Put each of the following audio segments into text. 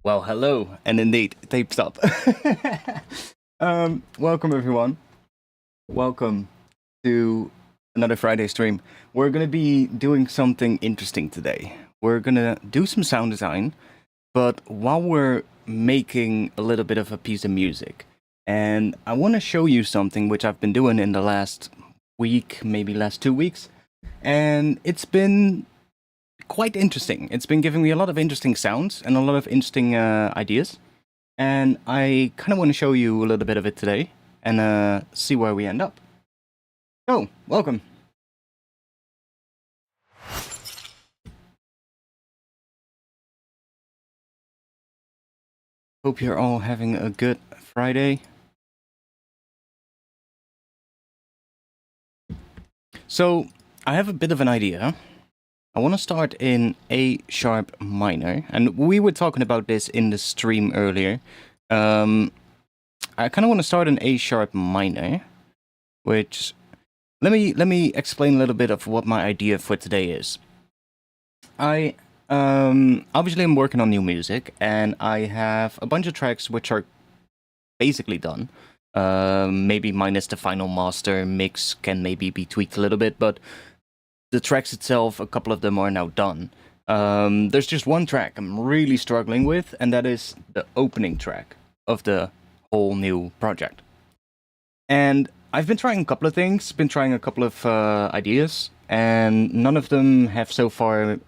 Well, hello, and indeed, tape stop. Welcome everyone. Welcome to another Friday stream. We're gonna be doing something interesting today. We're gonna do some sound design, but while we're making a little bit of a piece of music. And I want to show you something which I've been doing in the last week, maybe last 2 weeks. And it's been quite interesting. It's been giving me a lot of interesting sounds and a lot of interesting ideas. And I kind of want to show you a little bit of it today and see where we end up. So, welcome. Hope you're all having a good Friday. So, I have a bit of an idea. I want to start in A sharp minor, and we were talking about this in the stream earlier. I kind of want to start in A sharp minor, which let me explain a little bit of what my idea for today is. I obviously I'm working on new music, and I have a bunch of tracks which are basically done. Maybe minus the final master mix can maybe be tweaked a little bit, but the tracks itself, a couple of them are now done. There's just one track I'm really struggling with, and that is the opening track of the whole new project. And I've been trying a couple of things, been trying a couple of ideas, and none of them have so far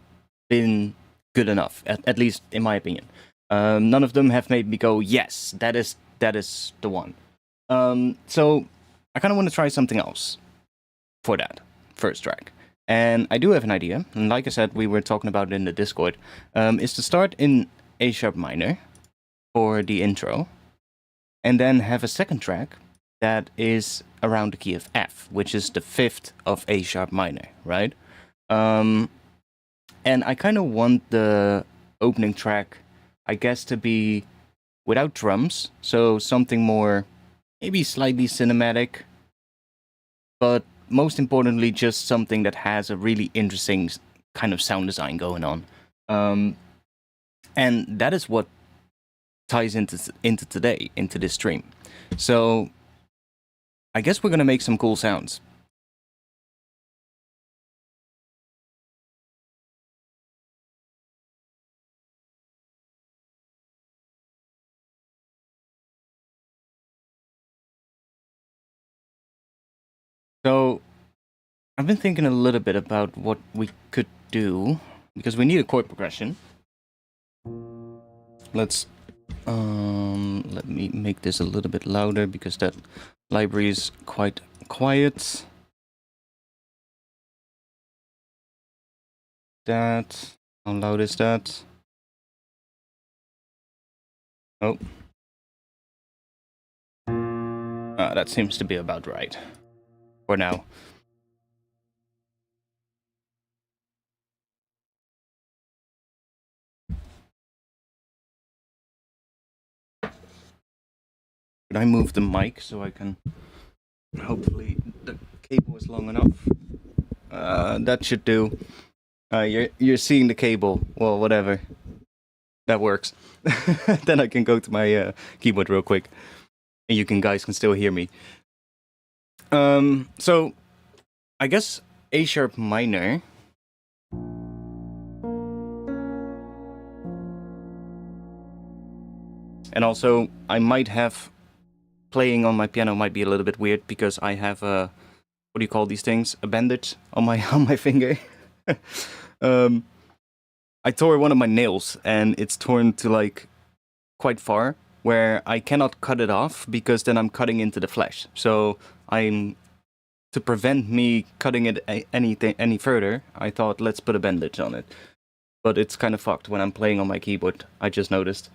been good enough, at least in my opinion. None of them have made me go, yes, that is the one. So I kind of want to try something else for that first track. And I do have an idea, and like I said, we were talking about it in the Discord, is to start in A sharp minor for the intro, and then have a second track that is around the key of F, which is the fifth of A sharp minor, right? And I kind of want the opening track, I guess, to be without drums, so something more, maybe slightly cinematic, but most importantly, just something that has a really interesting kind of sound design going on. And that is what ties into today, into this stream. So I guess we're going to make some cool sounds. So I've been thinking a little bit about what we could do, because we need a chord progression. Let me make this a little bit louder, because that library is quite quiet. That, how loud is that? Oh. That seems to be about right for now. Could I move the mic so I can... Hopefully the cable is long enough. That should do. You're seeing the cable. Well, whatever. That works. Then I can go to my keyboard real quick, and you guys can still hear me. So I guess A sharp minor. And also, I might have... Playing on my piano might be a little bit weird, because I have a... What do you call these things? A bandage on my finger. I tore one of my nails, and it's torn to like quite far, where I cannot cut it off, because then I'm cutting into the flesh. So to prevent me cutting it any further, I thought, let's put a bandage on it. But it's kind of fucked when I'm playing on my keyboard, I just noticed.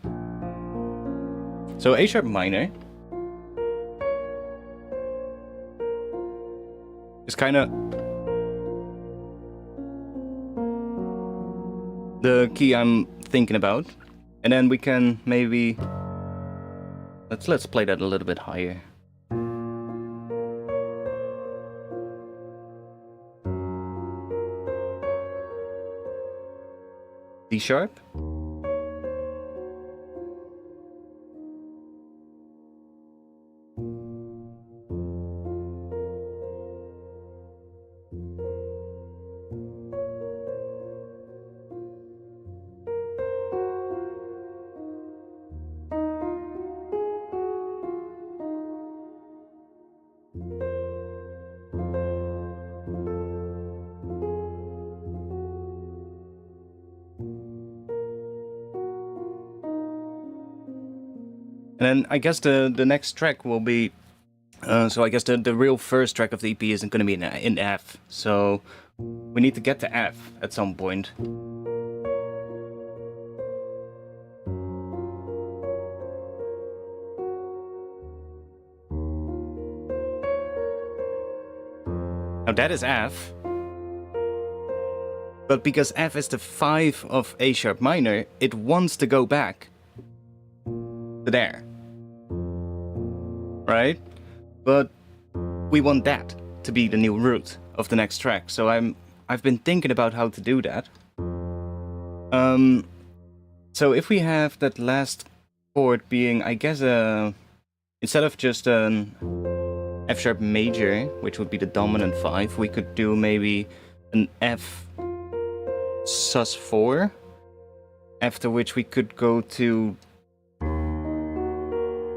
So A sharp minor is kind of the key I'm thinking about, and then we can maybe let's play that a little bit higher. D sharp, And then I guess the next track will be, so I guess the real first track of the EP isn't going to be in F. So we need to get to F at some point. Now that is F. But because F is the 5 of A sharp minor, it wants to go back to there. Right? But we want that to be the new root of the next track. So I've been thinking about how to do that. So if we have that last chord being, I guess, instead of just an F sharp major, which would be the dominant 5, we could do maybe an F sus4, after which we could go to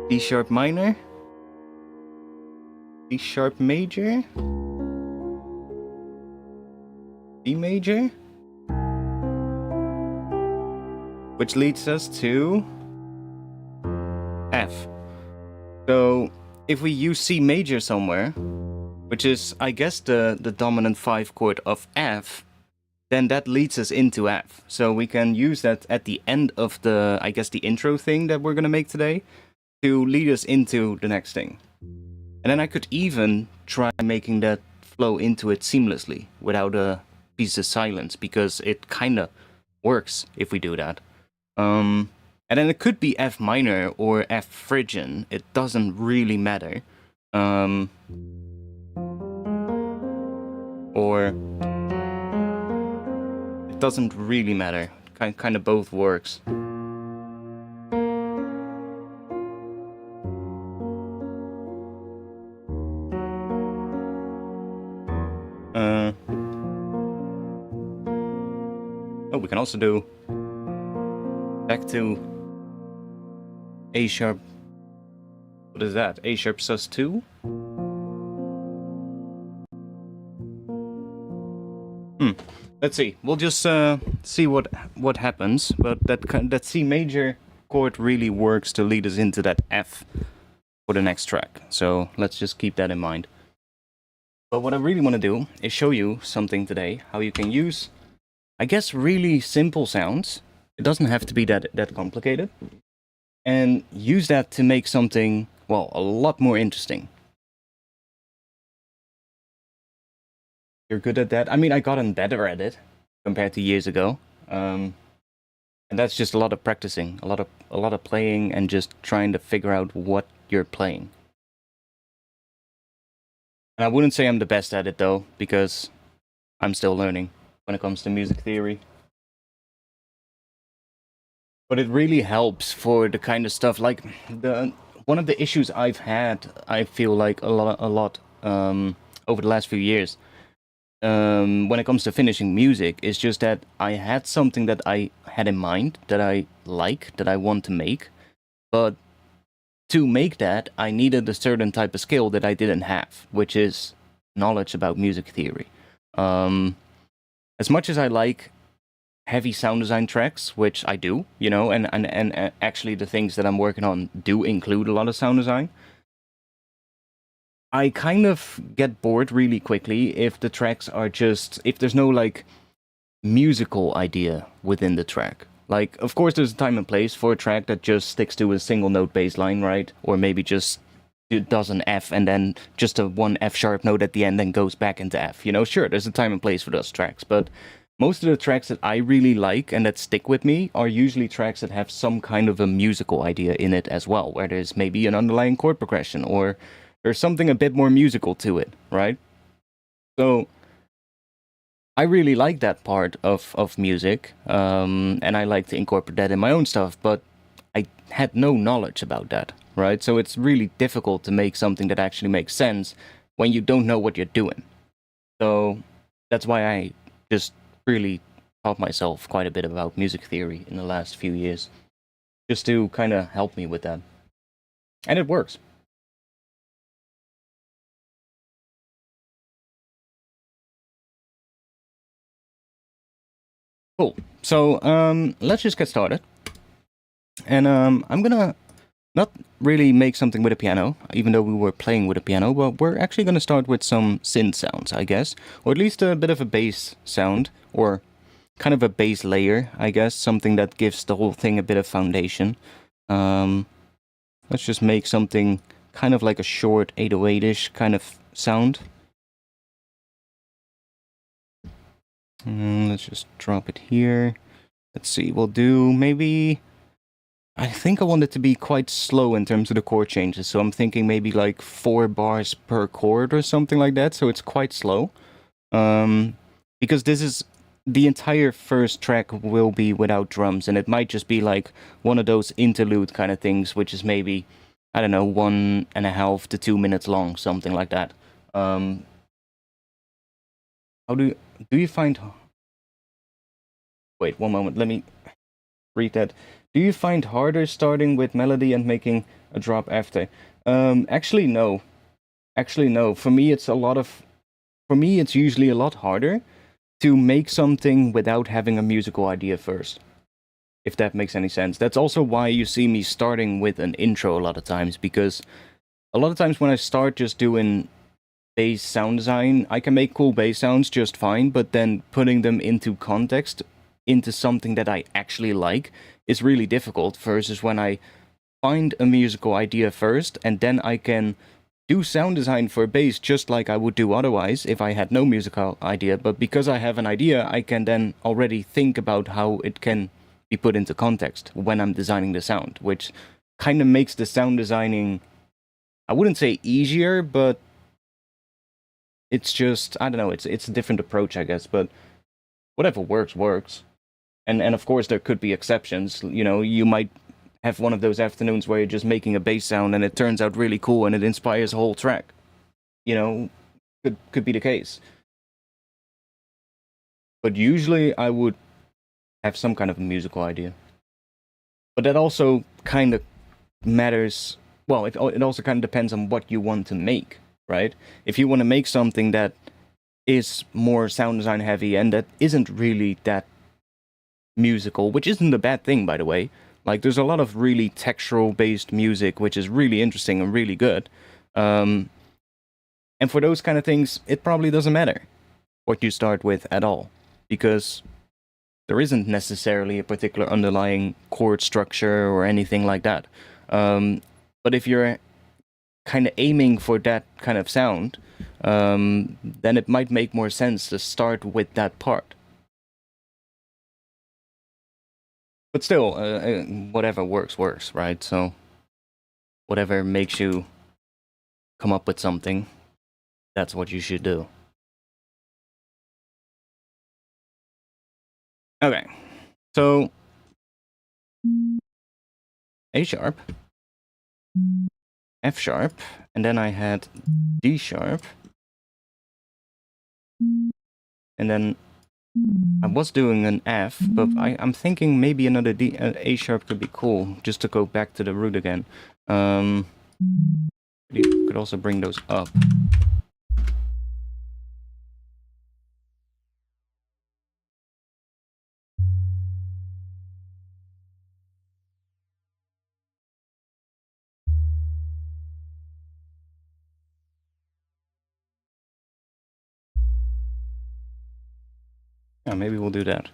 D sharp minor, D sharp major, D major, which leads us to F. So if we use C major somewhere, which is, I guess, the dominant 5 chord of F, then that leads us into F. So we can use that at the end of the, I guess, the intro thing that we're going to make today to lead us into the next thing. And then I could even try making that flow into it seamlessly without a piece of silence, because it kind of works if we do that. And then it could be F minor or F Phrygian. It doesn't really matter. Or it doesn't really matter. Kind of both works. Oh, we can also do back to A sharp. What is that? A sharp sus2? Let's see. We'll just see what happens. But that C major chord really works to lead us into that F for the next track. So let's just keep that in mind. But what I really want to do is show you something today, how you can use, I guess, really simple sounds. It doesn't have to be that complicated. And use that to make something, well, a lot more interesting. You're good at that? I mean, I gotten better at it compared to years ago. And that's just a lot of practicing, a lot of playing and just trying to figure out what you're playing. And I wouldn't say I'm the best at it though, because I'm still learning when it comes to music theory. But it really helps for the kind of stuff like one of the issues I've had, I feel like a lot over the last few years, when it comes to finishing music, is just that I had something that I had in mind that I like, that I want to make, but to make that, I needed a certain type of skill that I didn't have, which is knowledge about music theory. As much as I like heavy sound design tracks, which I do, you know, and actually the things that I'm working on do include a lot of sound design, I kind of get bored really quickly if the tracks are just, if there's no, like, musical idea within the track. Like, of course, there's a time and place for a track that just sticks to a single note bass line, right? Or maybe just does an F and then just a one F sharp note at the end, then goes back into F. You know, sure, there's a time and place for those tracks, but most of the tracks that I really like and that stick with me are usually tracks that have some kind of a musical idea in it as well, where there's maybe an underlying chord progression or there's something a bit more musical to it, right? So I really like that part of music, and I like to incorporate that in my own stuff, but I had no knowledge about that, right? So it's really difficult to make something that actually makes sense when you don't know what you're doing. So that's why I just really taught myself quite a bit about music theory in the last few years, just to kind of help me with that. And it works. Cool. So let's just get started. And I'm gonna not really make something with a piano, even though we were playing with a piano, but we're actually going to start with some synth sounds, I guess, or at least a bit of a bass sound, or kind of a bass layer, I guess, something that gives the whole thing a bit of foundation. Let's just make something kind of like a short 808-ish kind of sound. Let's just drop it here. Let's see, we'll do maybe... I think I want it to be quite slow in terms of the chord changes, so I'm thinking maybe like 4 bars per chord or something like that, so it's quite slow. Because this is... the entire first track will be without drums, and it might just be like one of those interlude kind of things, which is maybe, I don't know, 1.5 to 2 minutes long, something like that. How do you find... Wait, one moment, let me read that. Do you find harder starting with melody and making a drop after? Actually, no. Actually, no. For me, it's usually a lot harder to make something without having a musical idea first. If that makes any sense. That's also why you see me starting with an intro a lot of times, because a lot of times when I start just doing bass sound design, I can make cool bass sounds just fine, but then putting them into context, into something that I actually like, is really difficult, versus when I find a musical idea first, and then I can do sound design for bass just like I would do otherwise if I had no musical idea, but because I have an idea, I can then already think about how it can be put into context when I'm designing the sound, which kind of makes the sound designing, I wouldn't say easier, but it's just, I don't know, it's a different approach, I guess, but whatever works, works. And of course there could be exceptions, you know, you might have one of those afternoons where you're just making a bass sound and it turns out really cool and it inspires a whole track. You know, could be the case. But usually I would have some kind of a musical idea. But that also kind of matters, well, it also kind of depends on what you want to make, right? If you want to make something that is more sound design heavy and that isn't really that musical, which isn't a bad thing, by the way. Like, there's a lot of really textural-based music, which is really interesting and really good. And for those kind of things, it probably doesn't matter what you start with at all, because there isn't necessarily a particular underlying chord structure or anything like that. But if you're kind of aiming for that kind of sound, then it might make more sense to start with that part. But still, whatever works, works, right? So, whatever makes you come up with something, that's what you should do. Okay, so A sharp, F sharp, and then I had D sharp, and then I was doing an F, but I'm thinking maybe another A sharp could be cool, just to go back to the root again. You could also bring those up. Yeah, maybe we'll do that.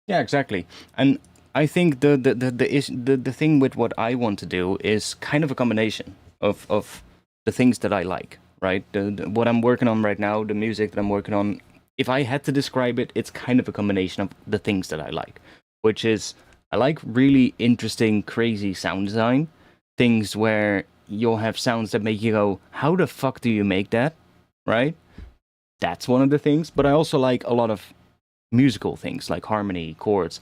Yeah, exactly. And I think the thing with what I want to do is kind of a combination of the things that I like, right? What I'm working on right now, the music that I'm working on, if I had to describe it, it's kind of a combination of the things that I like, which is I like really interesting, crazy sound design, things where you'll have sounds that make you go, how the fuck do you make that, right? That's one of the things, but I also like a lot of musical things like harmony, chords,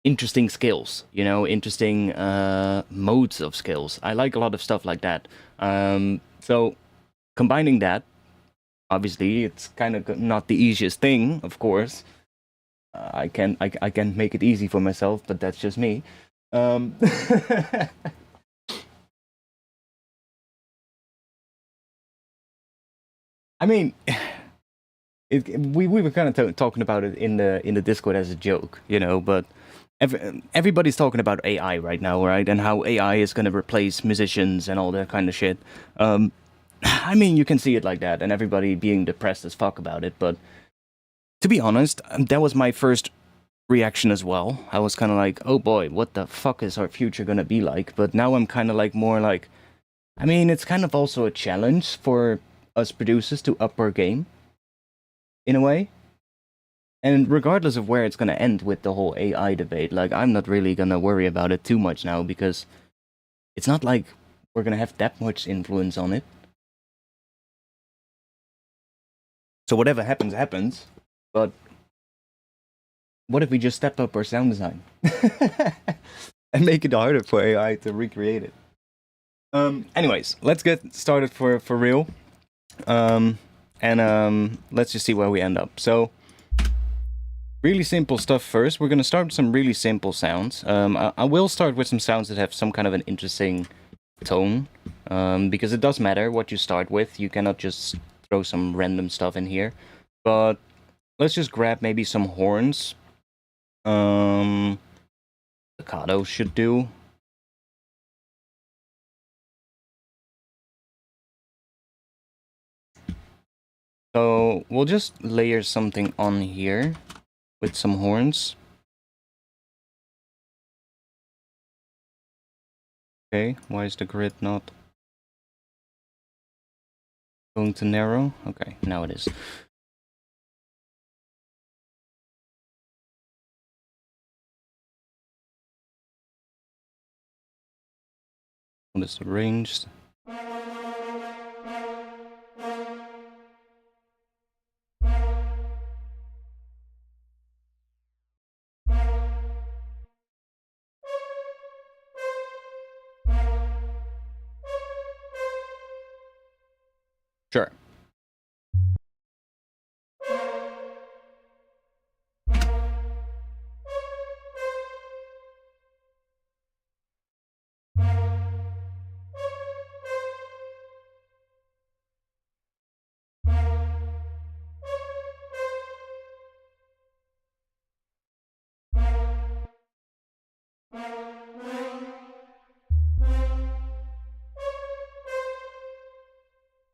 interesting skills, you know, interesting modes of skills. I like a lot of stuff like that. So combining that, obviously, it's kind of not the easiest thing, of course. I can make it easy for myself, but that's just me. I mean, We were kind of talking about it in the Discord as a joke, you know, but everybody's talking about AI right now, right? And how AI is going to replace musicians and all that kind of shit. I mean, you can see it like that, and everybody being depressed as fuck about it. But to be honest, that was my first reaction as well. I was kind of like, oh boy, what the fuck is our future going to be like? But now I'm kind of like more like, I mean, it's kind of also a challenge for us producers to up our game in a way. And regardless of where it's going to end with the whole AI debate, like, I'm not really going to worry about it too much now because it's not like we're going to have that much influence on it. So whatever happens, happens. But what if we just step up our sound design and make it harder for AI to recreate it? Anyways, let's get started for real. Let's just see where we end up. So, really simple stuff first. We're going to start with some really simple sounds. I will start with some sounds that have some kind of an interesting tone, because it does matter what you start with. You cannot just throw some random stuff in here. But let's just grab maybe some horns. Staccato should do. So we'll just layer something on here with some horns. Okay, why is the grid not going to narrow? Okay, now it is. What is the range? Sure.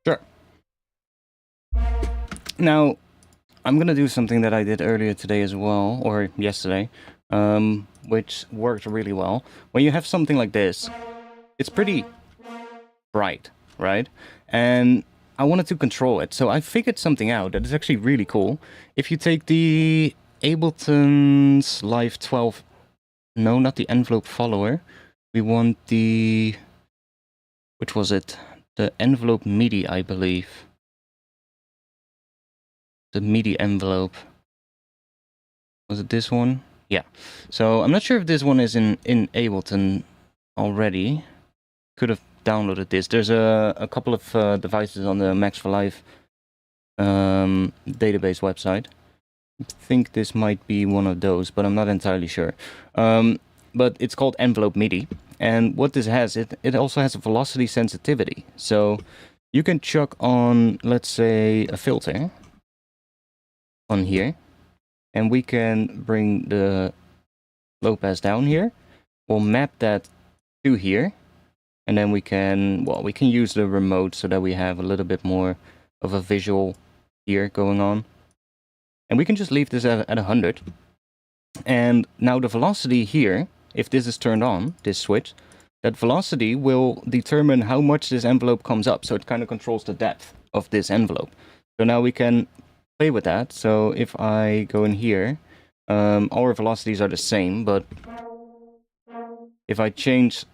Sure. Now, I'm gonna do something that I did earlier today as well, or yesterday, which worked really well. When you have something like this, it's pretty bright, right? And I wanted to control it, so I figured something out that is actually really cool. If you take the Ableton's Live 12, no, not the envelope follower, we want the, which was it? The envelope MIDI, I believe. The MIDI envelope. Was it this one? Yeah. So I'm not sure if this one is in Ableton already. Could have downloaded this. There's a couple of devices on the Max for Live database website. I think this might be one of those, but I'm not entirely sure. But it's called Envelope MIDI. And what this has, it also has a velocity sensitivity. So you can chuck on, let's say, a filter on here. And we can bring the low pass down here. We'll map that to here. And then we can, well, we can use the remote so that we have a little bit more of a visual here going on. And we can just leave this at 100. And now the velocity here, if this is turned on, this switch, that velocity will determine how much this envelope comes up. So it kind of controls the depth of this envelope. So now we can play with that. So if I go in here, all our velocities are the same, but if I change,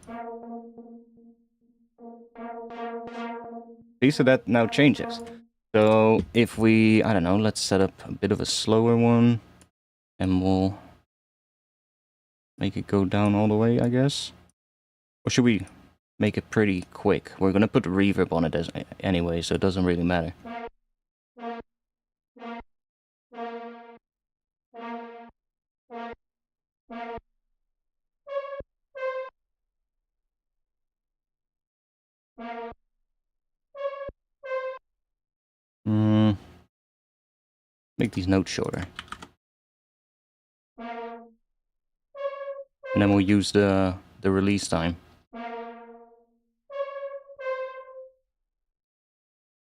see, so that now changes. So if we, I don't know, let's set up a bit of a slower one, and we'll make it go down all the way, I guess. Or should we make it pretty quick? We're gonna put reverb on it as anyway, so it doesn't really matter. Make these notes shorter. And then we'll use the release time.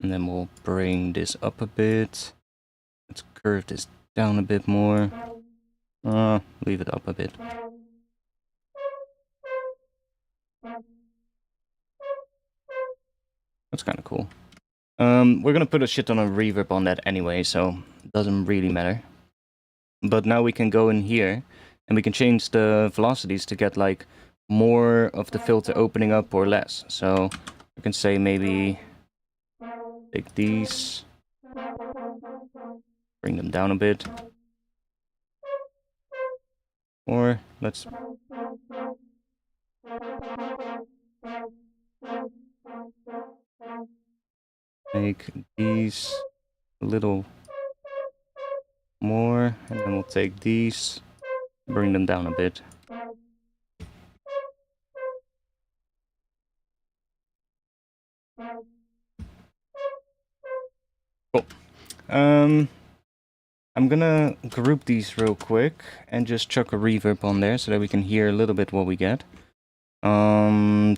And then we'll bring this up a bit. Let's curve this down a bit more. Leave it up a bit. That's kind of cool. We're gonna put a shit ton of reverb on that anyway, so it doesn't really matter. But now we can go in here, and we can change the velocities to get like more of the filter opening up or less. So we can say maybe take these, bring them down a bit. Or let's make these a little more, and then we'll take these, bring them down a bit. Cool. I'm gonna group these real quick and just chuck a reverb on there so that we can hear a little bit what we get. Now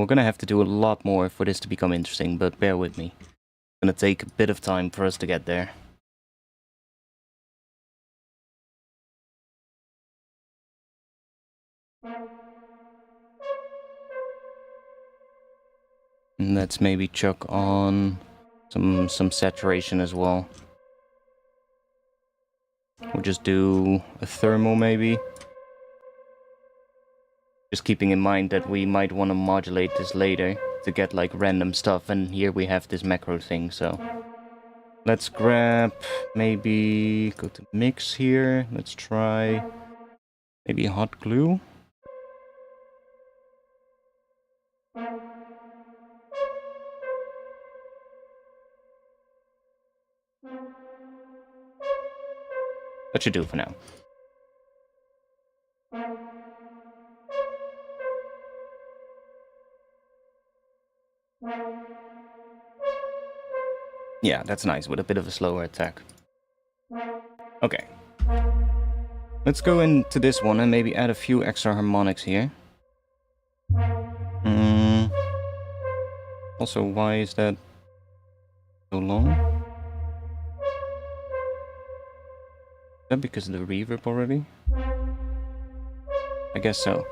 we're gonna have to do a lot more for this to become interesting, but bear with me. It's gonna take a bit of time for us to get there. And let's maybe chuck on some saturation as well. We'll just do a thermal maybe. Just keeping in mind that we might want to modulate this later to get like random stuff, and here we have this macro thing, so let's grab, maybe go to mix here. Let's try maybe hot glue. That should do for now. Yeah, that's nice, with a bit of a slower attack. Okay. Let's go into this one and maybe add a few extra harmonics here. Also, why is that so long? Is that because of the reverb already? I guess so.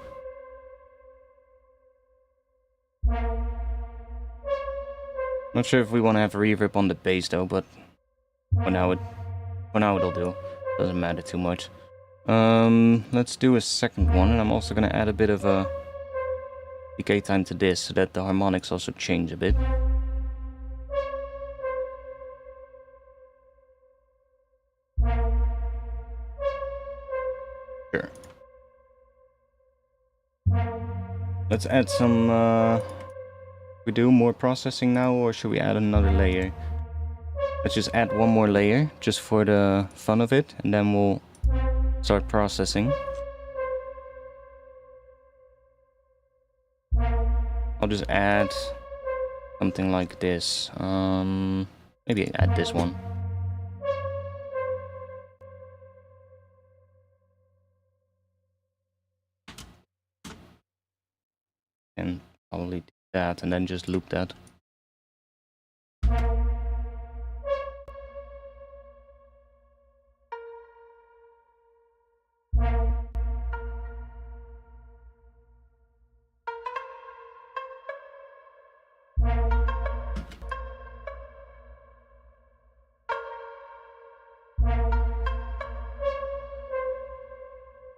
Not sure if we want to have reverb on the bass though, but for now it'll do. Doesn't matter too much. Let's do a second one, and I'm also gonna add a bit of a decay time to this so that the harmonics also change a bit. Sure. Let's add some, we do more processing now, or should we add another layer? Let's just add one more layer, just for the fun of it, and then we'll start processing. I'll just add something like this. Maybe add this one. And probably do that, and then just loop that.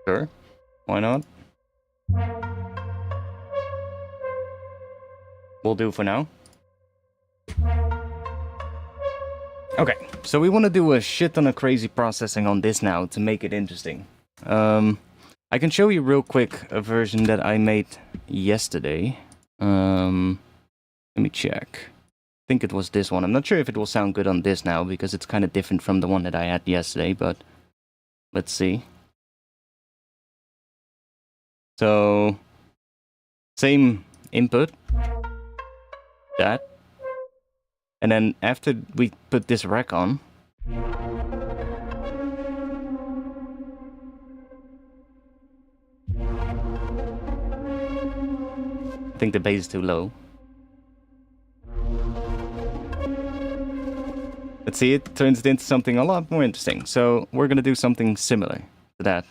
Sure, why not? Will do for now. Okay, so we want to do a shit ton of crazy processing on this now to make it interesting. I can show you real quick a version that I made yesterday. Let me check. I think it was this one. I'm not sure if it will sound good on this now, because it's kind of different from the one that I had yesterday, but let's see. So, same input. That. And then after we put this rack on, I think the bass is too low. Let's see, it turns it into something a lot more interesting. So we're gonna do something similar to that.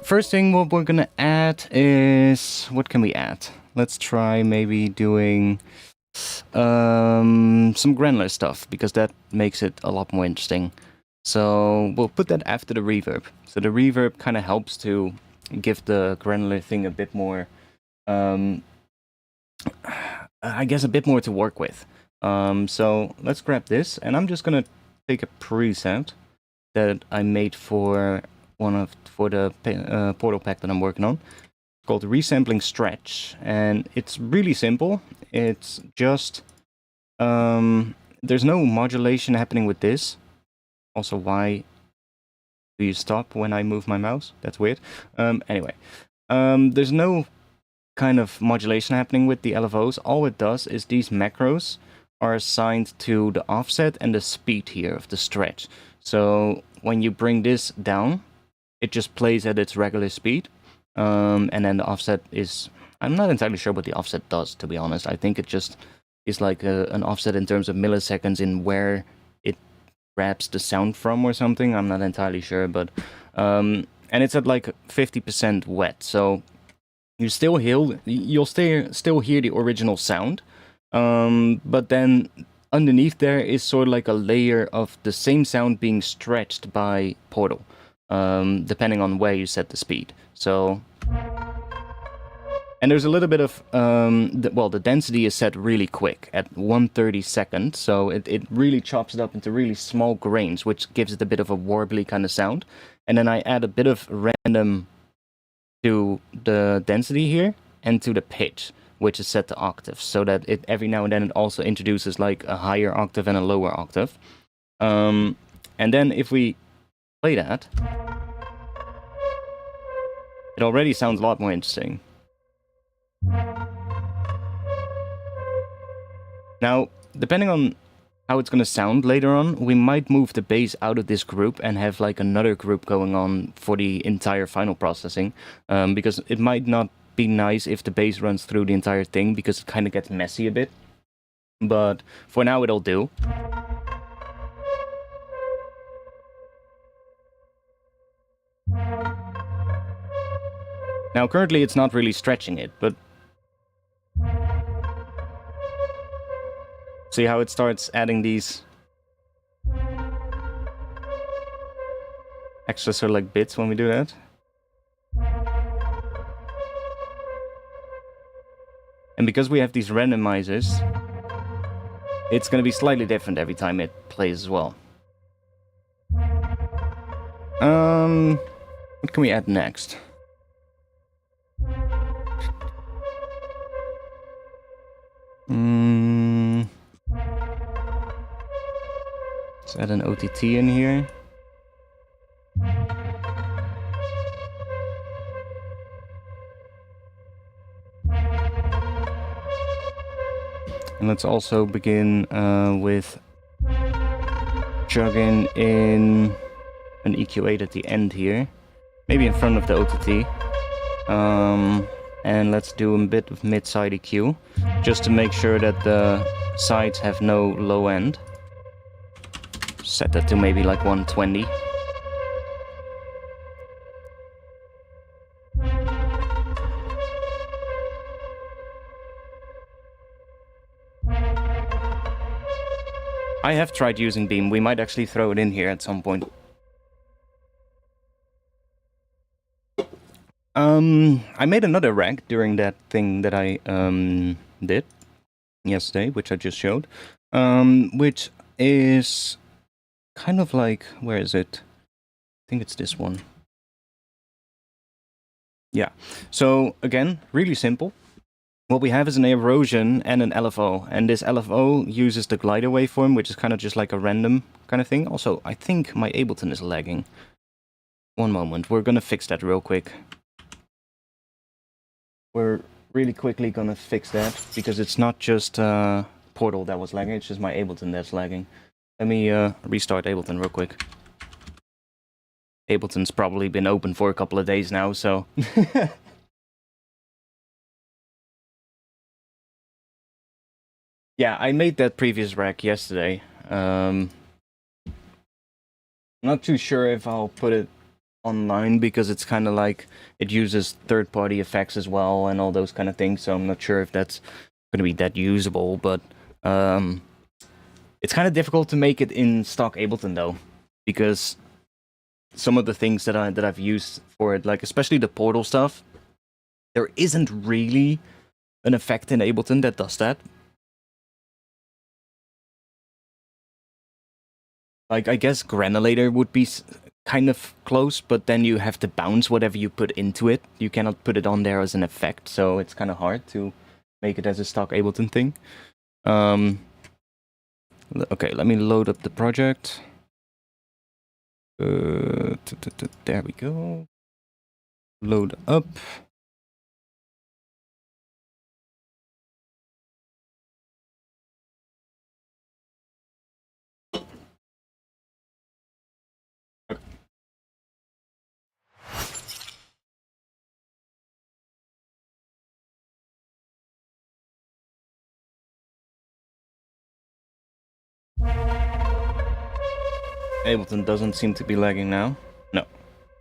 First thing what we're gonna add is... what can we add? Let's try maybe doing some granular stuff, because that makes it a lot more interesting. So we'll put that after the reverb. So the reverb kind of helps to give the granular thing a bit more, I guess a bit more to work with. So let's grab this, and I'm just gonna take a preset that I made for the portal pack that I'm working on. It's called Resampling Stretch, and it's really simple. It's just there's no modulation happening with this. Also, why do you stop when I move my mouse? That's weird. Anyway, there's no kind of modulation happening with the LFOs. All it does is these macros are assigned to the offset and the speed here of the stretch. So when you bring this down, it just plays at its regular speed. And then the offset is... I'm not entirely sure what the offset does, to be honest. I think it just is like an offset in terms of milliseconds in where it grabs the sound from or something. I'm not entirely sure, but... and it's at like 50% wet, so you'll still hear the original sound. But then underneath there is sort of like a layer of the same sound being stretched by Portal, depending on where you set the speed. So, and there's a little bit of, the density is set really quick at 1/32, so it really chops it up into really small grains, which gives it a bit of a warbly kind of sound. And then I add a bit of random to the density here and to the pitch, which is set to octaves, so that it every now and then it also introduces like a higher octave and a lower octave. And then if we play that, it already sounds a lot more interesting. Now, depending on how it's going to sound later on, we might move the bass out of this group and have like another group going on for the entire final processing, because it might not be nice if the bass runs through the entire thing, because it kind of gets messy a bit. But for now it'll do. Now currently it's not really stretching it, but see how it starts adding these extra sort of like bits when we do that? And because we have these randomizers, it's going to be slightly different every time it plays as well. What can we add next? Let's add an OTT in here. And let's also begin with chugging in an EQ8 at the end here, maybe in front of the OTT. And let's do a bit of mid-side EQ, just to make sure that the sides have no low end. Set that to maybe like 120. I have tried using Beam. We might actually throw it in here at some point. I made another rack during that thing that I did yesterday, which I just showed, which is kind of like, where is it? I think it's this one. Yeah. So again, really simple. What we have is an erosion and an LFO, and this LFO uses the glider waveform, which is kind of just like a random kind of thing. Also, I think my Ableton is lagging. One moment, we're gonna fix that real quick. We're really quickly gonna fix that, because it's not just Portal that was lagging, it's just my Ableton that's lagging. Let me restart Ableton real quick. Ableton's probably been open for a couple of days now, so... Yeah, I made that previous rack yesterday. I'm not too sure if I'll put it online, because it's kind of like it uses third-party effects as well and all those kind of things, so I'm not sure if that's going to be that usable, but it's kind of difficult to make it in stock Ableton though, because some of the things that I've used for it, like especially the Portal stuff, there isn't really an effect in Ableton that does that. Like, I guess Granulator would be kind of close, but then you have to bounce whatever you put into it. You cannot put it on there as an effect, so it's kind of hard to make it as a stock Ableton thing. Okay, let me load up the project. There we go. Load up. Ableton doesn't seem to be lagging now. No,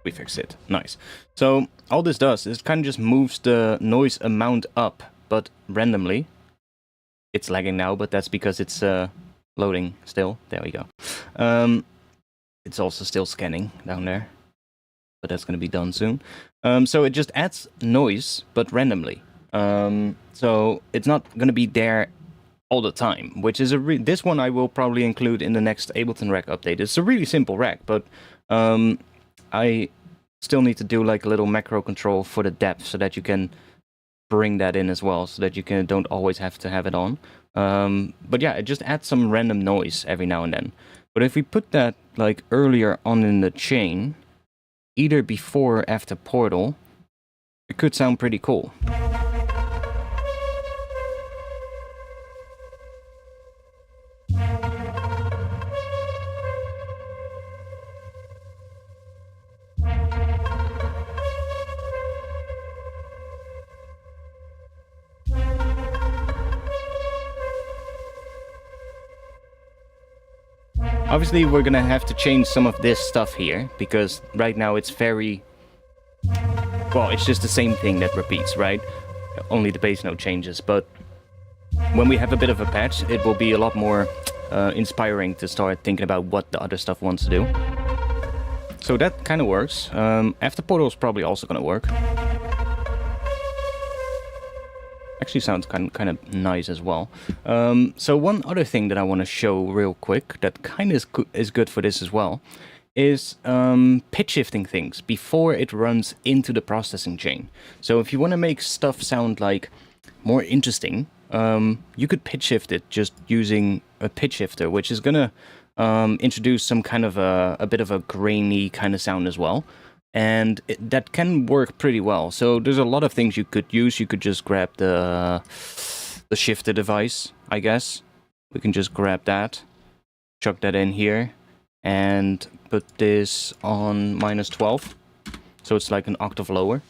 we fixed it. Nice. So all this does is kind of just moves the noise amount up, but randomly. It's lagging now, but that's because it's loading still. There we go. It's also still scanning down there, but that's going to be done soon. So it just adds noise, but randomly. So it's not going to be there all the time, which is this one I will probably include in the next Ableton rack update. It's a really simple rack, but I still need to do like a little macro control for the depth so that you can bring that in as well, so that you don't always have to have it on. But yeah, it just adds some random noise every now and then. But if we put that like earlier on in the chain, either before or after Portal, it could sound pretty cool. Obviously, we're gonna have to change some of this stuff here, because right now it's very... Well, it's just the same thing that repeats, right? Only the bass note changes, but when we have a bit of a patch, it will be a lot more inspiring to start thinking about what the other stuff wants to do. So that kind of works. After Portal is probably also gonna work. Actually sounds kind of nice as well. So one other thing that I want to show real quick that kind of is good for this as well is pitch shifting things before it runs into the processing chain. So if you want to make stuff sound like more interesting, you could pitch shift it just using a pitch shifter, which is gonna introduce some kind of a bit of a grainy kind of sound as well. And that can work pretty well. So there's a lot of things you could use. You could just grab the shifter device, I guess. We can just grab that, chuck that in here, and put this on -12. So it's like an octave lower.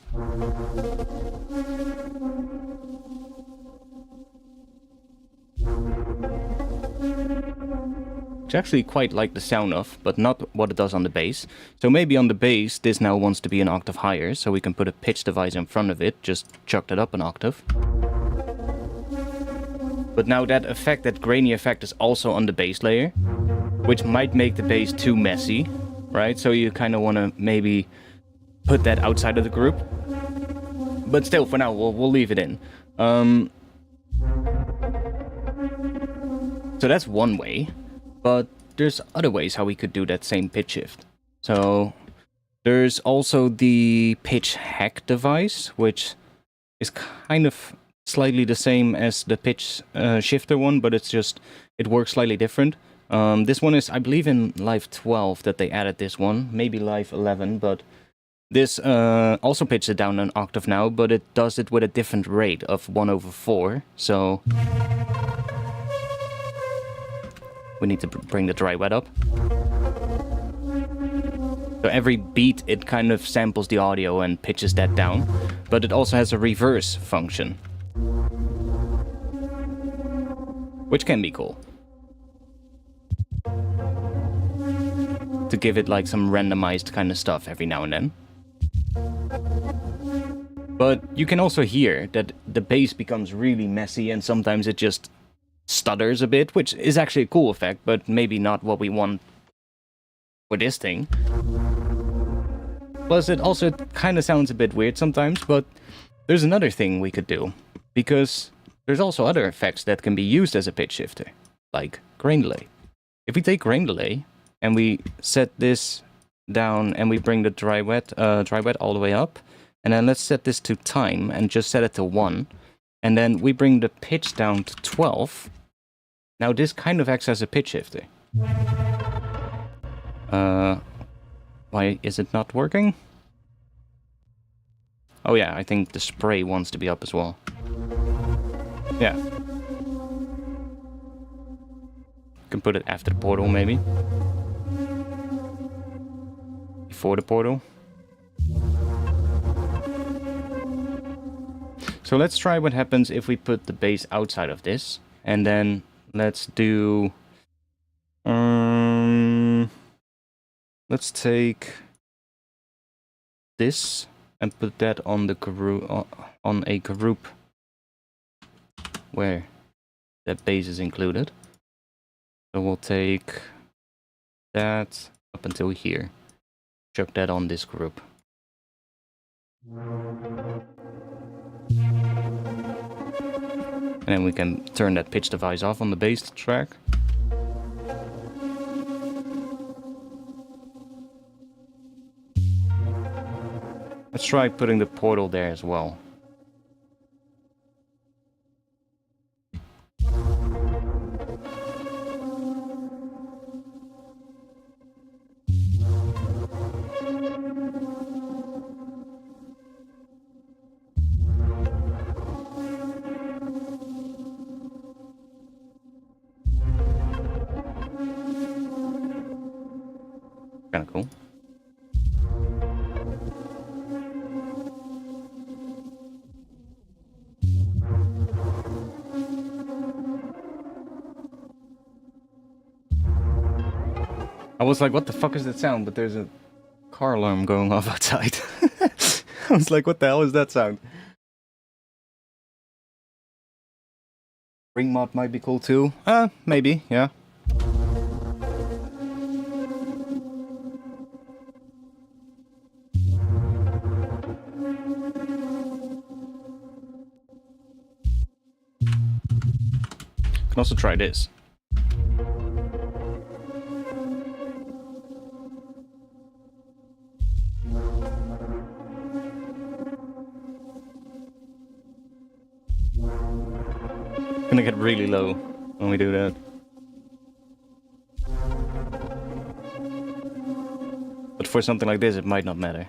Which I actually quite like the sound of, but not what it does on the bass. So maybe on the bass, this now wants to be an octave higher, so we can put a pitch device in front of it, just chuck that up an octave. But now that effect, that grainy effect, is also on the bass layer, which might make the bass too messy, right? So you kind of want to maybe put that outside of the group. But still, for now, we'll leave it in. So that's one way. But there's other ways how we could do that same pitch shift. So there's also the pitch hack device, which is kind of slightly the same as the pitch shifter one, but it works slightly different. This one is, I believe, in Live 12 that they added this one, maybe Live 11, but This also pitches it down an octave now, but it does it with a different rate of 1/4. So we need to bring the dry wet up. So every beat, it kind of samples the audio and pitches that down. But it also has a reverse function, which can be cool. To give it like some randomized kind of stuff every now and then. But you can also hear that the bass becomes really messy and sometimes it just stutters a bit, which is actually a cool effect, but maybe not what we want for this thing. Plus, it also kind of sounds a bit weird sometimes, but there's another thing we could do, because there's also other effects that can be used as a pitch shifter, like grain delay. If we take grain delay and we set this down and we bring the dry wet all the way up, and then let's set this to time and just set it to 1, and then we bring the pitch down to 12. Now this kind of acts as a pitch shifter. Why is it not working? Oh yeah, I think the spray wants to be up as well. Yeah. Can put it after the portal, maybe. Before the portal. So let's try what happens if we put the bass outside of this. And then let's do... let's take this and put that on the group, on a group where that bass is included. So we'll take that up until here. Chuck that on this group. And then we can turn that pitch device off on the bass track. Let's try putting the portal there as well. Kinda cool. I was like, what the fuck is that sound? But there's a car alarm going off outside. I was like, what the hell is that sound? Ring mod might be cool too. Maybe, yeah. Can also try this. Gonna get really low when we do that. But for something like this, it might not matter.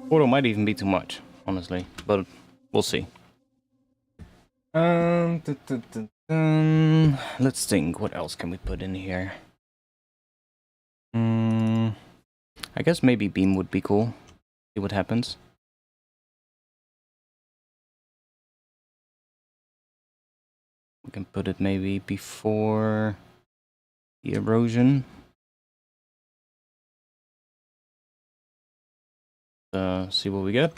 Portal might even be too much, honestly, but we'll see. Let's think, what else can we put in here? I guess maybe Beam would be cool. See what happens. We can put it maybe before the erosion. See what we get.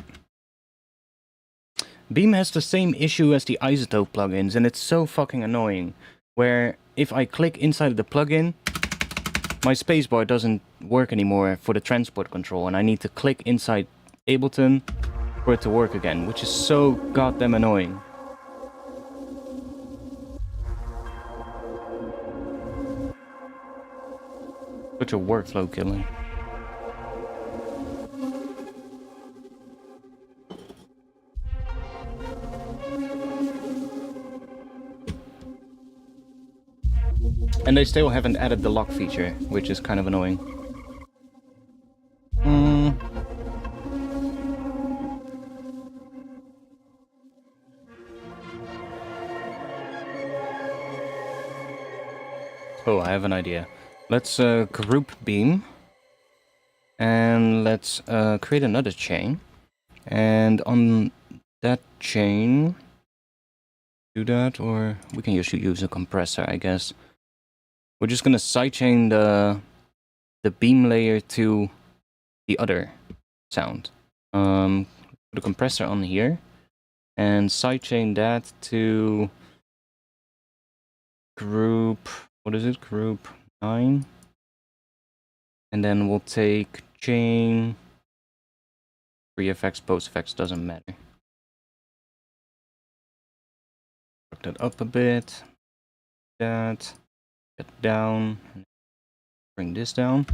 Beam has the same issue as the isotope plugins, and it's so fucking annoying. Where if I click inside the plugin, my spacebar doesn't work anymore for the transport control, and I need to click inside Ableton for it to work again, which is so goddamn annoying. Such a workflow killer. And they still haven't added the lock feature, which is kind of annoying. Oh, I have an idea. Let's group beam. And let's create another chain. And on that chain, do that, or we can use a compressor, I guess. We're just gonna sidechain the beam layer to the other sound. Put a compressor on here and sidechain that to group, what is it? Group 9. And then we'll take chain, pre-effects, post-effects, doesn't matter. Work that up a bit. That. Get down. Bring this down.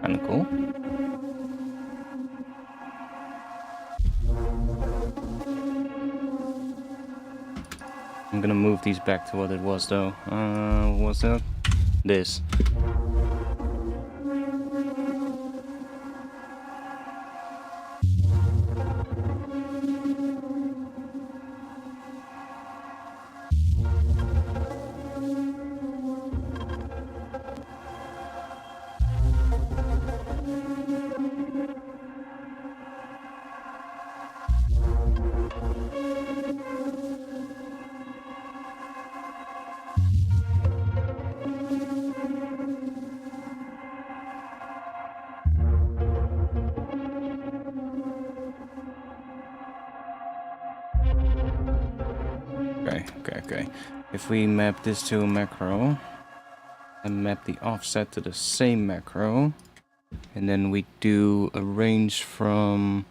Kinda cool. I'm gonna move these back to what it was though. What's that? This. Okay. If we map this to a macro and map the offset to the same macro, and then we do a range from,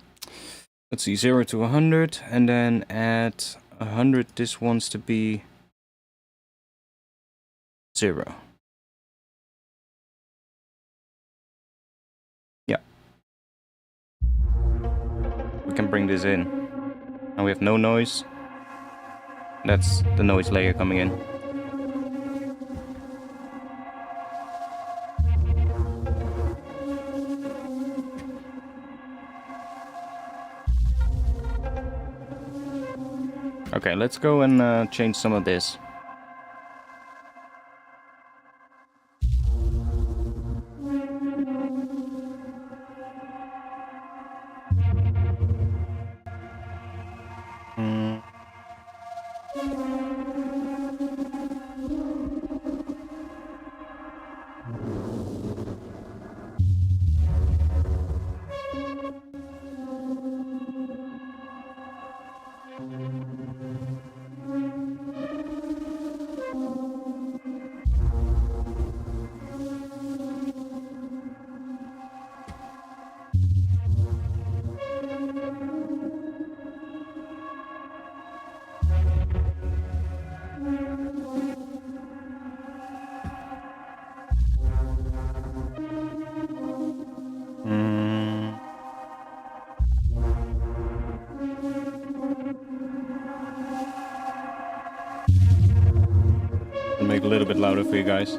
let's see, 0 to 100, and then at 100 this wants to be 0. Yeah. We can bring this in. Now we have no noise. That's the noise layer coming in. Okay, let's go and change some of this. Make it a little bit louder for you guys.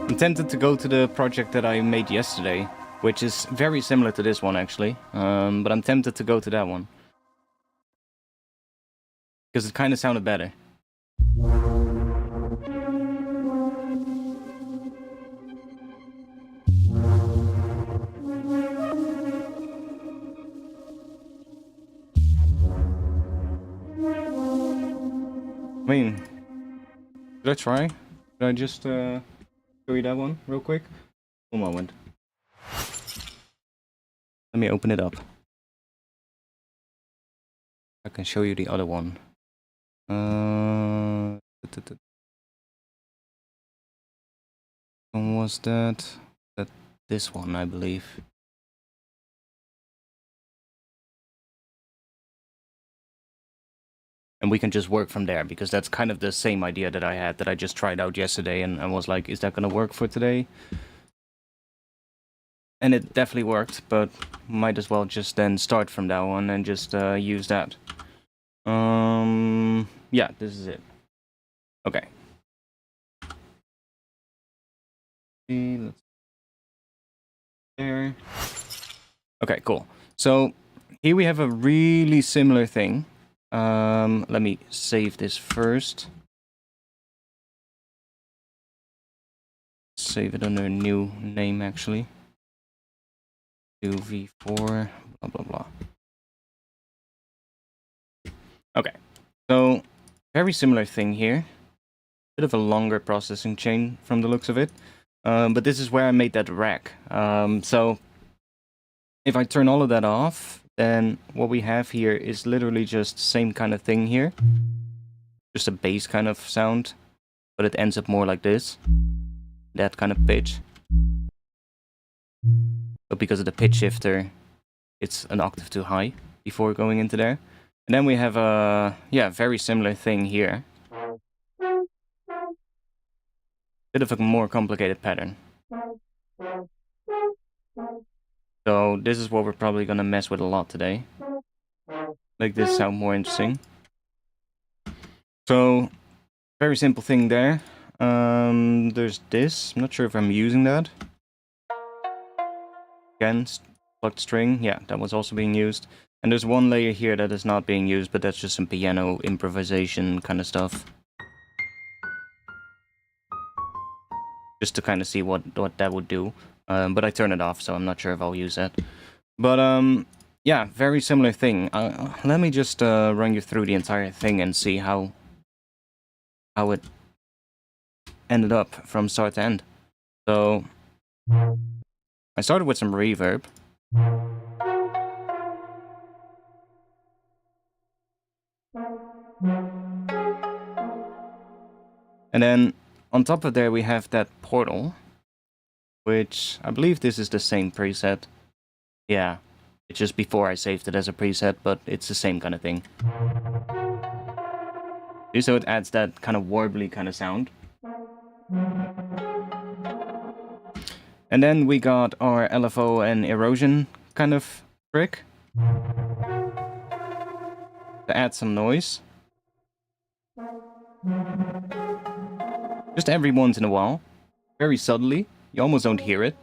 I'm tempted to go to the project that I made yesterday, which is very similar to this one actually, but I'm tempted to go to that one. Because it kind of sounded better. I mean, should I try? Should I just show you that one real quick? One moment. Let me open it up. I can show you the other one. When was that? This one, I believe. And we can just work from there, because that's kind of the same idea that I had, that I just tried out yesterday, and I was like, is that gonna work for today? And it definitely worked, but might as well just then start from that one and just use that. Yeah, this is it. Okay. Let's there. Okay, cool. So here we have a really similar thing. Let me save this first. Save it under a new name, actually. Do v4, blah, blah, blah. Okay, so very similar thing here. Bit of a longer processing chain from the looks of it. But this is where I made that rack. So if I turn all of that off, then what we have here is literally just same kind of thing here. Just a bass kind of sound, but it ends up more like this. That kind of pitch. But because of the pitch shifter, it's an octave too high before going into there. And then we have a, yeah, very similar thing here. Bit of a more complicated pattern. So this is what we're probably gonna mess with a lot today. Make this sound more interesting. So, very simple thing there. There's this. I'm not sure if I'm using that. Again, plucked string. Yeah, that was also being used. And there's one layer here that is not being used, but that's just some piano improvisation kind of stuff. Just to kind of see what that would do. But I turn it off, so I'm not sure if I'll use that. But, yeah, very similar thing. Let me just run you through the entire thing and see how it ended up from start to end. So, I started with some reverb. And then, on top of there, we have that portal, which I believe this is the same preset. Yeah, it's just before I saved it as a preset, but it's the same kind of thing. So it adds that kind of warbly kind of sound. And then we got our LFO and erosion kind of trick to add some noise. Just every once in a while. Very subtly. You almost don't hear it.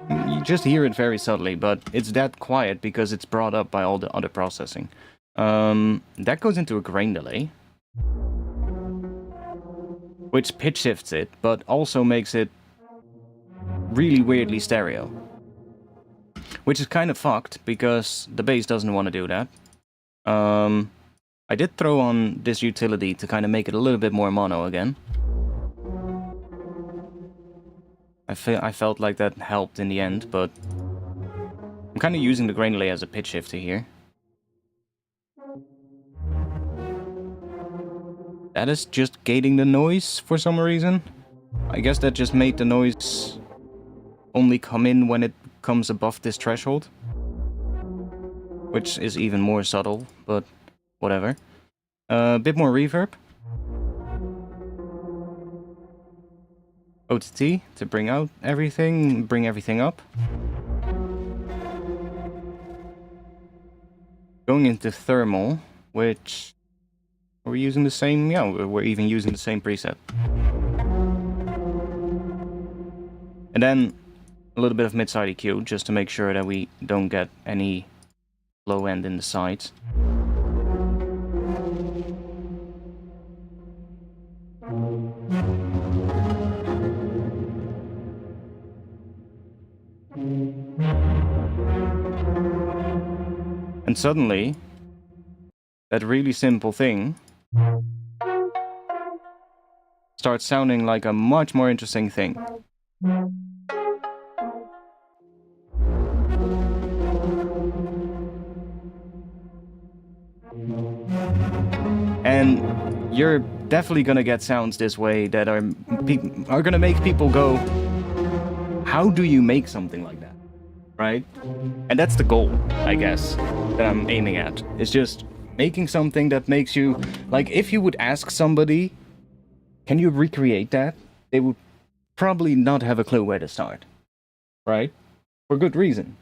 You just hear it very subtly, but it's that quiet because it's brought up by all the other processing. That goes into a grain delay, which pitch shifts it, but also makes it really weirdly stereo. Which is kind of fucked, because the bass doesn't want to do that. I did throw on this utility to kind of make it a little bit more mono again. I felt like that helped in the end, but I'm kind of using the grain delay as a pitch shifter here. That is just gating the noise for some reason. I guess that just made the noise only come in when it comes above this threshold. Which is even more subtle, but whatever. A bit more reverb. OTT to bring out everything, bring everything up. Going into thermal, which... Are we using the same? Yeah, we're even using the same preset. And then a little bit of mid-side EQ, just to make sure that we don't get any low end in the sides. And suddenly, that really simple thing starts sounding like a much more interesting thing. And you're definitely gonna get sounds this way that are gonna make people go, how do you make something like that? Right? And that's the goal, I guess, that I'm aiming at. It's just making something that makes you... Like, if you would ask somebody, can you recreate that? They would probably not have a clue where to start. Right? For good reason.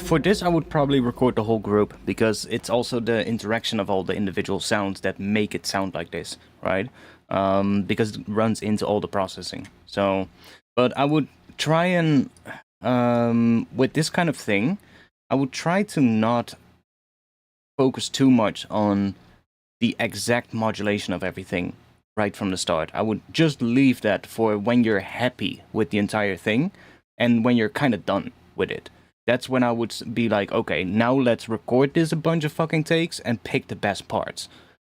For this, I would probably record the whole group, because it's also the interaction of all the individual sounds that make it sound like this, right? Because it runs into all the processing. So, but I would try and, with this kind of thing, I would try to not focus too much on the exact modulation of everything right from the start. I would just leave that for when you're happy with the entire thing, and when you're kind of done with it. That's when I would be like, okay, now let's record this a bunch of fucking takes and pick the best parts.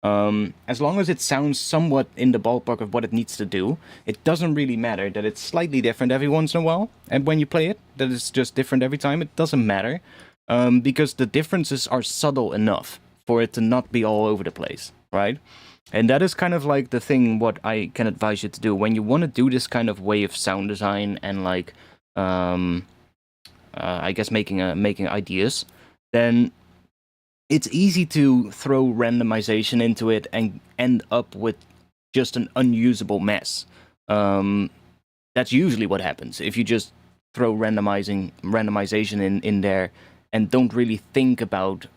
As long as it sounds somewhat in the ballpark of what it needs to do, it doesn't really matter that it's slightly different every once in a while. And when you play it, that it's just different every time, it doesn't matter. Because the differences are subtle enough for it to not be all over the place, right? And that is kind of like the thing what I can advise you to do. When you want to do this kind of way of sound design and like... I guess making ideas, then it's easy to throw randomization into it and end up with just an unusable mess. That's usually what happens if you just throw randomization in there and don't really think about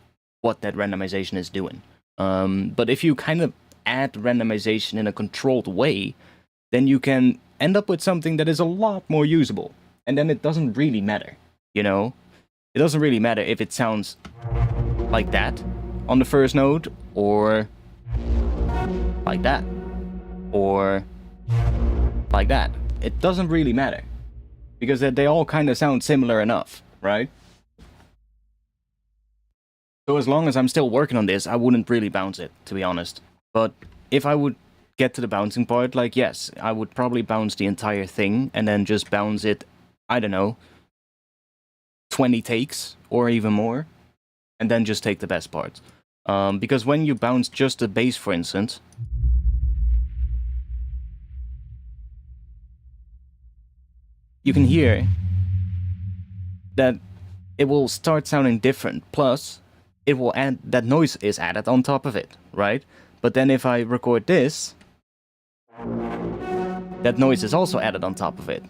what that randomization is doing. But if you kind of add randomization in a controlled way, then you can end up with something that is a lot more usable, and then it doesn't really matter. You know, it doesn't really matter if it sounds like that on the first note, or like that, or like that. It doesn't really matter, because they all kind of sound similar enough, right? So as long as I'm still working on this, I wouldn't really bounce it, to be honest. But if I would get to the bouncing part, like, yes, I would probably bounce the entire thing, and then just bounce it, I don't know, 20 takes or even more, and then just take the best parts. Because when you bounce just the bass, for instance, you can hear that it will start sounding different. Plus, it will add, that noise is added on top of it, right? But then if I record this, that noise is also added on top of it.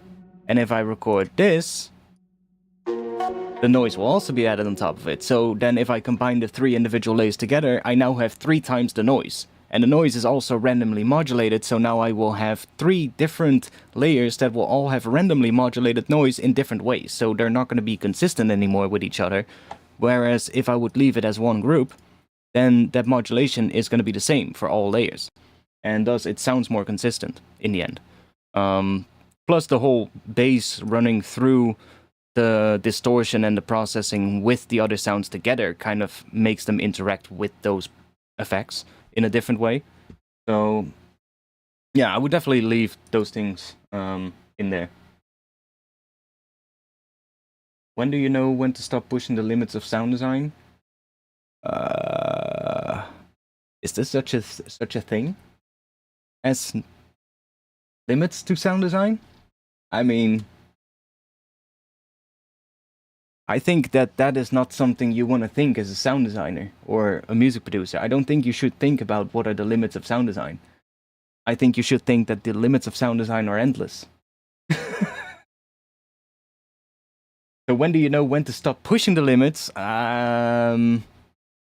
And if I record this, the noise will also be added on top of it. So then if I combine the three individual layers together, I now have 3 times the noise. And the noise is also randomly modulated, so now I will have 3 different layers that will all have randomly modulated noise in different ways. So they're not going to be consistent anymore with each other. Whereas if I would leave it as one group, then that modulation is going to be the same for all layers. And thus it sounds more consistent in the end. Plus the whole bass running through the distortion and the processing with the other sounds together kind of makes them interact with those effects in a different way. So yeah, I would definitely leave those things in there. When do you know when to stop pushing the limits of sound design? Is this such a thing as limits to sound design? I mean, I think that is not something you want to think as a sound designer or a music producer. I don't think you should think about what are the limits of sound design. I think you should think that the limits of sound design are endless. So when do you know when to stop pushing the limits? When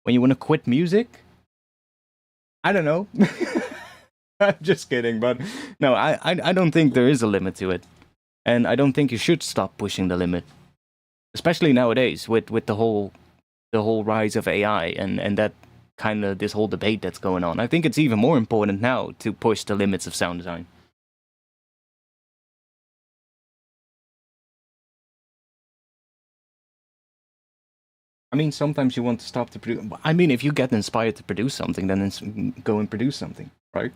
you want to quit music? I don't know. I'm just kidding, but no, I don't think there is a limit to it. And I don't think you should stop pushing the limit. Especially nowadays with the whole rise of AI and that kind of this whole debate that's going on. I think it's even more important now to push the limits of sound design. I mean, sometimes you want to stop to produce. I mean, if you get inspired to produce something, then go and produce something, right?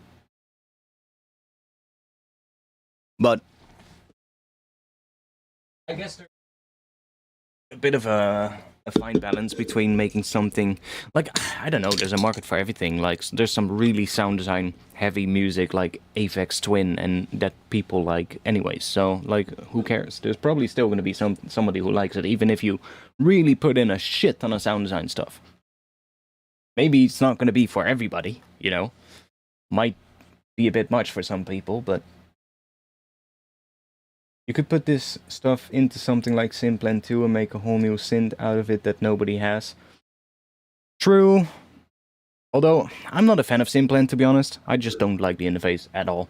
But I guess there's a bit of a fine balance between making something like, I don't know, there's a market for everything. Like there's some really sound design heavy music like Aphex Twin and that people like anyways. So like who cares? There's probably still going to be somebody who likes it even if you really put in a shit ton of sound design stuff. Maybe it's not going to be for everybody, you know. Might be a bit much for some people, but you could put this stuff into something like Simplan 2 and make a whole new synth out of it that nobody has. True. Although, I'm not a fan of Simplan, to be honest. I just don't like the interface at all.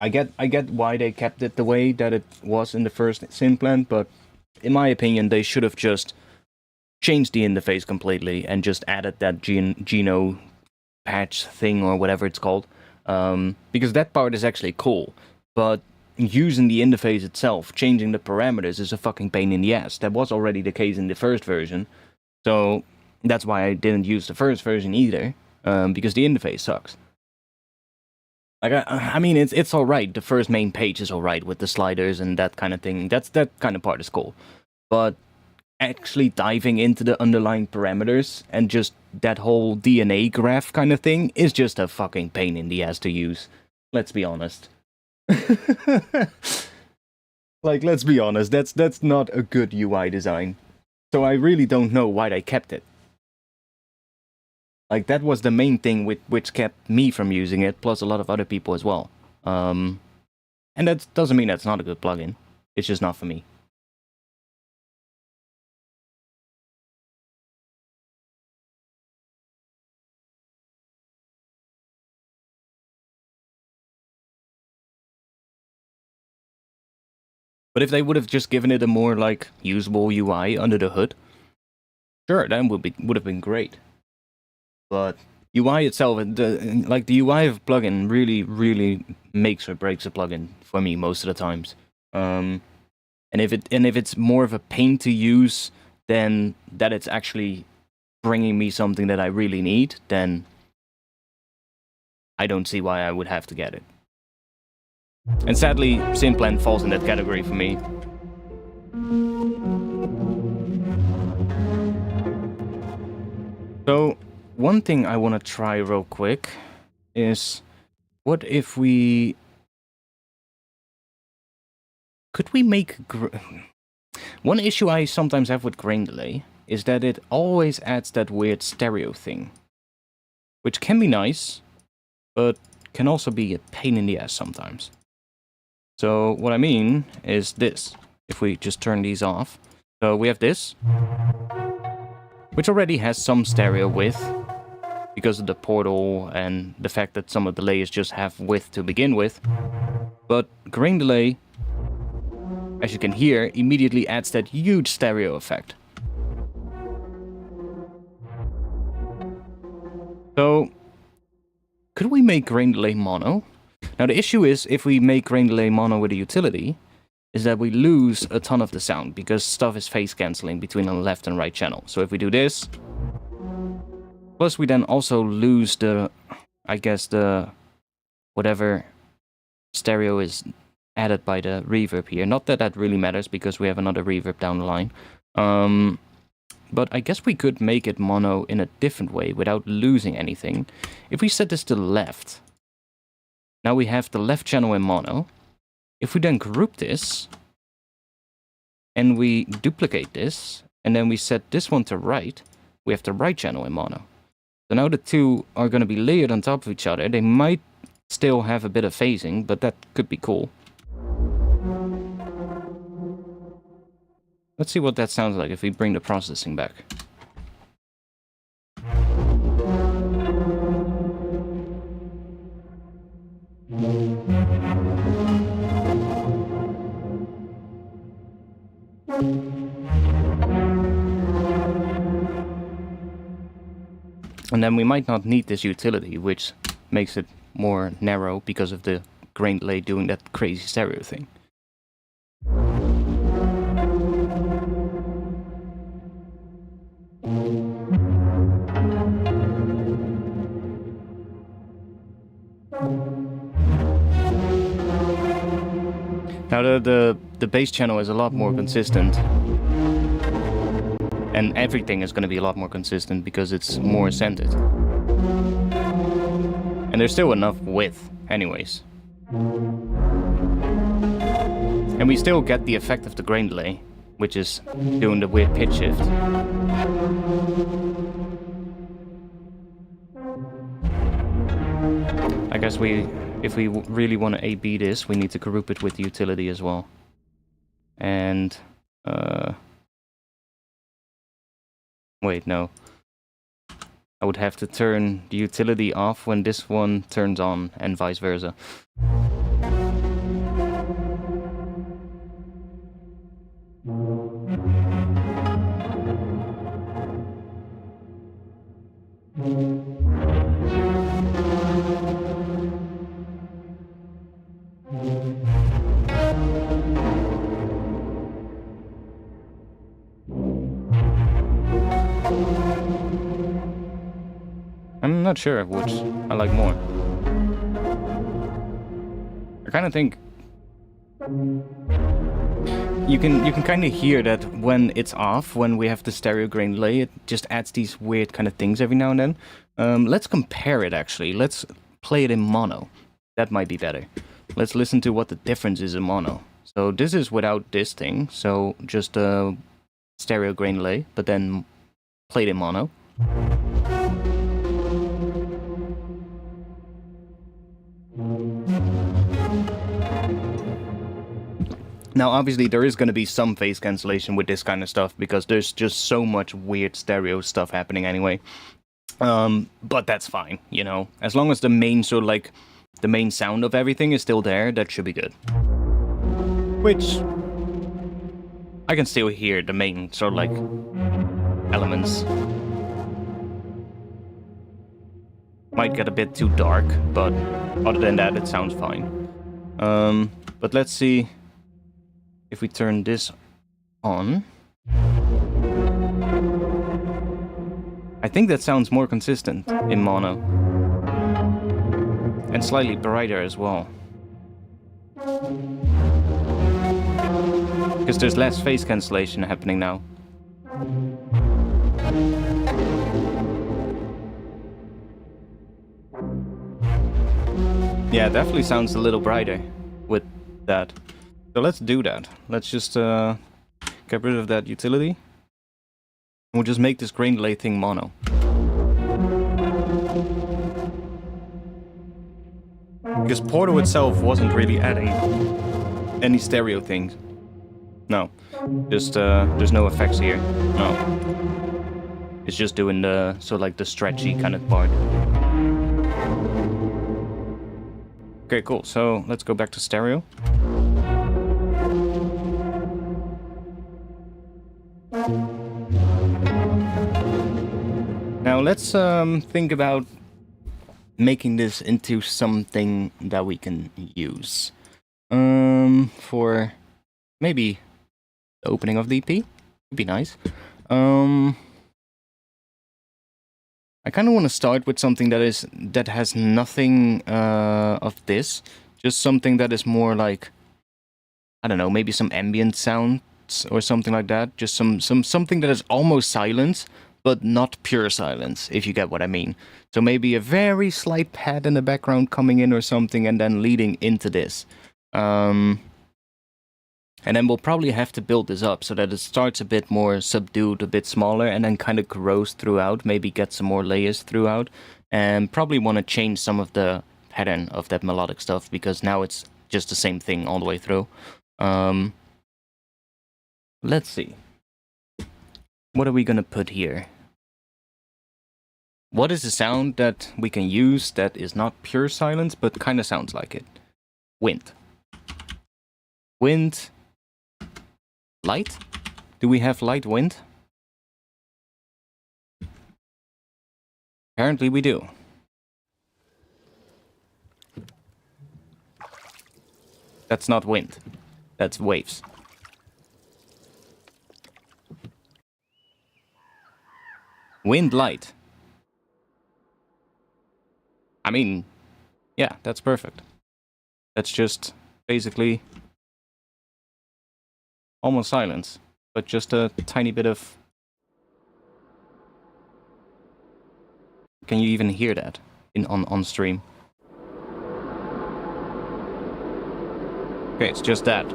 I get why they kept it the way that it was in the first Simplan, but in my opinion, they should have just changed the interface completely and just added that Geno patch thing or whatever it's called. Because that part is actually cool. But using the interface itself, changing the parameters, is a fucking pain in the ass. That was already the case in the first version. So that's why I didn't use the first version either. Because the interface sucks. Like, I mean, it's alright. The first main page is alright with the sliders and that kind of thing. That kind of part is cool. But actually diving into the underlying parameters and just that whole DNA graph kind of thing is just a fucking pain in the ass to use. Let's be honest. Like, let's be honest, that's not a good UI design. So I really don't know why they kept it. Like, that was the main thing which kept me from using it, plus a lot of other people as well. And that doesn't mean that's not a good plugin. It's just not for me. But if they would have just given it a more, like, usable UI under the hood, sure, that would have been great. But UI itself, the UI of a plugin really makes or breaks a plugin for me most of the times. And if it's more of a pain to use than that it's actually bringing me something that I really need, then I don't see why I would have to get it. And sadly, Simplan falls in that category for me. So, one thing I want to try real quick is, what if we... Could we make... One issue I sometimes have with grain delay is that it always adds that weird stereo thing. Which can be nice, but can also be a pain in the ass sometimes. So what I mean is this, if we just turn these off. So we have this, which already has some stereo width, because of the portal and the fact that some of the layers just have width to begin with. But grain delay, as you can hear, immediately adds that huge stereo effect. So, could we make grain delay mono? Now the issue is, if we make grain delay mono with a utility, is that we lose a ton of the sound, because stuff is phase cancelling between the left and right channel. So if we do this, plus we then also lose the, I guess the, whatever stereo is added by the reverb here. Not that that really matters, because we have another reverb down the line. But I guess we could make it mono in a different way without losing anything. If we set this to left, now we have the left channel in mono. If we then group this, and we duplicate this, and then we set this one to right, we have the right channel in mono. So now the two are going to be layered on top of each other. They might still have a bit of phasing, but that could be cool. Let's see what that sounds like if we bring the processing back. And then we might not need this utility, which makes it more narrow because of the grain delay doing that crazy stereo thing. Now the bass channel is a lot more consistent. And everything is going to be a lot more consistent because it's more centered. And there's still enough width anyways. And we still get the effect of the grain delay, which is doing the weird pitch shift. I guess if we really want to A-B this, we need to group it with the utility as well. And, wait, no. I would have to turn the utility off when this one turns on, and vice versa. I'm not sure which I like more. I kind of think you can kind of hear that when it's off, when we have the stereo grain delay, it just adds these weird kind of things every now and then. Let's compare it actually. Let's play it in mono. That might be better. Let's listen to what the difference is in mono. So this is without this thing, so just stereo grain delay, but then played in mono. Now, obviously, there is going to be some phase cancellation with this kind of stuff, because there's just so much weird stereo stuff happening anyway. But that's fine, you know. As long as the main, sort of like, the main sound of everything is still there, that should be good. Which, I can still hear the main, sort of like, elements. Might get a bit too dark, but other than that, it sounds fine. But let's see if we turn this on. I think that sounds more consistent in mono. And slightly brighter as well. Because there's less phase cancellation happening now. Yeah, it definitely sounds a little brighter with that. So let's do that. Let's just get rid of that utility. And we'll just make this grain delay thing mono. Because Portal itself wasn't really adding any stereo things. No. Just, there's no effects here. No. It's just doing the, so like the stretchy kind of part. Okay, cool. So let's go back to stereo. Now let's think about making this into something that we can use. For maybe the opening of the EP would be nice. I kind of want to start with something that has nothing of this, just something that is more like, I don't know, maybe some ambient sounds or something like that. Just something that is almost silence, but not pure silence, if you get what I mean. So maybe a very slight pad in the background coming in or something, and then leading into this. And then we'll probably have to build this up so that it starts a bit more subdued, a bit smaller, and then kind of grows throughout, maybe get some more layers throughout. And probably want to change some of the pattern of that melodic stuff, because now it's just the same thing all the way through. Let's see. What are we going to put here? What is the sound that we can use that is not pure silence, but kind of sounds like it? Wind. Wind. Light? Do we have light wind? Apparently we do. That's not wind. That's waves. Wind light. I mean, yeah, that's perfect. That's just basically almost silence, but just a tiny bit of... Can you even hear that on stream? Okay, it's just that.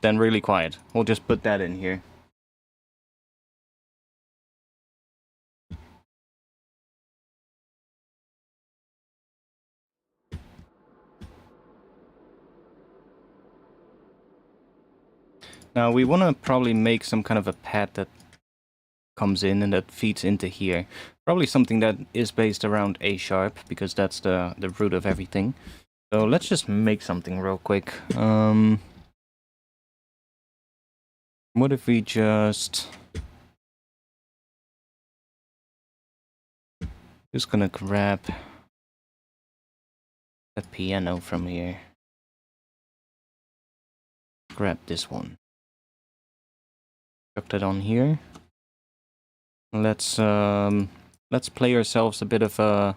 Then really quiet. We'll just put that in here. Now we want to probably make some kind of a pad that comes in and that feeds into here. Probably something that is based around A sharp, because that's the root of everything. So let's just make something real quick. What if we just gonna grab that piano from here. Grab this one. Chuck that on here. Let's play ourselves a bit of a...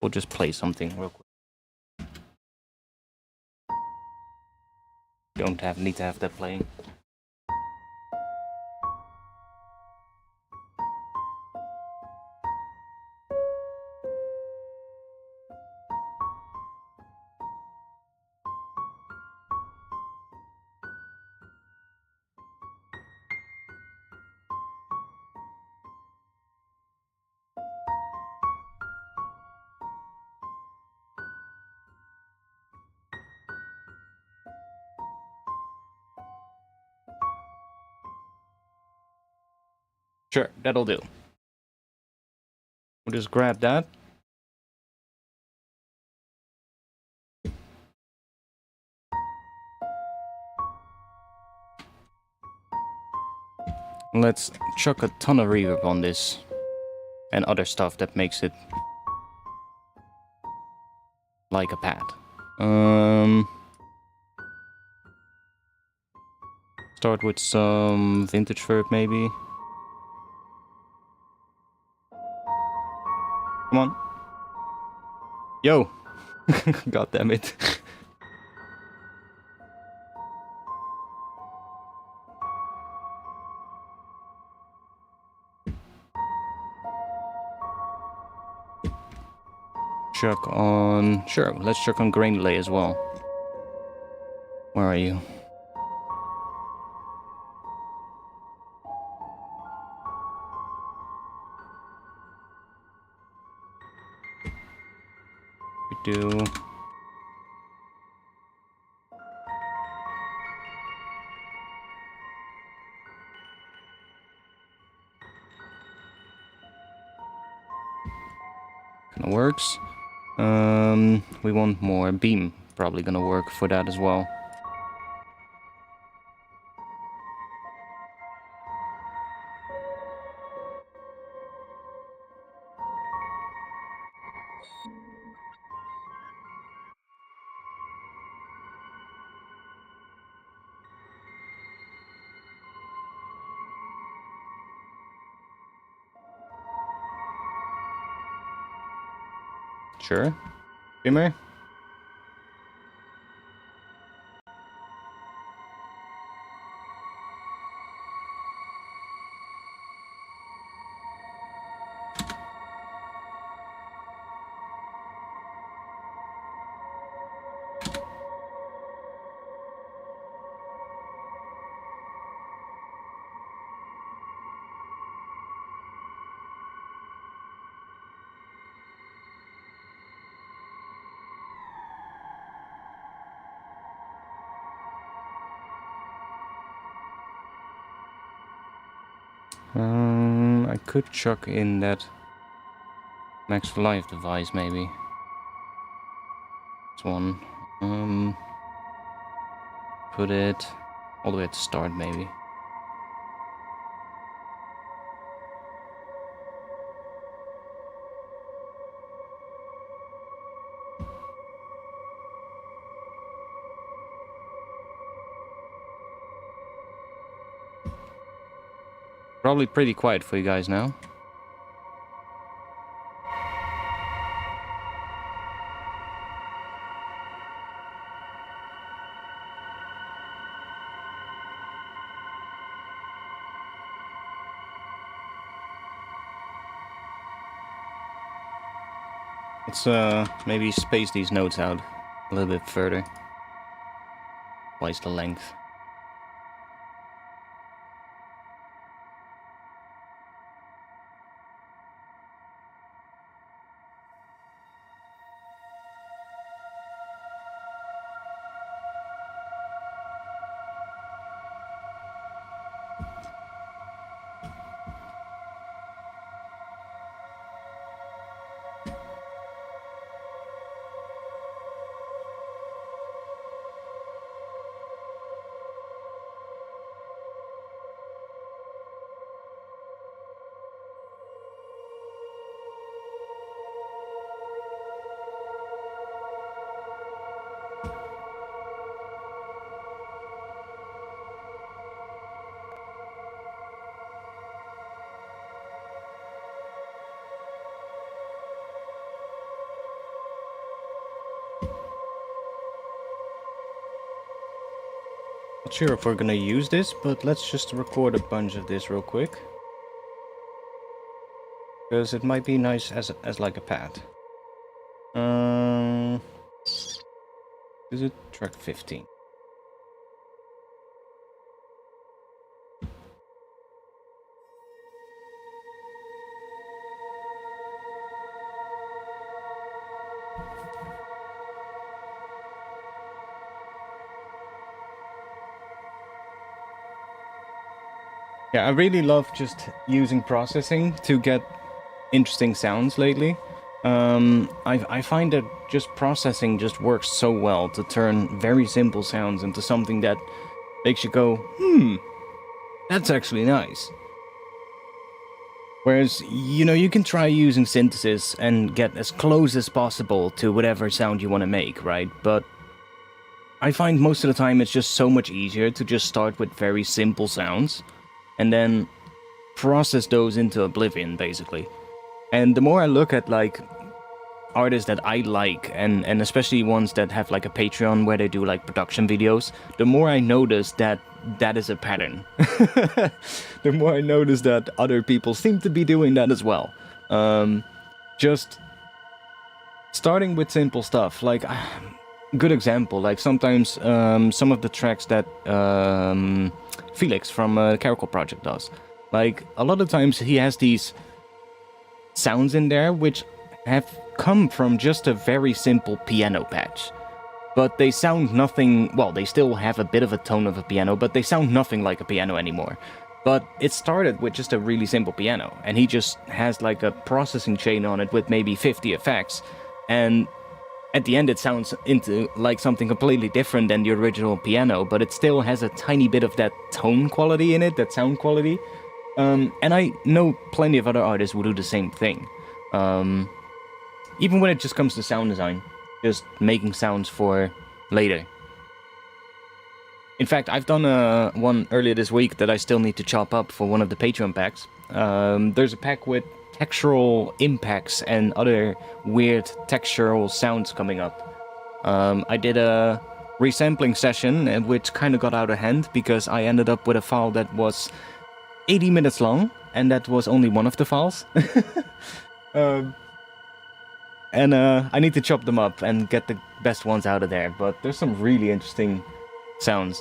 We'll just play something real quick. Need to have that playing. Sure, that'll do. We'll just grab that. Let's chuck a ton of reverb on this. And other stuff that makes it like a pad. Start with some vintage verb maybe. Come on. Yo! God damn it. Chuck on... Sure, let's chuck on Granular as well. Where are you? We do... Kinda works. We want more. Beam, probably gonna work for that as well. Sure. Shimmer. I could chuck in that Max for Life device, maybe. This one. Put it all the way at the start, maybe. Probably pretty quiet for you guys now. Let's maybe space these notes out a little bit further. Twice the length. Not sure if we're gonna use this, but let's just record a bunch of this real quick. Because it might be nice as like a pad. Is it track 15? Yeah, I really love just using processing to get interesting sounds lately. I find that just processing just works so well to turn very simple sounds into something that makes you go, that's actually nice. Whereas, you know, you can try using synthesis and get as close as possible to whatever sound you want to make, right? But I find most of the time it's just so much easier to just start with very simple sounds and then process those into oblivion, basically. And the more I look at, like, artists that I like, and especially ones that have, like, a Patreon where they do, like, production videos, the more I notice that that is a pattern. The more I notice that other people seem to be doing that as well. Just starting with simple stuff, like... Good example, like sometimes some of the tracks that Felix from Caracol Project does. Like, a lot of times he has these sounds in there which have come from just a very simple piano patch. But they sound nothing... Well, they still have a bit of a tone of a piano, but they sound nothing like a piano anymore. But it started with just a really simple piano, and he just has like a processing chain on it with maybe 50 effects, and at the end it sounds into like something completely different than the original piano, but it still has a tiny bit of that tone quality in it, that sound quality. And I know plenty of other artists who do the same thing. Even when it just comes to sound design, just making sounds for later. In fact, I've done one earlier this week that I still need to chop up for one of the Patreon packs. There's a pack with textural impacts and other weird textural sounds coming up. I did a resampling session, which kind of got out of hand because I ended up with a file that was 80 minutes long, and that was only one of the files. And I need to chop them up and get the best ones out of there, but there's some really interesting sounds.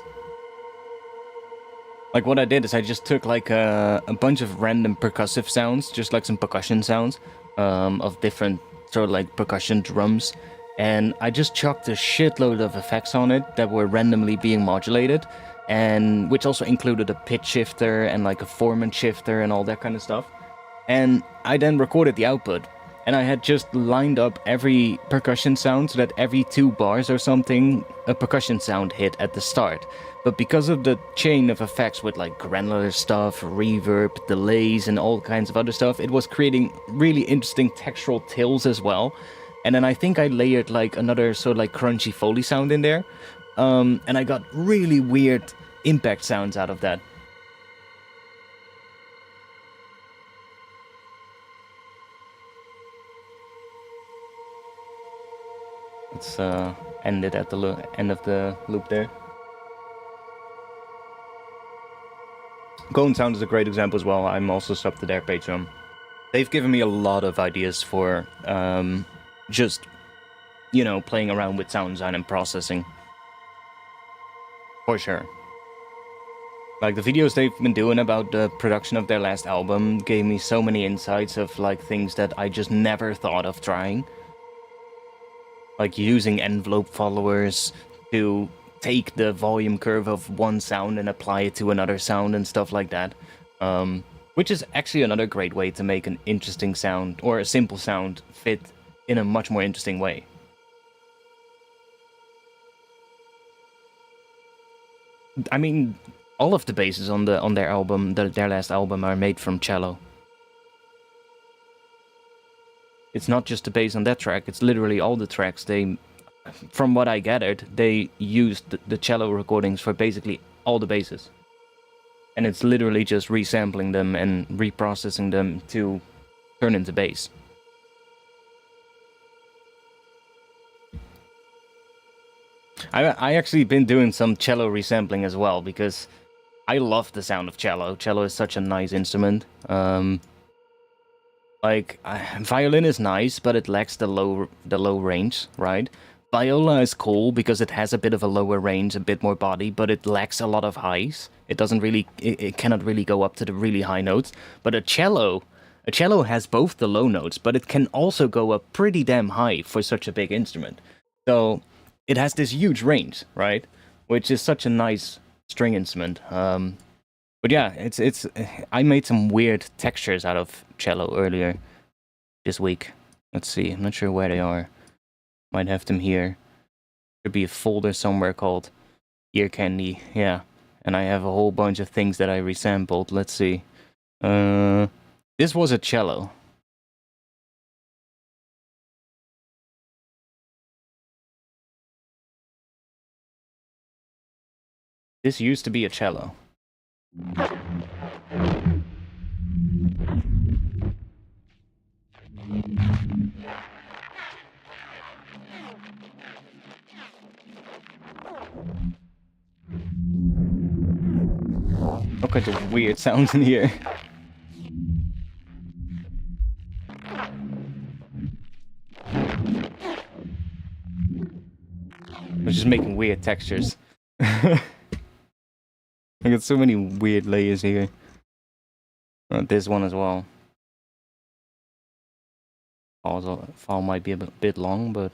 Like, what I did is I just took like a bunch of random percussive sounds, just like some percussion sounds of different sort of like percussion drums, and I just chucked a shitload of effects on it that were randomly being modulated, and which also included a pitch shifter and like a formant shifter and all that kind of stuff. And I then recorded the output, and I had just lined up every percussion sound so that every 2 bars or something, a percussion sound hit at the start. But because of the chain of effects with like granular stuff, reverb, delays, and all kinds of other stuff, it was creating really interesting textural tills as well. And then I think I layered like another sort of like crunchy Foley sound in there. And I got really weird impact sounds out of that. Let's end it at the end of the loop there. Cone Sound is a great example as well. I'm also subbed to their Patreon. They've given me a lot of ideas for just, you know, playing around with sound design and processing. For sure. Like, the videos they've been doing about the production of their last album gave me so many insights of, like, things that I just never thought of trying. Like, using envelope followers to take the volume curve of one sound and apply it to another sound and stuff like that. Which is actually another great way to make an interesting sound, or a simple sound, fit in a much more interesting way. I mean, all of the basses on their album, their last album, are made from cello. It's not just the bass on that track, it's literally all the tracks. They, from what I gathered, they used the cello recordings for basically all the basses. And it's literally just resampling them and reprocessing them to turn into bass. I actually been doing some cello resampling as well, because I love the sound of cello. Cello is such a nice instrument. Violin is nice, but it lacks the low range, right? Viola is cool because it has a bit of a lower range, a bit more body, but it lacks a lot of highs. It doesn't really, it cannot really go up to the really high notes. But a cello has both the low notes, but it can also go up pretty damn high for such a big instrument. So it has this huge range, right? Which is such a nice string instrument. But yeah, it's. I made some weird textures out of cello earlier this week. Let's see. I'm not sure where they are. Might have them here. There'd be a folder somewhere called Ear Candy. Yeah, and I have a whole bunch of things that I resampled. Let's see. This was a cello. This used to be a cello. All kinds of weird sounds in here. I'm just making weird textures. I got so many weird layers here. This one as well. Also, file might be a bit long, but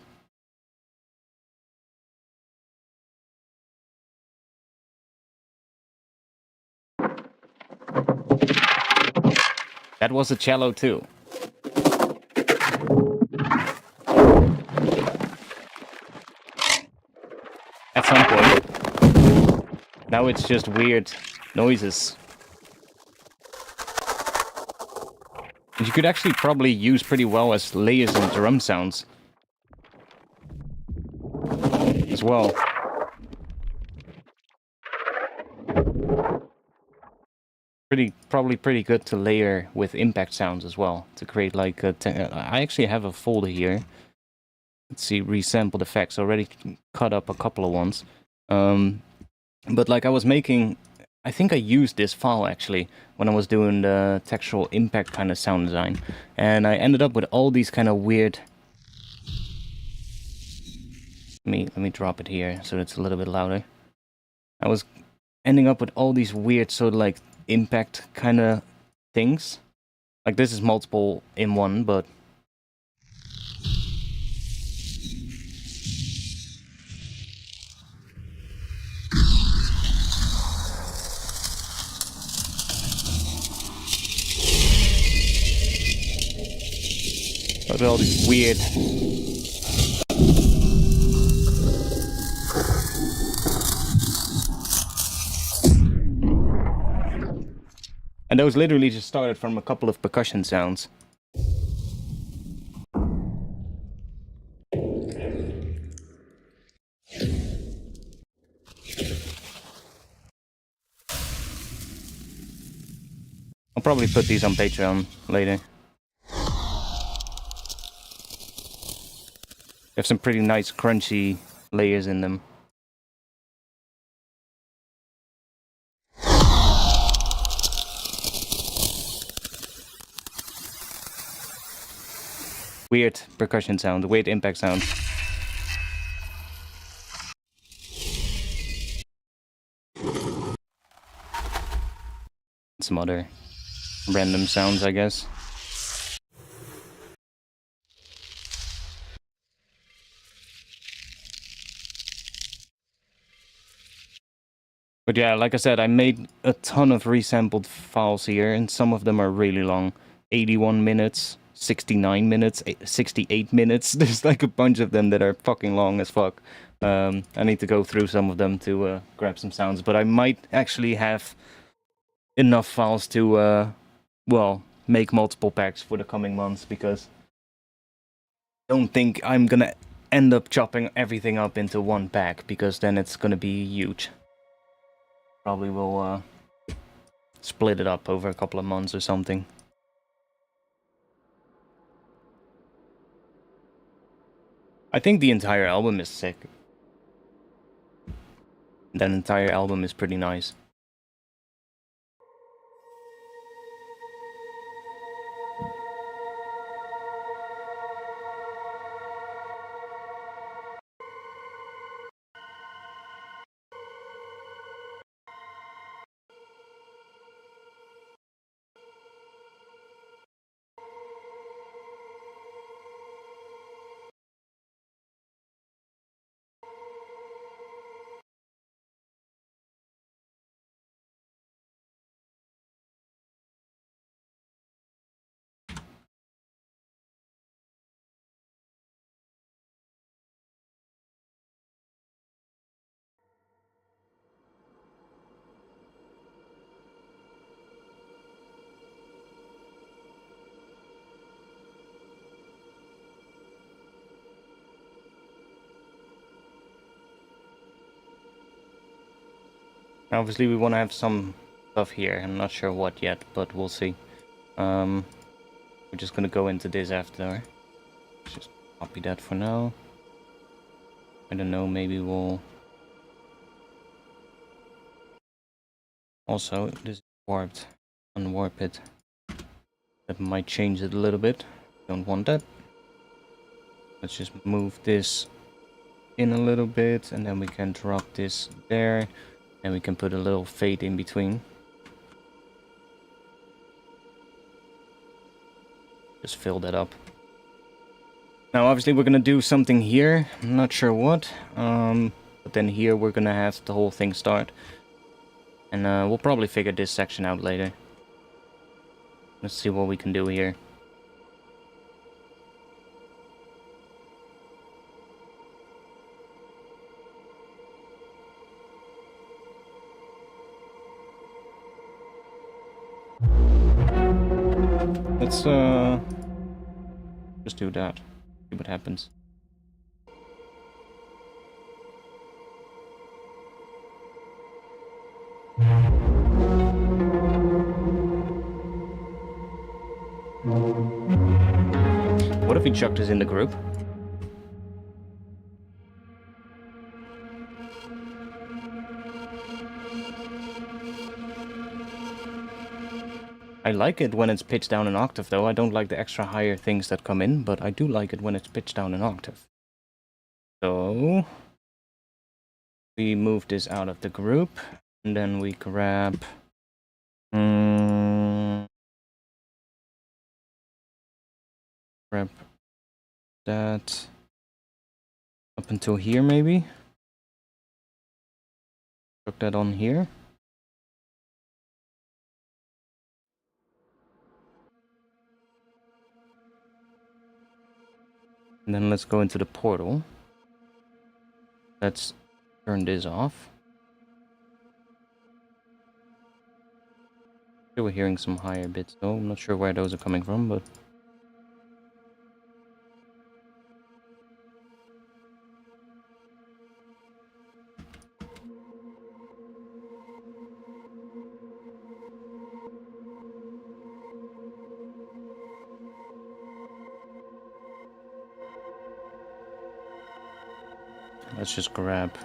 That was a cello too. At some point. Now it's just weird noises. And you could actually probably use pretty well as layers and drum sounds. As well. Probably pretty good to layer with impact sounds as well. To create like a... I actually have a folder here. Let's see, resampled effects. Already cut up a couple of ones. But like I was making... I think I used this file actually when I was doing the textural impact kind of sound design. And I ended up with all these kind of weird... Let me drop it here so it's a little bit louder. I was ending up with all these weird sort of like impact kind of things. Like this is multiple in one, but... Look at all these weird... And those literally just started from a couple of percussion sounds. I'll probably put these on Patreon later. They have some pretty nice crunchy layers in them. Weird percussion sound, weird impact sound. Some other random sounds, I guess. But yeah, like I said, I made a ton of resampled files here, and some of them are really long. 81 minutes, 69 minutes, 68 minutes. There's like a bunch of them that are fucking long as fuck. I need to go through some of them to grab some sounds, but I might actually have enough files to, well, make multiple packs for the coming months, because I don't think I'm gonna end up chopping everything up into one pack, because then it's gonna be huge. Probably will split it up over a couple of months or something. I think the entire album is sick. That entire album is pretty nice. Obviously we want to have some stuff here. I'm not sure what yet, but we'll see. We're just gonna go into this after. Let's just copy that for now. I don't know, maybe we'll... Also, this is warped. Unwarp it. That might change it a little bit. Don't want that. Let's just move this in a little bit, and then we can drop this there. And we can put a little fade in between. Just fill that up. Now obviously we're gonna do something here. I'm not sure what. But then here we're gonna have the whole thing start. And we'll probably figure this section out later. Let's see what we can do here. Let's just do that. See what happens. What if we chuck this in the group? I like it when it's pitched down an octave, though. I don't like the extra higher things that come in, but I do like it when it's pitched down an octave. So we move this out of the group, and then we grab grab that up until here, maybe. Put that on here. And then let's go into the portal. Let's turn this off. Still hearing some higher bits though. I'm not sure where those are coming from, but let's just grab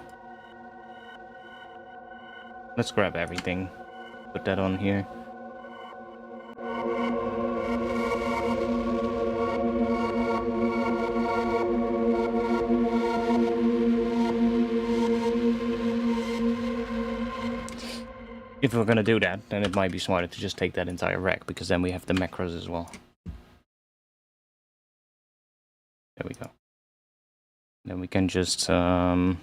everything. Put that on here. If we're gonna do that, then it might be smarter to just take that entire rack, because then we have the macros as well. There we go. Then we can just go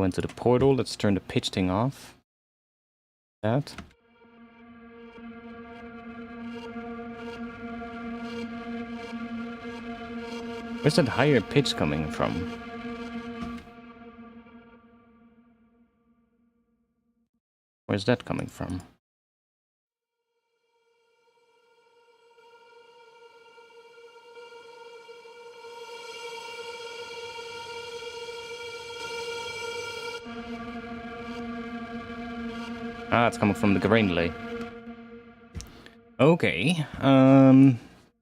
into the portal. Let's turn the pitch thing off. That. Where's that higher pitch coming from? Where's that coming from? Ah, it's coming from the Granular. Okay,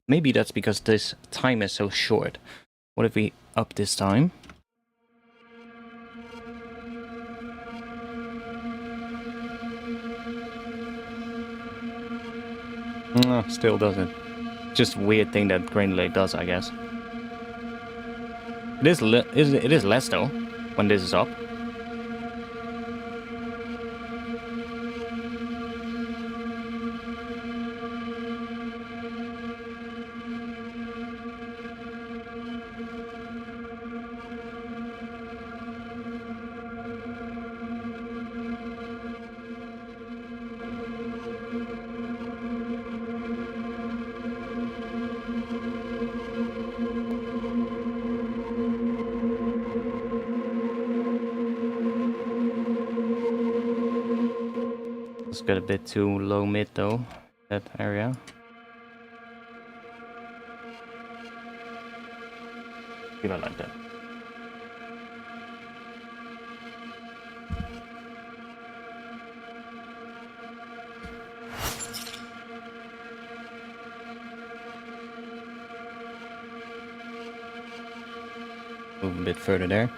maybe that's because this time is so short. What if we up this time? No, still doesn't. Just a weird thing that Granular does, I guess. It is less though when this is up. It's got a bit too low mid though, that area. See if I like that. Move a bit further there.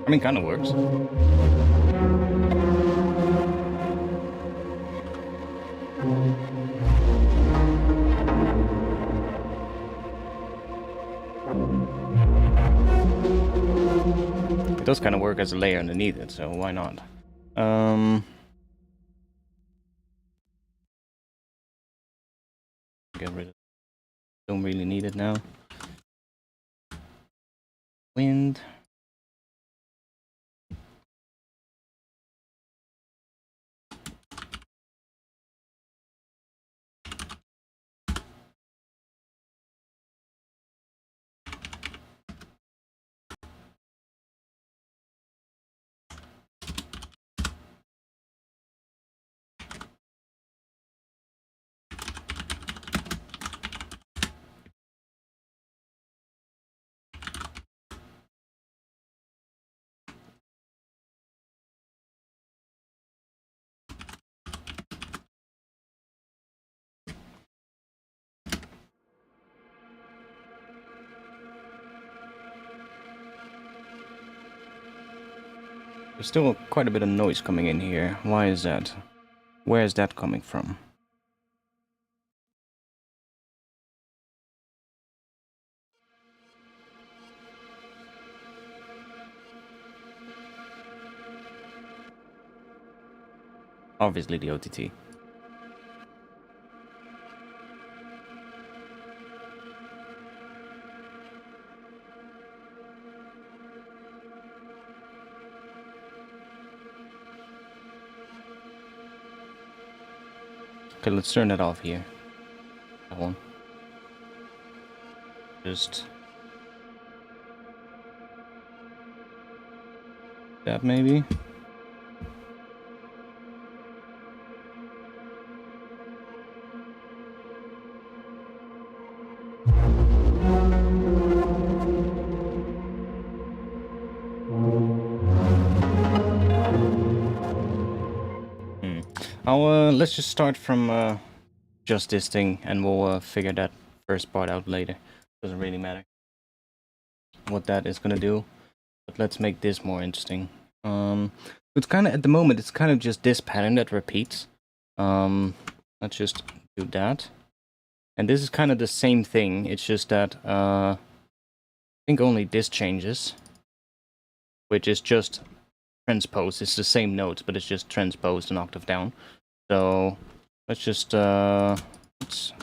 I mean, kind of works. It does kind of work as a layer underneath it, so why not? Get rid of it. Don't really need it now. Wind. There's still quite a bit of noise coming in here. Why is that? Where is that coming from? Obviously the OTT. Okay, let's turn that off here. That one. Just... that maybe? Let's just start from just this thing, and we'll figure that first part out later. Doesn't really matter what that is gonna do, but let's make this more interesting. It's kind of, at the moment, it's kind of just this pattern that repeats. Let's just do that. And this is kind of the same thing, it's just that I think only this changes, which is just transposed. It's the same notes, but it's just transposed an octave down. So let's just let's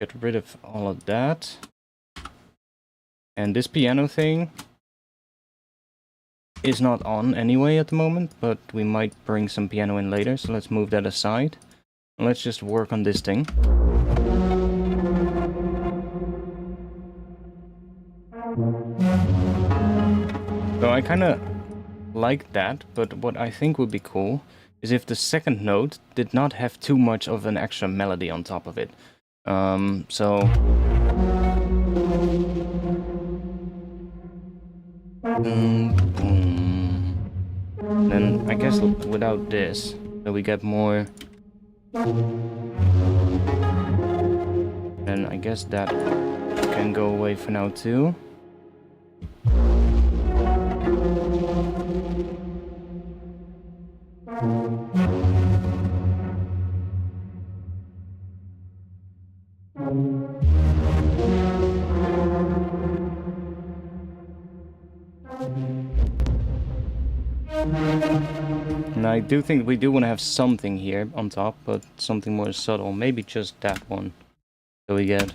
get rid of all of that. And this piano thing is not on anyway at the moment, but we might bring some piano in later, so let's move that aside. And let's just work on this thing. So I kind of like that, but what I think would be cool is if the second note did not have too much of an extra melody on top of it. So... then I guess without this, so we get more... and I guess that can go away for now too. And I do think we do want to have something here on top, but something more subtle. Maybe just that one. So we get...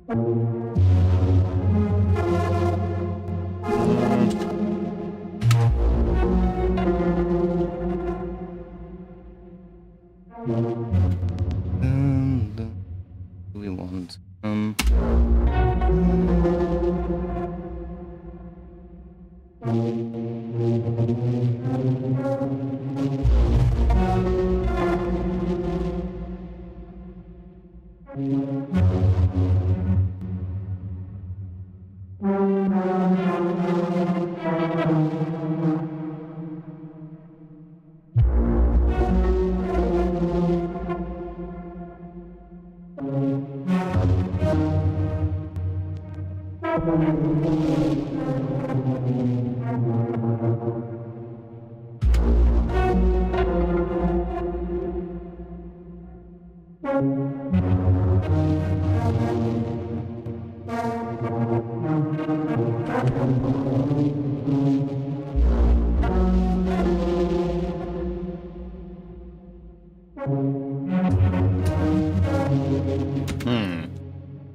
Do we want?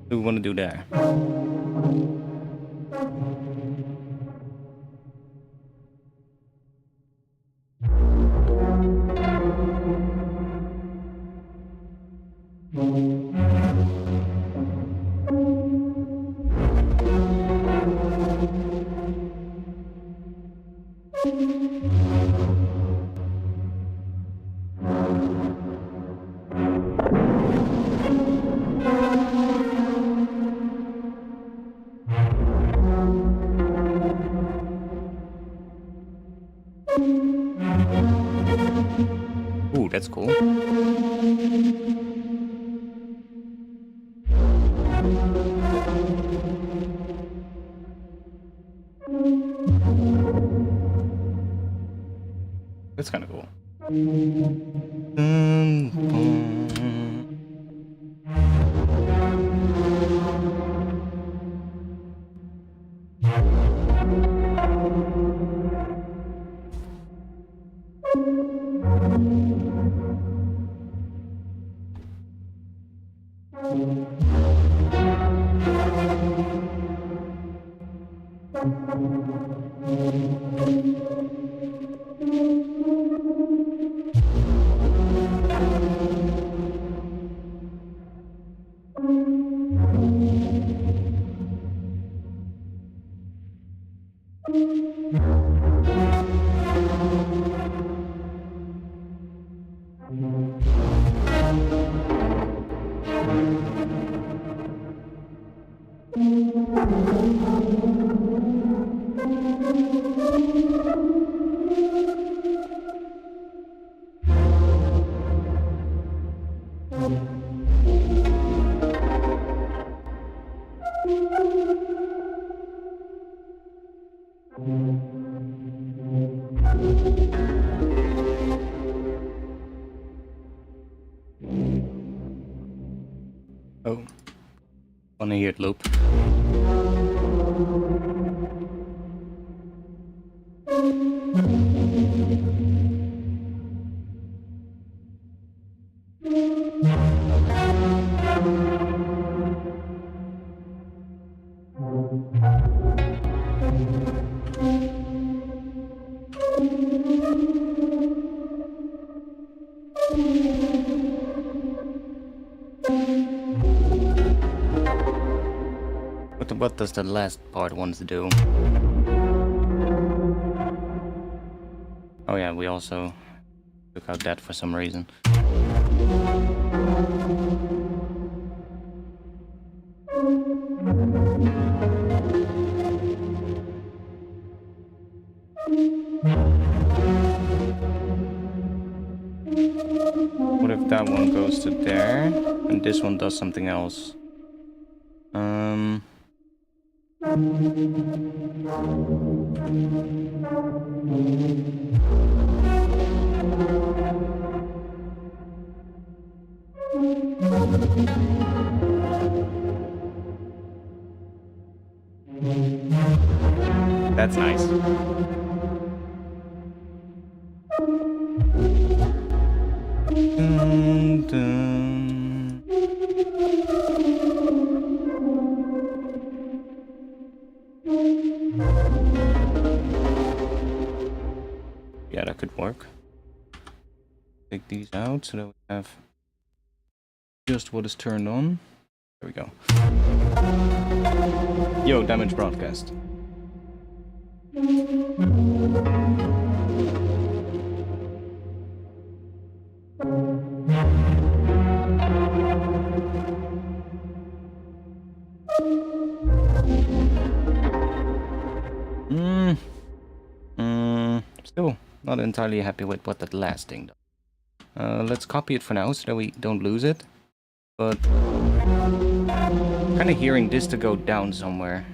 What do we want to do there? Ooh, that's cool. That's kind of cool. Oh, wanna hear it loop? What does the last part want to do? Oh yeah, we also took out that for some reason. What if that one goes to there and this one does something else? That's nice. Dun, dun. Yeah, that could work. Take these out so that we have just what is turned on. There we go. Yo, damage broadcast. Still not entirely happy with what that last thing does. Let's copy it for now so that we don't lose it. But kind of hearing this to go down somewhere.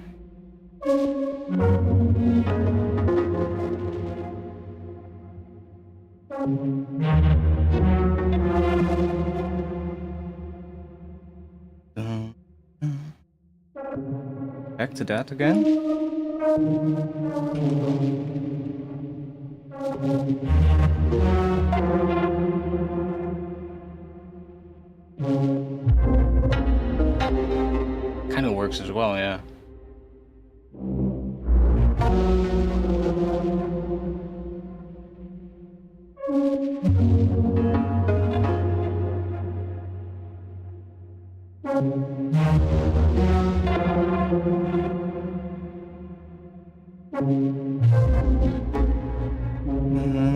Back to that again. Kind of works as well, yeah.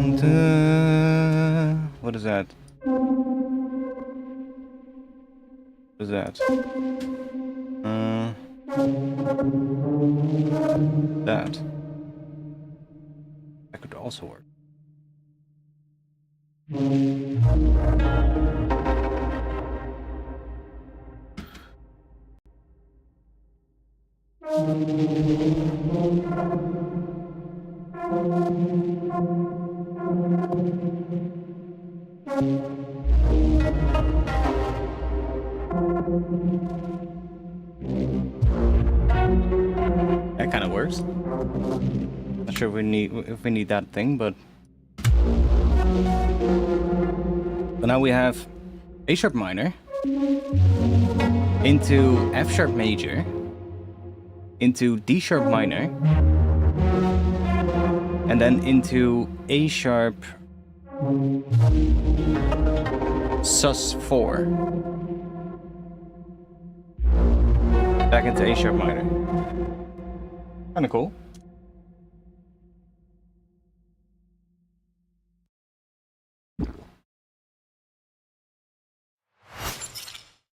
And, what is that? What is that? That. That could also work. That kind of works. Not sure if we need that thing, but so now we have A sharp minor into F sharp major into D sharp minor and then into A sharp sus4 back into A sharp minor. Kinda cool.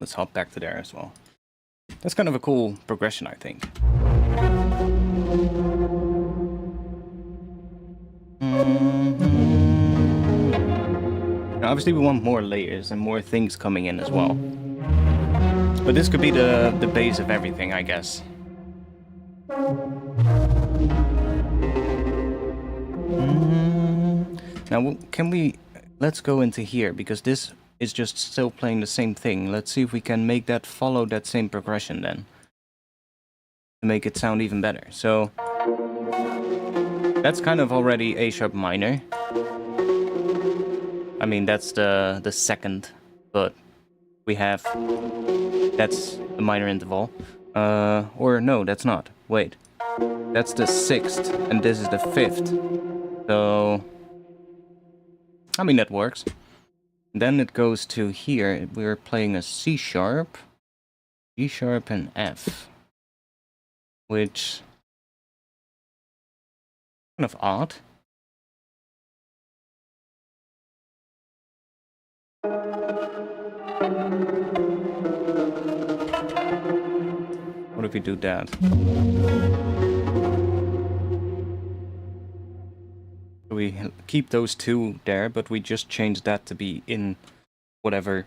Let's hop back to there as well. That's kind of a cool progression, I think. Now, obviously we want more layers and more things coming in as well. But this could be the base of everything, I guess. Now, can we... Let's go into here, because this is just still playing the same thing. Let's see if we can make that follow that same progression then. To make it sound even better. So... That's kind of already A sharp minor. I mean, that's the second, but we have... That's the minor interval. Or no, that's not. Wait. That's the 6th, and this is the 5th. So... I mean, that works. Then it goes to here. We're playing a C sharp, G sharp, and F. Which... kind of odd. What if we do that? We keep those two there, but we just change that to be in whatever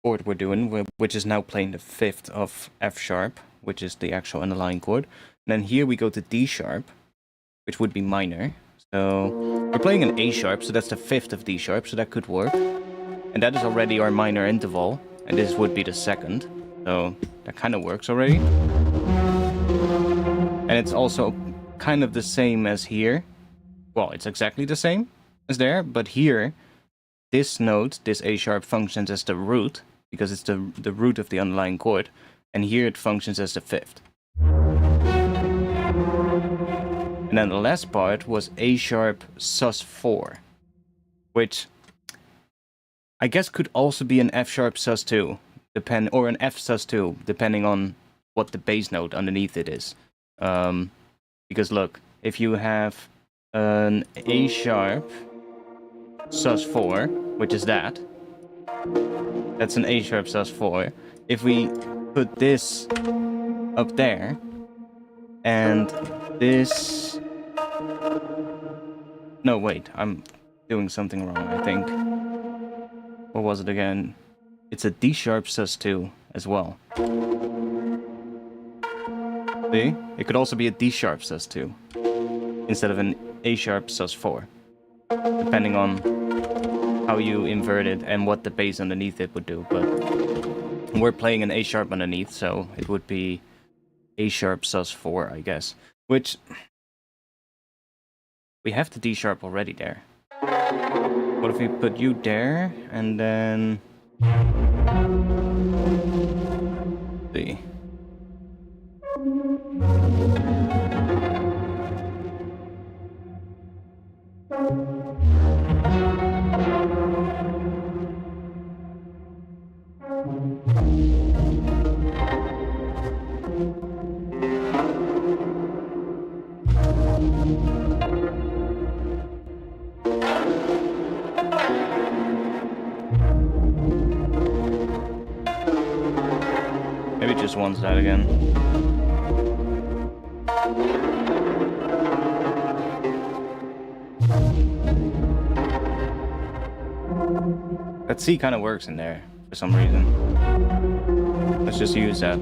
chord we're doing, which is now playing the 5th of F sharp, which is the actual underlying chord. And then here we go to D sharp, which would be minor. So we're playing an A sharp, so that's the 5th of D sharp, so that could work. And that is already our minor interval, and this would be the 2nd. So that kind of works already. And it's also kind of the same as here. Well, it's exactly the same as there, but here, this note, this A sharp, functions as the root, because it's the root of the underlying chord, and here it functions as the 5th. And then the last part was A sharp sus4, which I guess could also be an F sharp sus2, or an F sus2, depending on what the bass note underneath it is. Because look, if you have an A sharp sus4, which is that's an A sharp sus4. If we put this up there, and this... No, wait, I'm doing something wrong, I think. What was it again? It's a D sharp sus2 as well. See? It could also be a D sharp sus2 instead of an A sharp sus4, depending on how you invert it and what the bass underneath it would do. But we're playing an A sharp underneath, so it would be A sharp sus4, I guess. Which we have the D sharp already there. What if we put you there and then see? Maybe it just wants that again. That C kind of works in there for some reason. Let's just use that.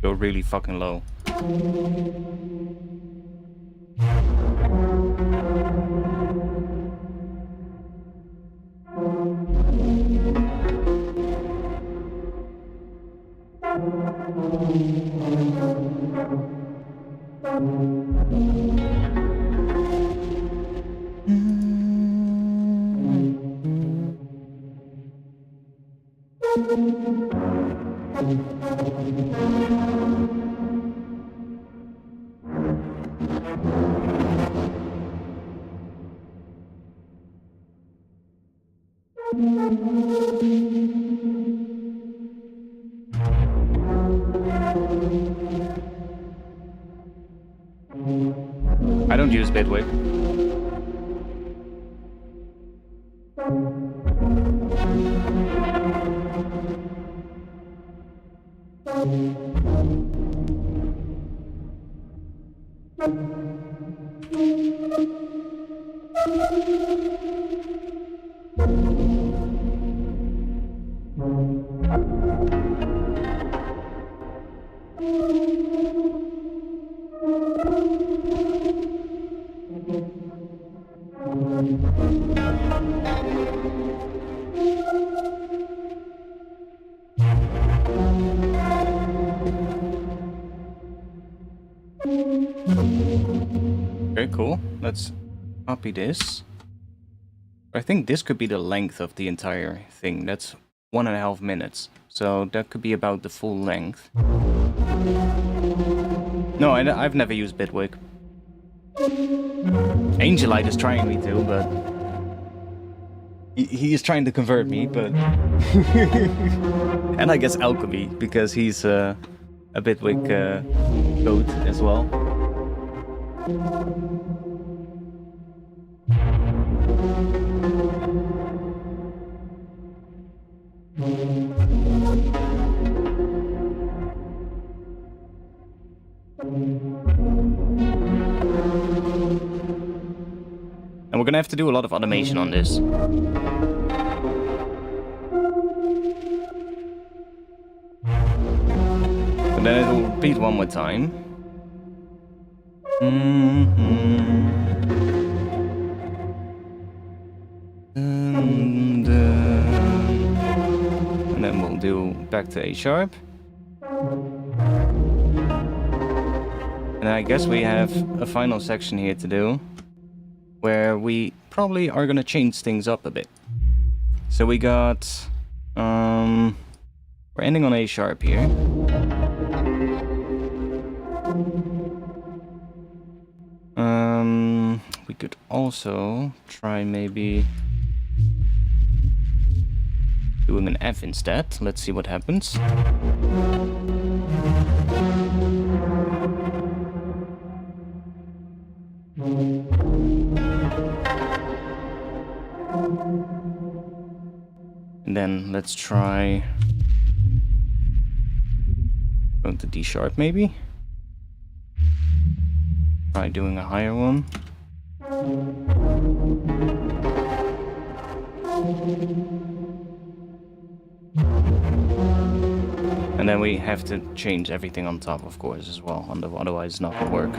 Go really fucking low. I don't use Bitwig. Okay, cool. Let's copy this. I think this could be the length of the entire thing. That's 1.5 minutes. So that could be about the full length. No, I've never used Bitwig. Angelite is trying me to, but... He is trying to convert me, but... And I guess Alchemy, because he's a Bitwig goat as well. And we're gonna have to do a lot of automation on this. But then it will repeat one more time. And then we'll do back to A sharp. And I guess we have a final section here to do, where we probably are gonna change things up a bit. So we got, we're ending on A sharp here. We could also try maybe doing an F instead. Let's see what happens. And then let's try going to D sharp maybe. Try doing a higher one. And then we have to change everything on top, of course, as well. Otherwise it's not gonna work.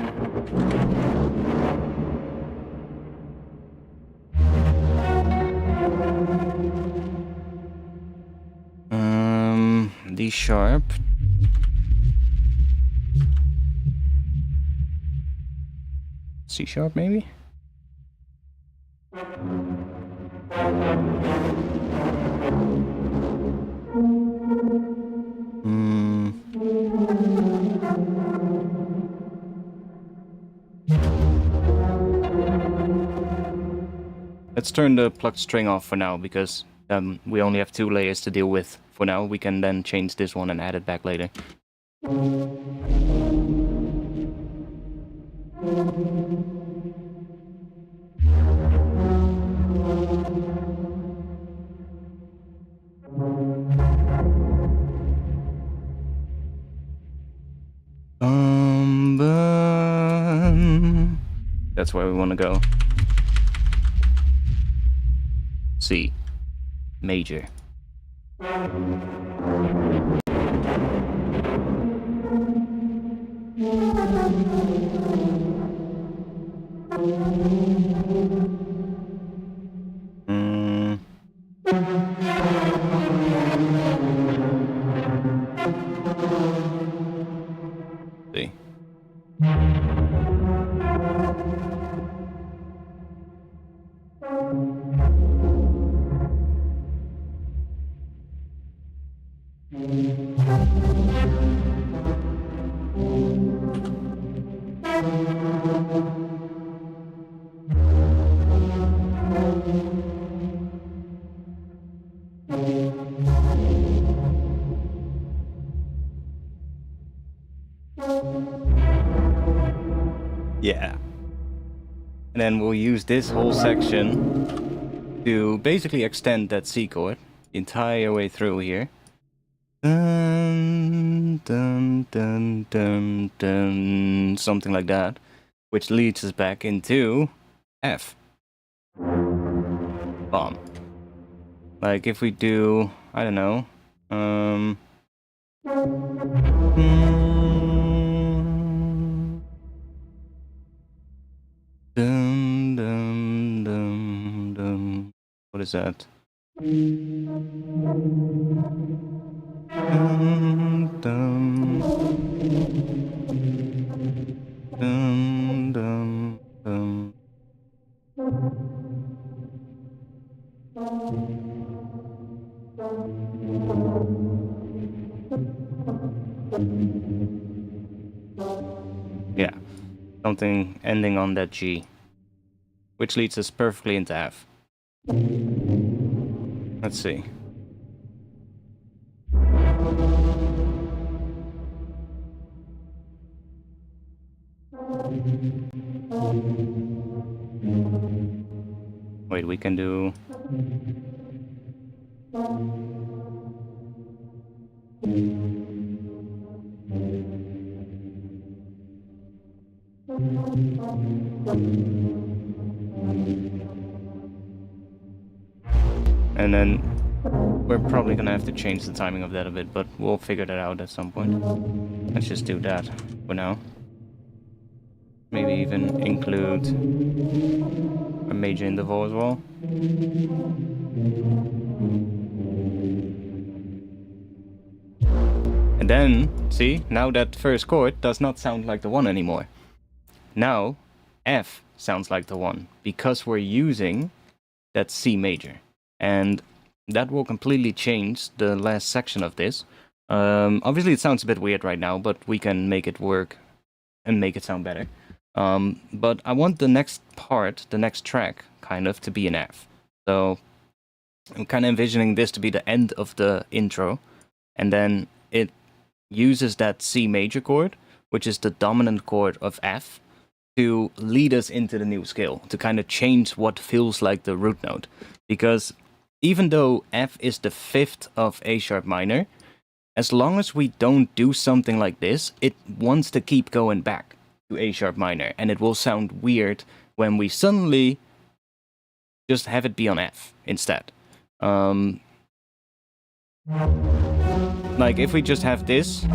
D sharp. C sharp maybe? Let's turn the plucked string off for now, because we only have 2 layers to deal with for now. We can then change this one and add it back later. That's where we want to go. C major. See. Yeah. And then we'll use this whole section to basically extend that C chord the entire way through here. Dun, dun, dun, dun, dun, something like that, which leads us back into F. Bomb. Like if we do, I don't know, dun, dun, dun, dun. What is that? Dun, dun, dun, dun, dun. Yeah, something ending on that G, which leads us perfectly into F. Let's see. Wait, we can do... And then we're probably gonna have to change the timing of that a bit, but we'll figure that out at some point. Let's just do that for now. Maybe even include a major interval as well. And then, see, now that first chord does not sound like the 1 anymore. Now, F sounds like the 1, because we're using that C major. And that will completely change the last section of this. Obviously it sounds a bit weird right now, but we can make it work and make it sound better. But I want the next part, the next track, kind of, to be an F. So I'm kind of envisioning this to be the end of the intro, and then it uses that C major chord, which is the dominant chord of F, to lead us into the new scale, to kind of change what feels like the root note. Because even though F is the 5th of A sharp minor, as long as we don't do something like this, it wants to keep going back to A sharp minor, and it will sound weird when we suddenly just have it be on F instead. Like if we just have this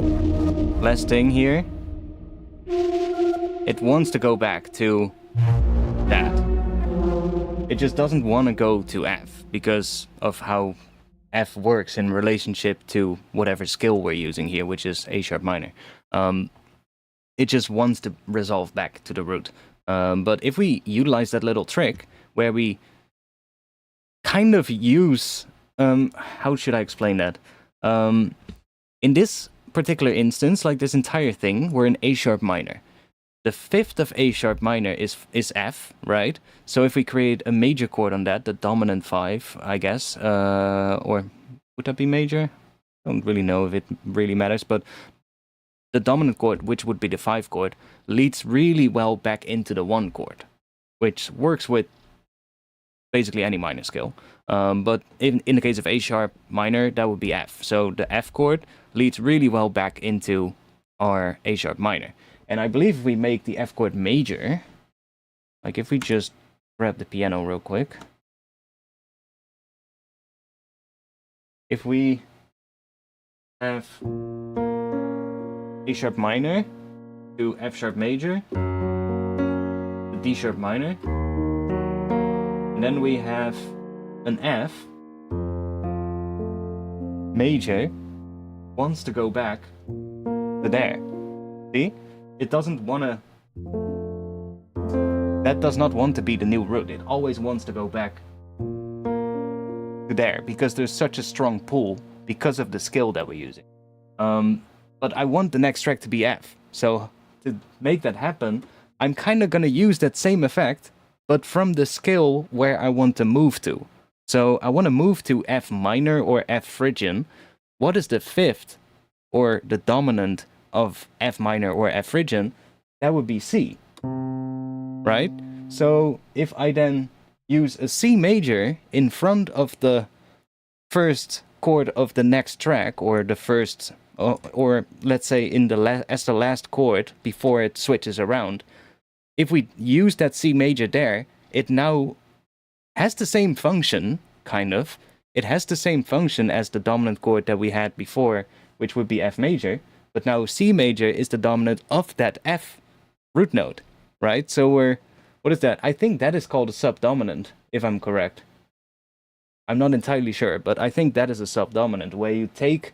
last thing here, it wants to go back to that. It just doesn't want to go to F because of how F works in relationship to whatever scale we're using here, which is A sharp minor. It just wants to resolve back to the root. But if we utilize that little trick where we kind of use... how should I explain that? In this particular instance, like this entire thing, we're in A sharp minor. The 5th of A sharp minor is F, right? So if we create a major chord on that, the dominant 5, I guess, or would that be major? I don't really know if it really matters, but the dominant chord, which would be the 5 chord, leads really well back into the 1 chord, which works with basically any minor scale. But in the case of A sharp minor, that would be F. So the F chord leads really well back into our A sharp minor. And I believe if we make the F chord major, like if we just grab the piano real quick. If we have A sharp minor to F sharp major, the D sharp minor, and then we have an F major, wants to go back to there. See? It doesn't want to... That does not want to be the new root. It always wants to go back to there, because there's such a strong pull because of the scale that we're using. But I want the next track to be F. So to make that happen, I'm kind of going to use that same effect, but from the scale where I want to move to. So I want to move to F minor or F Phrygian. What is the 5th or the dominant of F minor or F Phrygian? That would be C, right? So if I then use a C major in front of the first chord of the next track, or the first, or let's say in the as the last chord before it switches around, if we use that C major there, it now has the same function, kind of. It has the same function as the dominant chord that we had before, which would be F major, but now C major is the dominant of that F root note, right? So we're, what is that? I think that is called a subdominant, if I'm correct. I'm not entirely sure, but I think that is a subdominant, where you take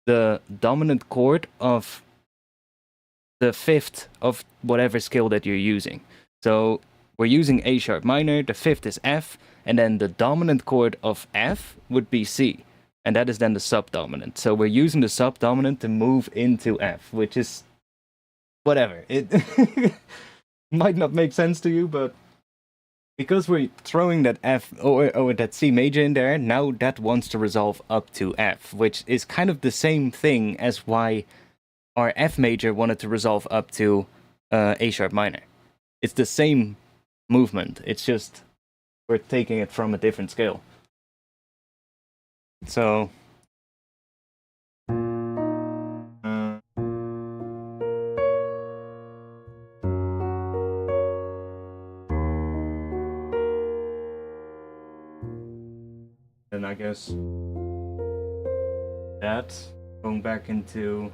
the dominant chord of the 5th of whatever scale that you're using. So we're using A sharp minor, the 5th is F, and then the dominant chord of F would be C. And that is then the subdominant. So we're using the subdominant to move into F, which is whatever. It might not make sense to you, but because we're throwing that F or that C major in there, now that wants to resolve up to F, which is kind of the same thing as why our F major wanted to resolve up to A sharp minor. It's the same movement. It's just we're taking it from a different scale. So don't then I guess that going back into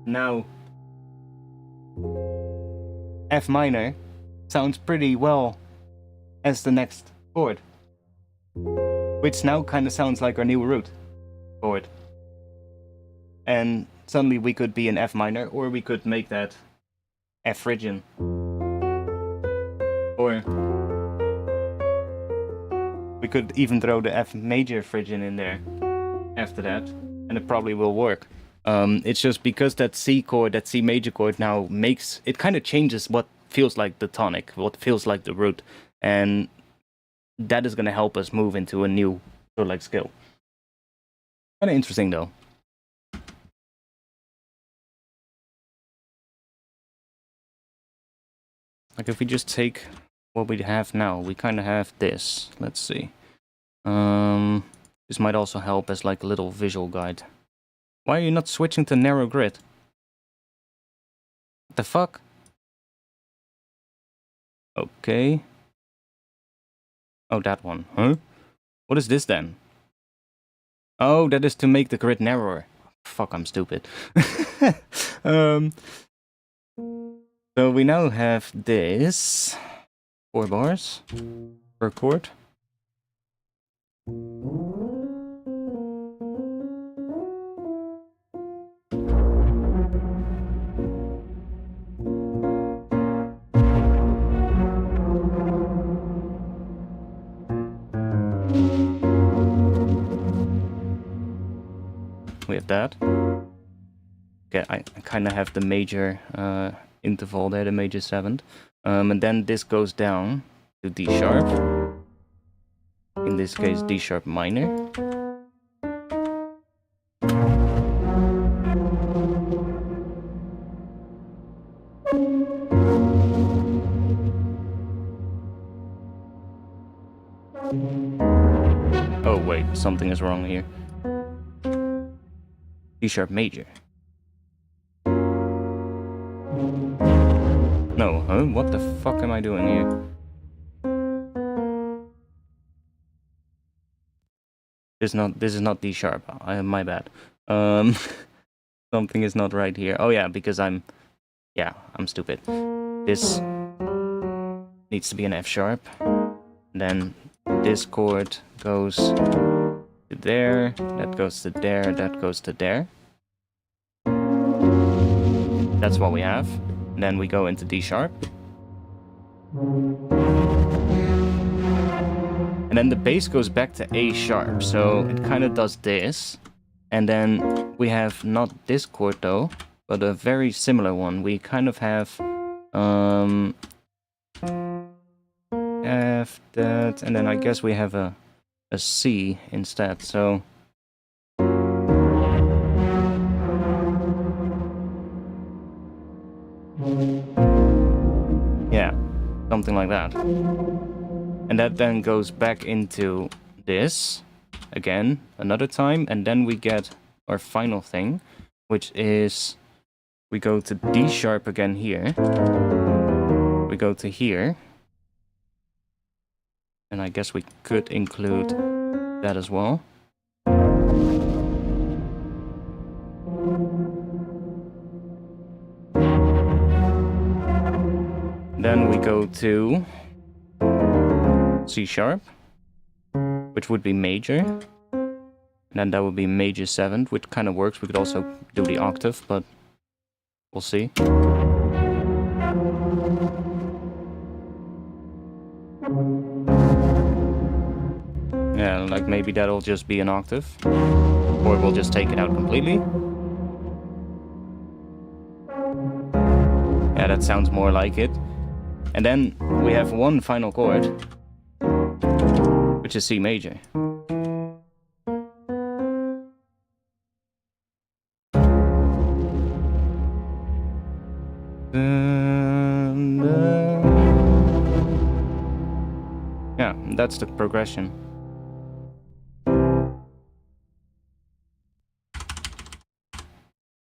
now F minor sounds pretty well as the next chord, which now kind of sounds like our new root chord. And suddenly we could be in F minor, or we could make that F phrygian. Or we could even throw the F major phrygian in there after that, and it probably will work. It's just because that C chord, that C major chord now makes, it kind of changes what feels like the tonic, what feels like the root, and that is going to help us move into a new sort of like scale. Kind of interesting though. Like if we just take what we have now, we kind of have this. Let's see. This might also help as like a little visual guide. Why are you not switching to narrow grid? What the fuck? Okay. Oh, that one. Huh? What is this then? Oh, that is to make the grid narrower. Fuck, I'm stupid. So we now have this 4 bars per chord. We have that. Okay, I kind of have the major interval there, the major 7th. And then this goes down to D sharp. In this case, D sharp minor. Oh wait, something is wrong here. D sharp major. No, huh? What the fuck am I doing here? This is not D sharp. My bad. Something is not right here. Oh yeah, because I'm stupid. This needs to be an F sharp. Then this chord goes to there, that goes to there, that goes to there. That's what we have. And then we go into D sharp. And then the bass goes back to A sharp, so it kind of does this. And then we have not this chord though, but a very similar one. We kind of have F, that, and then I guess we have a C instead, so yeah, something like that. And that then goes back into this again another time, and then we get our final thing, which is we go to D sharp again here, we go to here, and I guess we could include that as well. Then we go to C sharp, which would be major. And then that would be major 7th, which kind of works. We could also do the octave, but we'll see. Yeah, like maybe that'll just be an octave. Or we'll just take it out completely. Yeah, that sounds more like it. And then we have one final chord, which is C major. Yeah, that's the progression.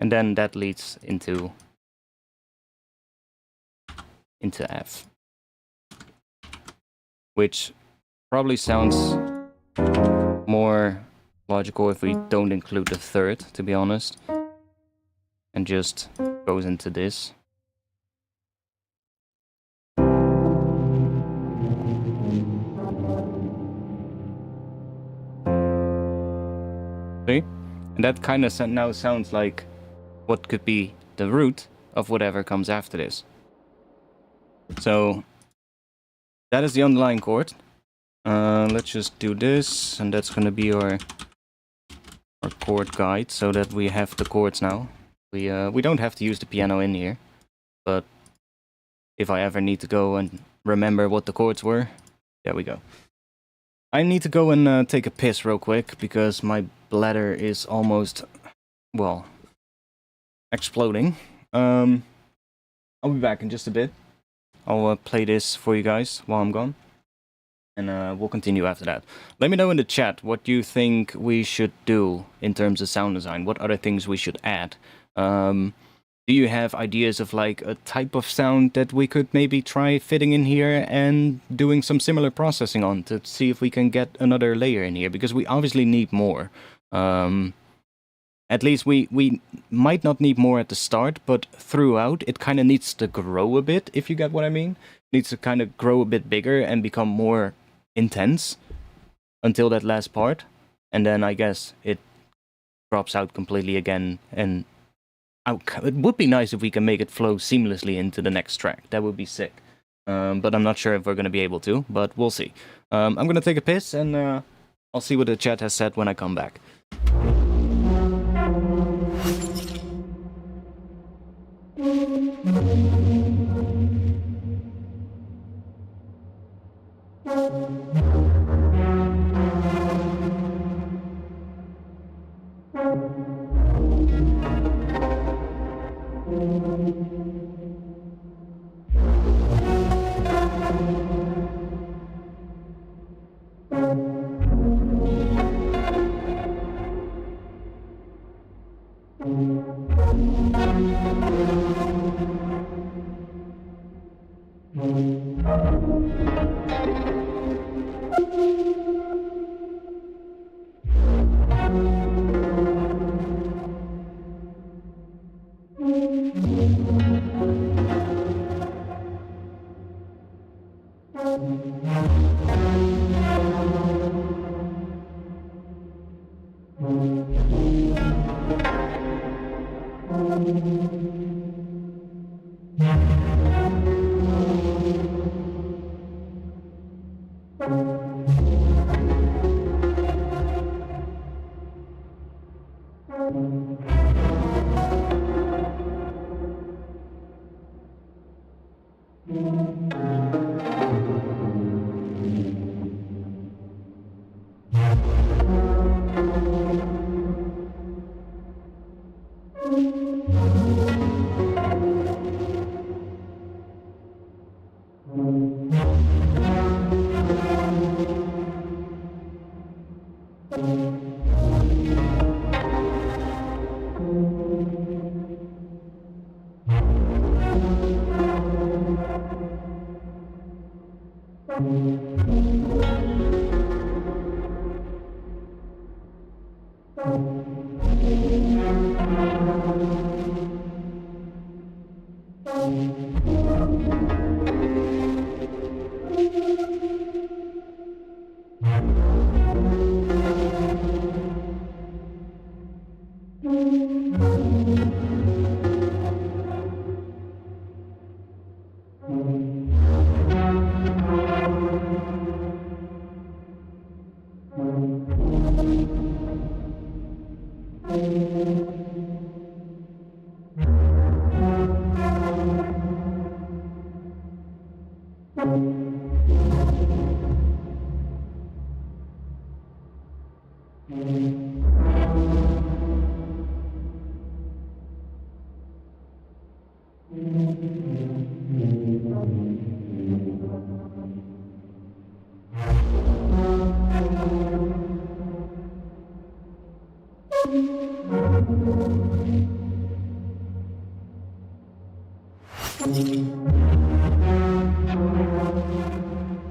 And then that leads into F, which probably sounds more logical if we don't include the third, to be honest, and just goes into this. See? And that kind of now sounds like what could be the root of whatever comes after this. So that is the underlying chord. Let's just do this, and that's going to be our chord guide, so that we have the chords now. We don't have to use the piano in here, but if I ever need to go and remember what the chords were, there we go. I need to go and take a piss real quick, because my bladder is almost, well, exploding. I'll be back in just a bit. I'll play this for you guys while I'm gone, and we'll continue after that. Let me know in the chat what you think we should do in terms of sound design. What other things we should add? Do you have ideas of like a type of sound that we could maybe try fitting in here and doing some similar processing on to see if we can get another layer in here? Because we obviously need more. At least we might not need more at the start, but throughout it kind of needs to grow a bit, if you get what I mean. It needs to kind of grow a bit bigger and become more intense until that last part. And then I guess it drops out completely again, and it would be nice if we can make it flow seamlessly into the next track. That would be sick. But I'm not sure if we're going to be able to, but we'll see. I'm going to take a piss, and I'll see what the chat has said when I come back.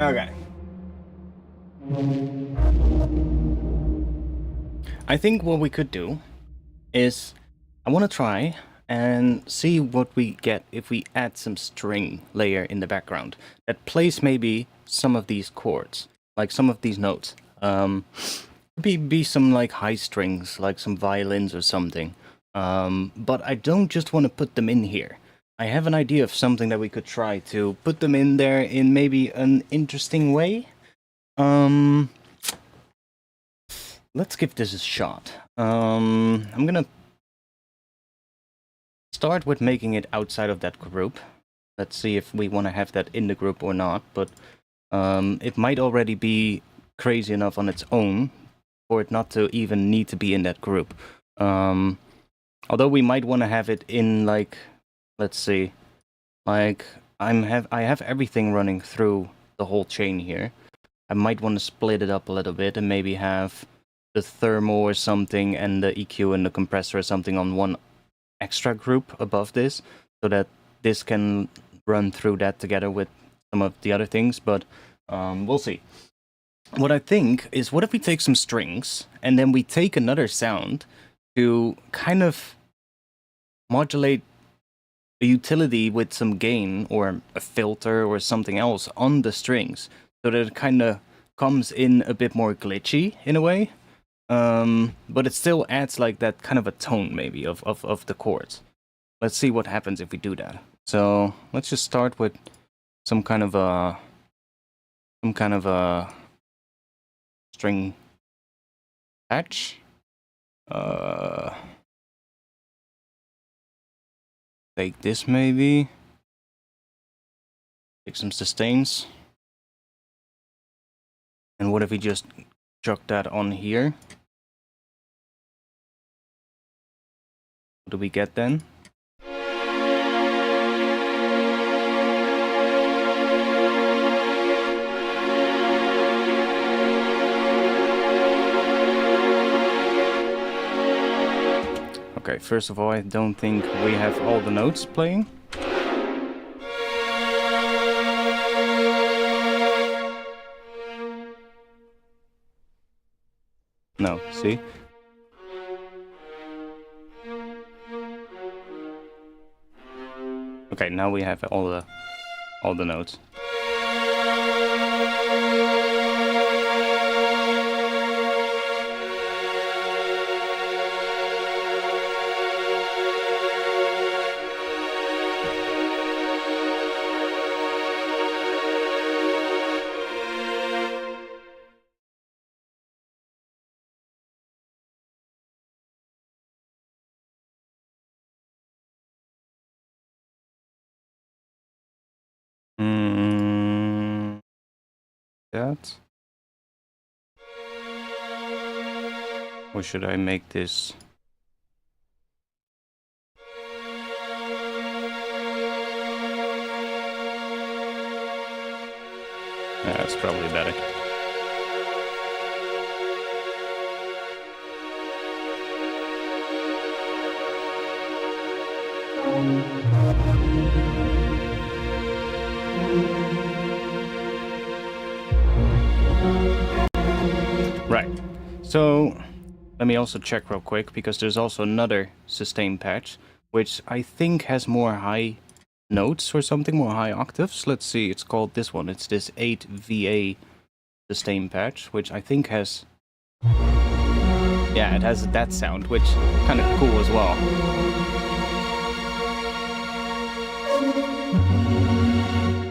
Okay. I think what we could do is I want to try and see what we get if we add some string layer in the background that plays maybe some of these chords, like some of these notes. Be some like high strings, like some violins or something. But I don't just want to put them in here. I have an idea of something that we could try to put them in there in maybe an interesting way. Let's give this a shot. I'm gonna start with making it outside of that group. Let's see if we want to have that in the group or not, but it might already be crazy enough on its own for it not to even need to be in that group. Although we might want to have it in, like, let's see, like I have everything running through the whole chain here. I might want to split it up a little bit and maybe have the thermal or something and the EQ and the compressor or something on one extra group above this, so that this can run through that together with some of the other things, but we'll see. What I think is, what if we take some strings and then we take another sound to kind of modulate a utility with some gain or a filter or something else on the strings, so that it kind of comes in a bit more glitchy in a way, but it still adds like that kind of a tone maybe of the chords. Let's see what happens if we do that. So let's just start with some kind of a string patch. Take this maybe. Take some sustains. And what if we just chuck that on here? What do we get then? Okay, first of all, I don't think we have all the notes playing. No, see? Okay, now we have all the notes. That? Or should I make this? Yeah, that's probably better. Right, so let me also check real quick, because there's also another sustain patch, which I think has more high notes or something, more high octaves. Let's see, it's called this one. It's this 8 VA sustain patch, which I think has... yeah, it has that sound, which is kind of cool as well.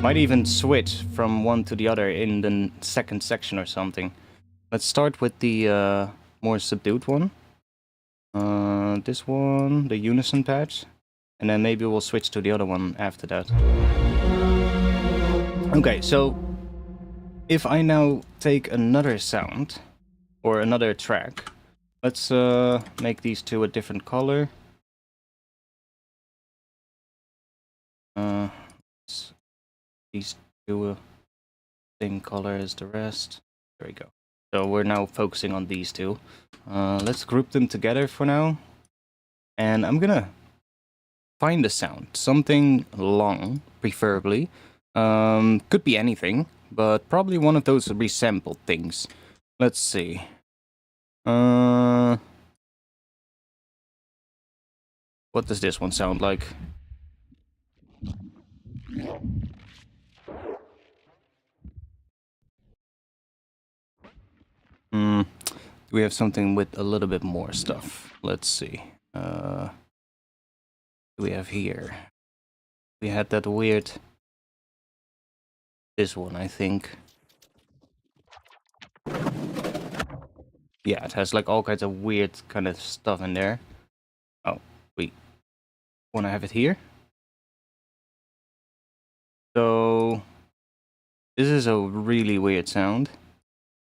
Might even switch from one to the other in the second section or something. Let's start with the more subdued one. This one, the unison patch. And then maybe we'll switch to the other one after that. Okay, so if I now take another sound or another track, let's make these two a different color. These two same color as the rest. There we go. So we're now focusing on these two. Let's group them together for now. And I'm gonna find a sound. Something long, preferably. Could be anything, but probably one of those resampled things. Let's see. What does this one sound like? Do we have something with a little bit more stuff? Let's see. What do we have here? We had that weird... This one, I think. Yeah, it has like all kinds of weird kind of stuff in there. Oh, wait. Wanna have it here? So... This is a really weird sound.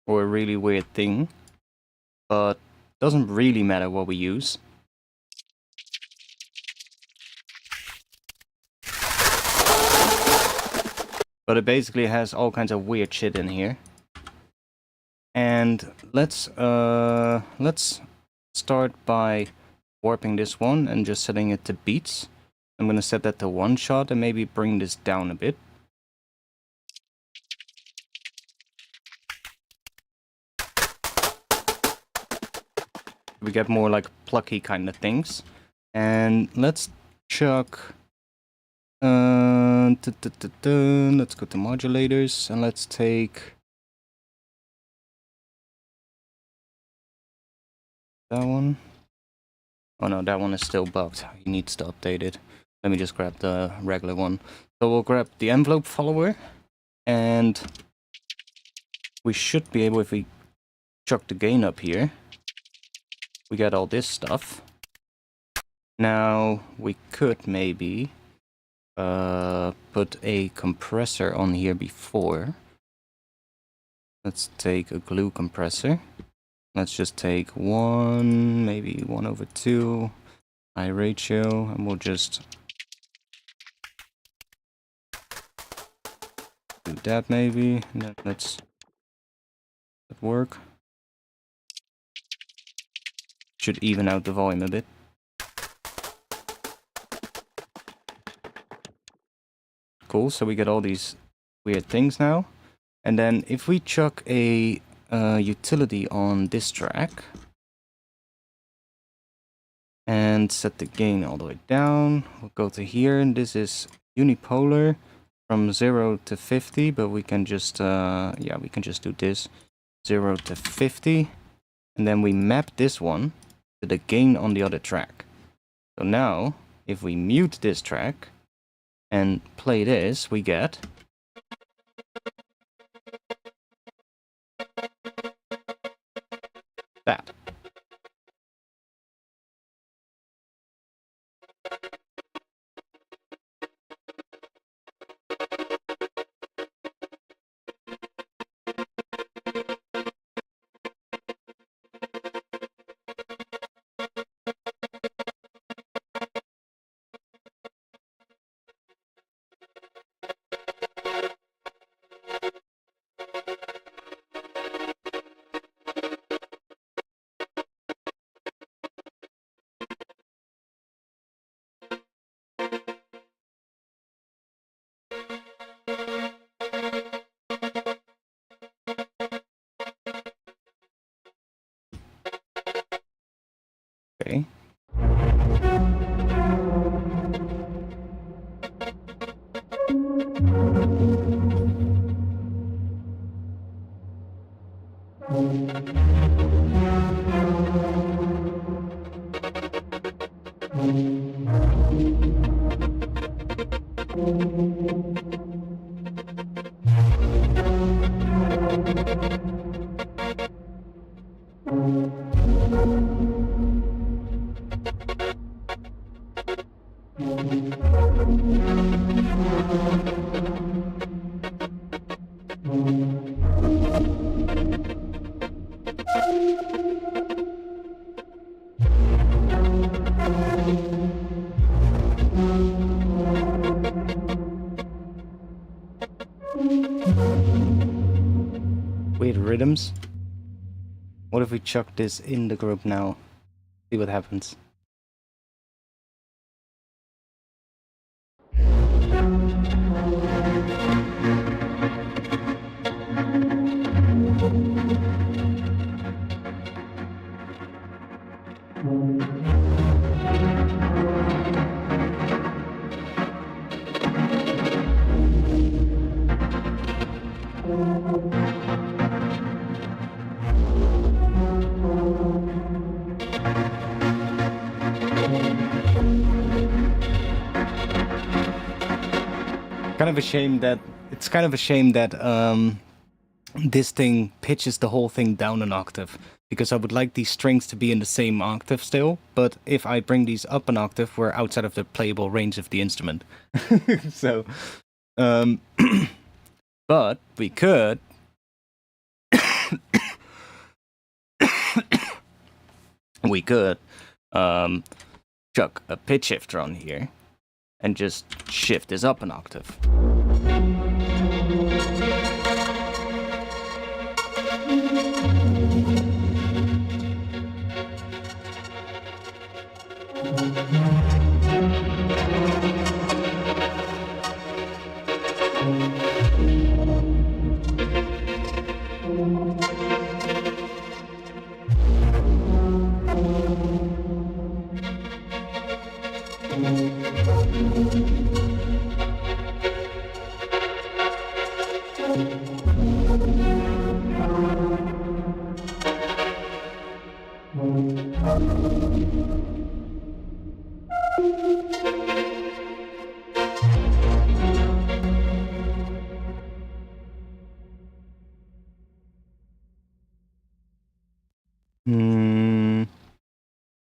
Or a really weird thing. But doesn't really matter what we use. But it basically has all kinds of weird shit in here. And let's start by warping this one and just setting it to beats. I'm gonna set that to 1 shot and maybe bring this down a bit. We get more like plucky kind of things. And let's chuck... let's go to modulators and let's take... that one. Oh no, that one is still bugged. He needs to update it. Let me just grab the regular one. So we'll grab the envelope follower. And we should be able, if we chuck the gain up here, we get all this stuff. Now we could maybe put a compressor on here before. Let's take a glue compressor. Let's just take 1, maybe 1/2 high ratio, and we'll just do that maybe. And then let's work. Should even out the volume a bit. Cool, so we get all these weird things now. And then if we chuck a utility on this track and set the gain all the way down, we'll go to here, and this is unipolar from 0 to 50, but we can just yeah, we can just do this 0 to 50, and then we map this one to the gain on the other track. So now if we mute this track and play this, we get that. Okay. Weird rhythms. What if we chuck this in the group now? See what happens. Kind of a shame that this thing pitches the whole thing down an octave, because I would like these strings to be in the same octave still, but if I bring these up an octave, we're outside of the playable range of the instrument. So, but we could chuck a pitch shifter on here and just shift this up an octave.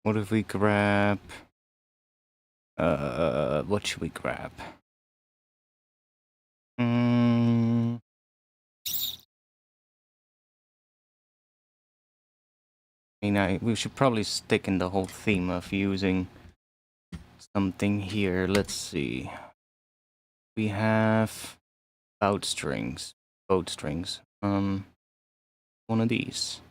What if we grab... what should we grab? I mean, we should probably stick in the whole theme of using something here. Let's see. We have bow strings. One of these.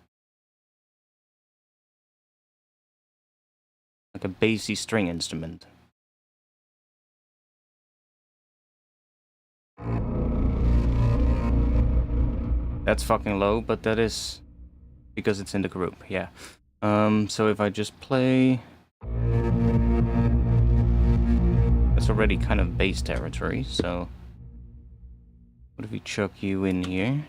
Like a bassy string instrument. That's fucking low, but that is because it's in the group, yeah. So if I just play... That's already kind of bass territory, so... What if we chuck you in here?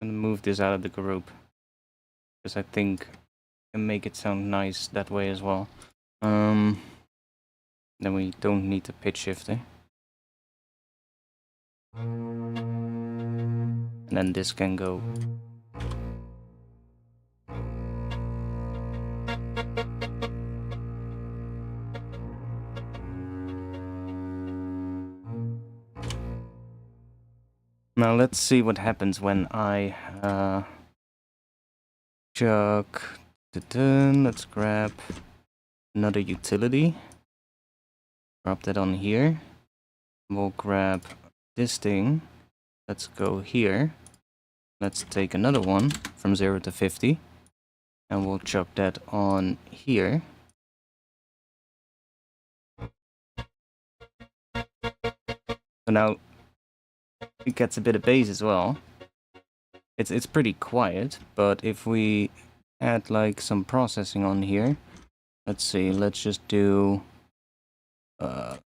I'm gonna move this out of the group, because I think I can make it sound nice that way as well. Then we don't need the pitch shifter. And then this can go. Now let's see what happens when I chuck. Let's grab another utility. Drop that on here. We'll grab this thing. Let's go here. Let's take another one from 0 to 50. And we'll chuck that on here. So now it gets a bit of bass as well. It's pretty quiet, but if we add like some processing on here, let's see, let's just do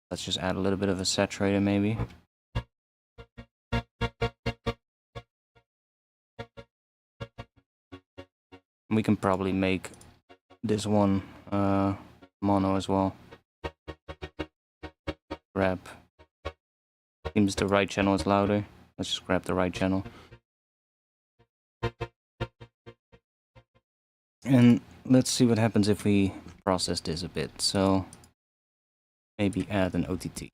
let's just add a little bit of a saturator maybe. We can probably make this one mono as well. Grab. Seems the right channel is louder. Let's just grab the right channel. And let's see what happens if we process this a bit. So maybe add an OTT.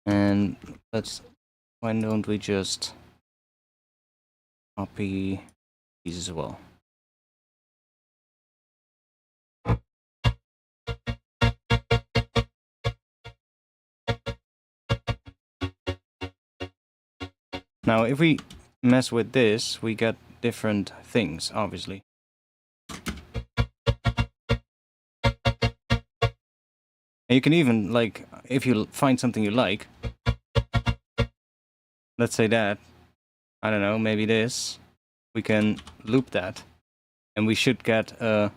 And why don't we just copy these as well? Now, if we mess with this, we get different things, obviously. And you can even, like, if you find something you like, let's say that, I don't know, maybe this, we can loop that, and we should get a...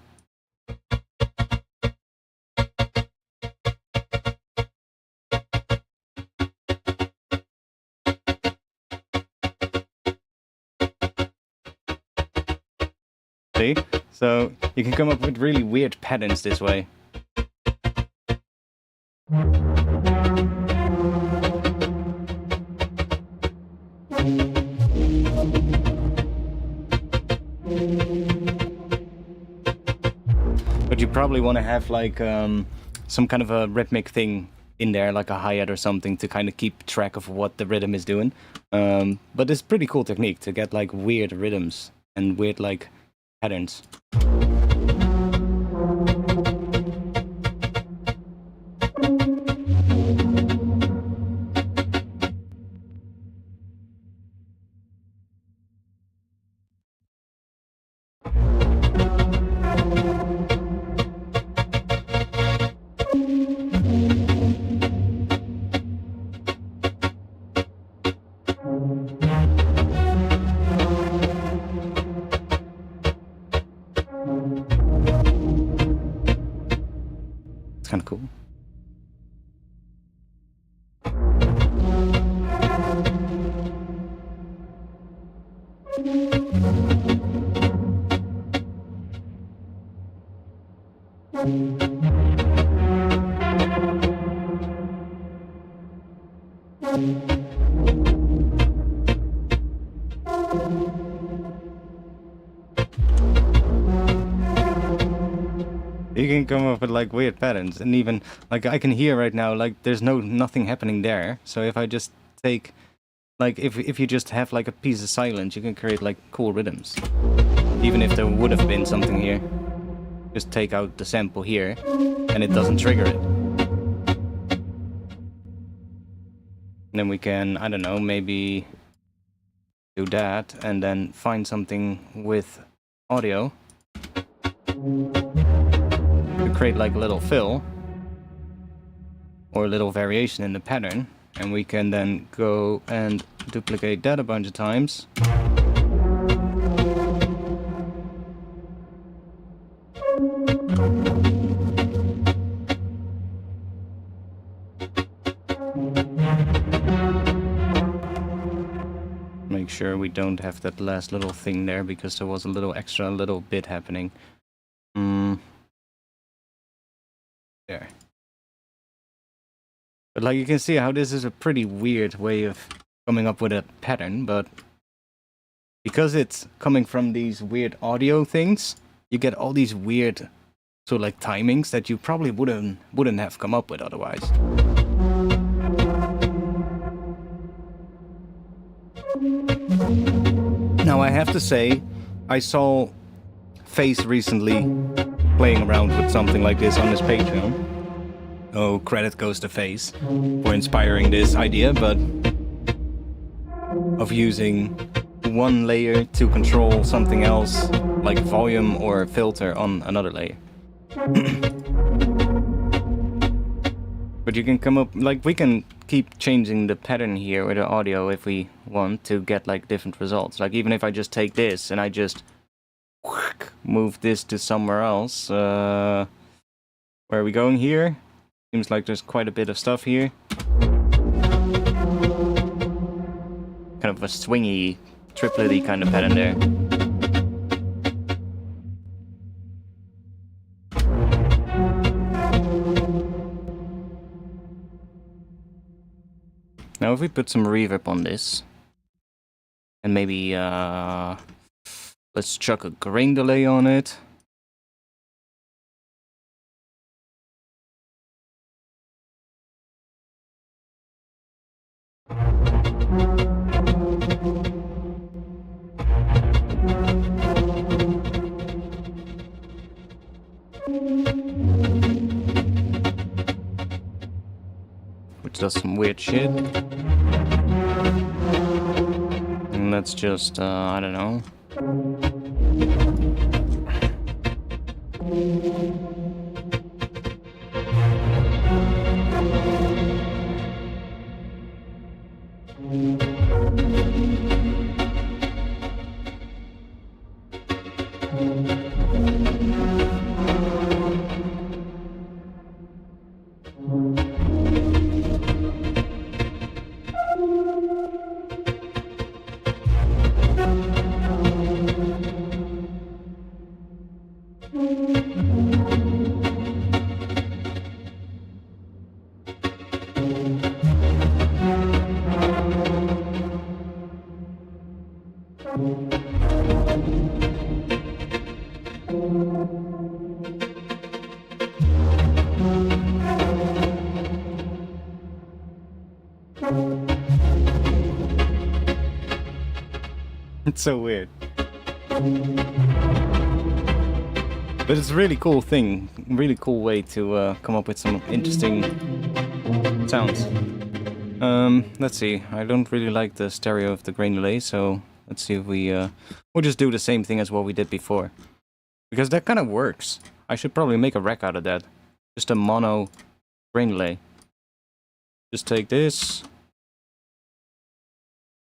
See? So you can come up with really weird patterns this way. But you probably want to have like some kind of a rhythmic thing in there, like a hi-hat or something, to kind of keep track of what the rhythm is doing. But it's a pretty cool technique to get like weird rhythms and weird like patterns. Kind of cool. You can come up with like weird patterns, and even like I can hear right now like there's nothing happening there. So if I just take like if you just have like a piece of silence, you can create like cool rhythms. Even if there would have been something here. Just take out the sample here and it doesn't trigger it. And then we can, I don't know, maybe do that and then find something with audio. Create like a little fill or a little variation in the pattern, and we can then go and duplicate that a bunch of times. Make sure we don't have that last little thing there because there was a little extra little bit happening. There. But like you can see how this is a pretty weird way of coming up with a pattern, but because it's coming from these weird audio things, you get all these weird sort of like timings that you probably wouldn't have come up with otherwise. Now I have to say, I saw Face recently playing around with something like this on his Patreon. Oh, credit goes to Face for inspiring this idea, but of using one layer to control something else, like volume or filter on another layer. But you can come up, like we can keep changing the pattern here with the audio if we want to get like different results. Like even if I just take this and I just move this to somewhere else. Where are we going here? Seems like there's quite a bit of stuff here. Kind of a swingy, triplet-y kind of pattern there. Now if we put some reverb on this, and maybe let's chuck a grain delay on it. Which does some weird shit. let's just, I don't know. It's so weird. But it's a really cool thing, really cool way to come up with some interesting sounds. Let's see, I don't really like the stereo of the Granular, so let's see if we'll just do the same thing as what we did before. Because that kind of works. I should probably make a rack out of that. Just a mono Granular. Just take this,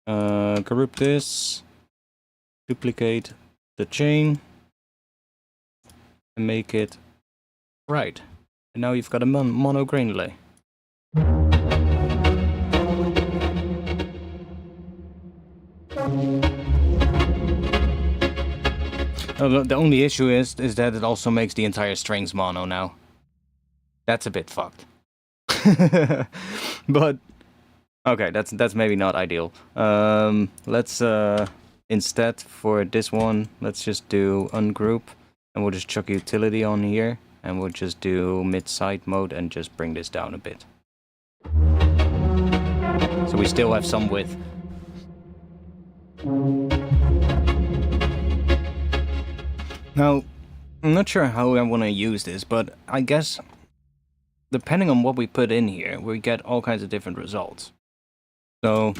group this, duplicate the chain, and make it right. And now you've got a mono Granular. The only issue is that it also makes the entire strings mono now. That's a bit fucked. But okay, that's maybe not ideal. Let's instead for this one, let's just do ungroup, and we'll just chuck utility on here, and we'll just do mid-side mode and just bring this down a bit. So we still have some width. Now, I'm not sure how I want to use this, but I guess depending on what we put in here, we get all kinds of different results. So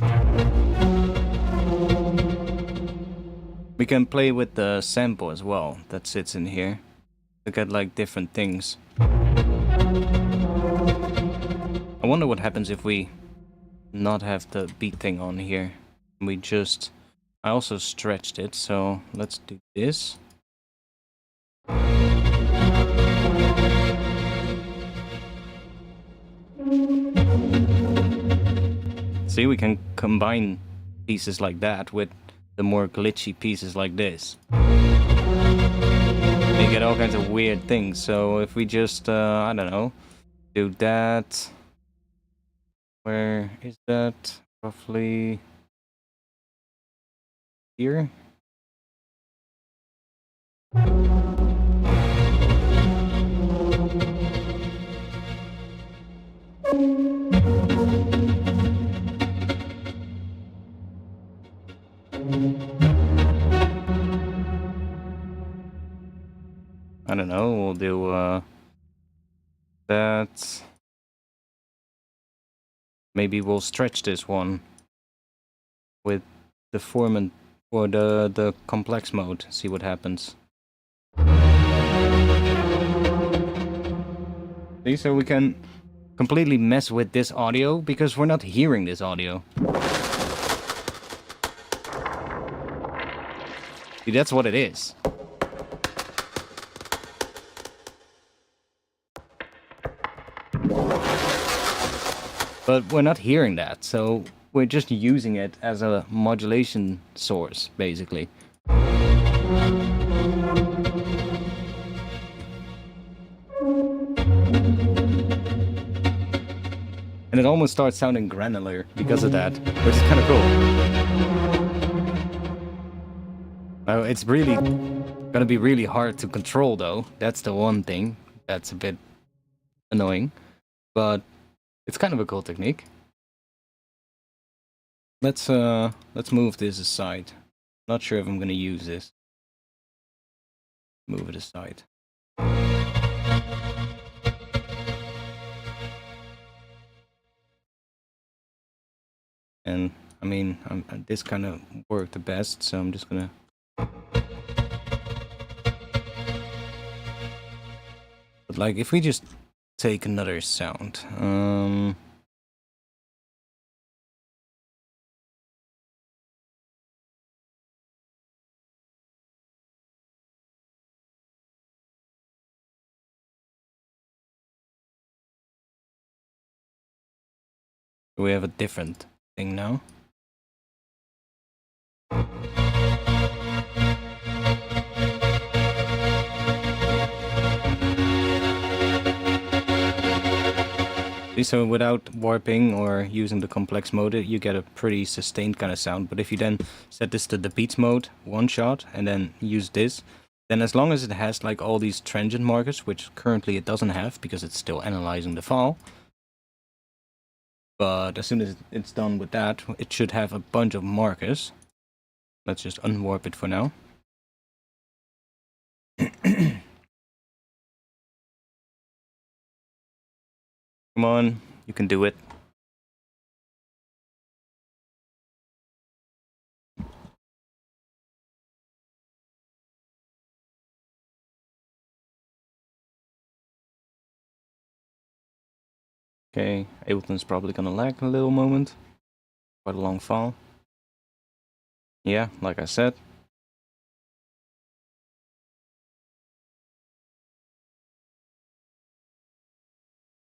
we can play with the sample as well that sits in here to get like different things. I wonder what happens if we not have the beat thing on here. We just... I also stretched it, so let's do this. See, we can combine pieces like that with the more glitchy pieces like this. You get all kinds of weird things, so if we just, I don't know, do that... Where is that? Roughly... here? I don't know, we'll do that. Maybe we'll stretch this one with the formant or the complex mode, see what happens. See, so we can completely mess with this audio because we're not hearing this audio. See, that's what it is. But we're not hearing that, so we're just using it as a modulation source, basically. And it almost starts sounding granular because of that, which is kind of cool. Now, it's really gonna be really hard to control, though. That's the one thing that's a bit annoying, but it's kind of a cool technique. Let's move this aside. Not sure if I'm gonna use this. Move it aside. And I mean, this kind of worked the best, so I'm just gonna... But like, if we just take another sound, we have a different thing now. So without warping or using the complex mode, you get a pretty sustained kind of sound. But if you then set this to the beats mode, one shot, and then use this, then as long as it has like all these transient markers, which currently it doesn't have because it's still analyzing the file, but as soon as it's done with that, it should have a bunch of markers. Let's just unwarp it for now. Come on, you can do it. Okay, Ableton's probably gonna lag a little moment. Quite a long file. Yeah, like I said.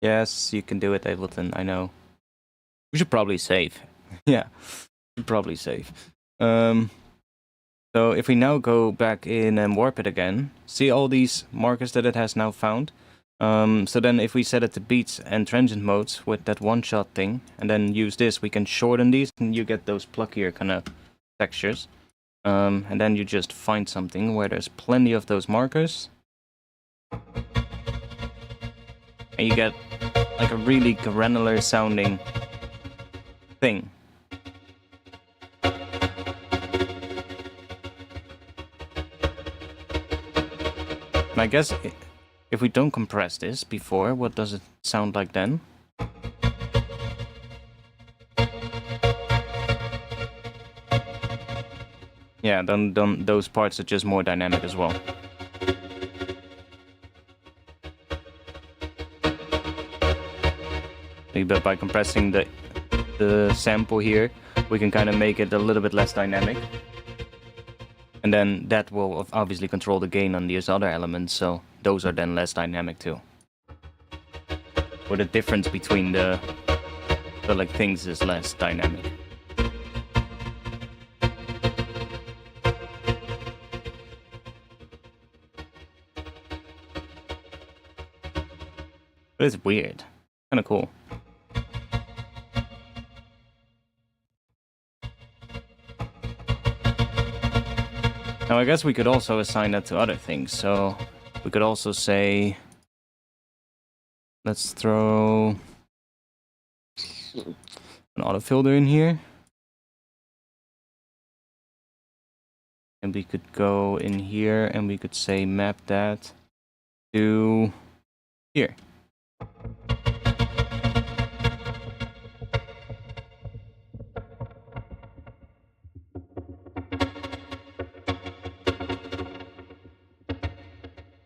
Yes, you can do it, Ableton, I know. We should probably save. Yeah, should probably save. So if we now go back in and warp it again, see all these markers that it has now found? So then if we set it to beats and transient modes with that one-shot thing, and then use this, we can shorten these, and you get those pluckier kind of textures. And then you just find something where there's plenty of those markers. And you get like a really granular sounding thing. And I guess if we don't compress this before, what does it sound like then? Yeah, then those parts are just more dynamic as well. But by compressing the sample here, we can kind of make it a little bit less dynamic. And then that will obviously control the gain on these other elements, so those are then less dynamic too. Or the difference between the like things is less dynamic. But it's weird. Kind of cool. Now I guess we could also assign that to other things, so we could also say, let's throw an auto filter in here. And we could go in here and we could say map that to here.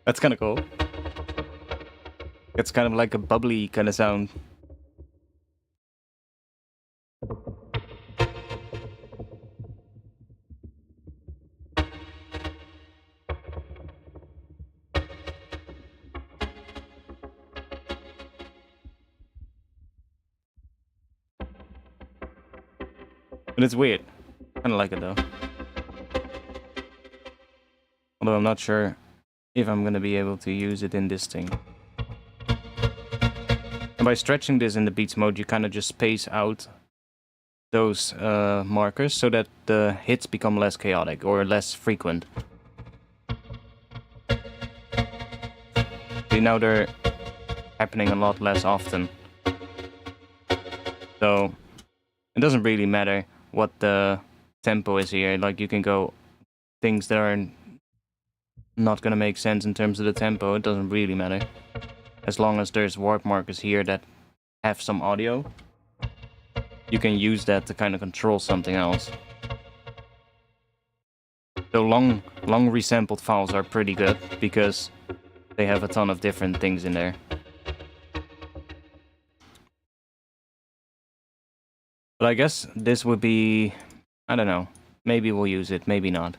That's kind of cool. It's kind of like a bubbly kind of sound. But it's weird. Kind of like it though. Although I'm not sure if I'm gonna be able to use it in this thing. And by stretching this in the beats mode, you kind of just space out those markers so that the hits become less chaotic or less frequent. See, now they're happening a lot less often. So it doesn't really matter what the tempo is here. Like, you can go things that are not gonna make sense in terms of the tempo. It doesn't really matter, as long as there's warp markers here that have some audio. you can use that to kind of control something else. So long resampled files are pretty good because they have a ton of different things in there. But I guess this would be, I don't know, maybe we'll use it, maybe not.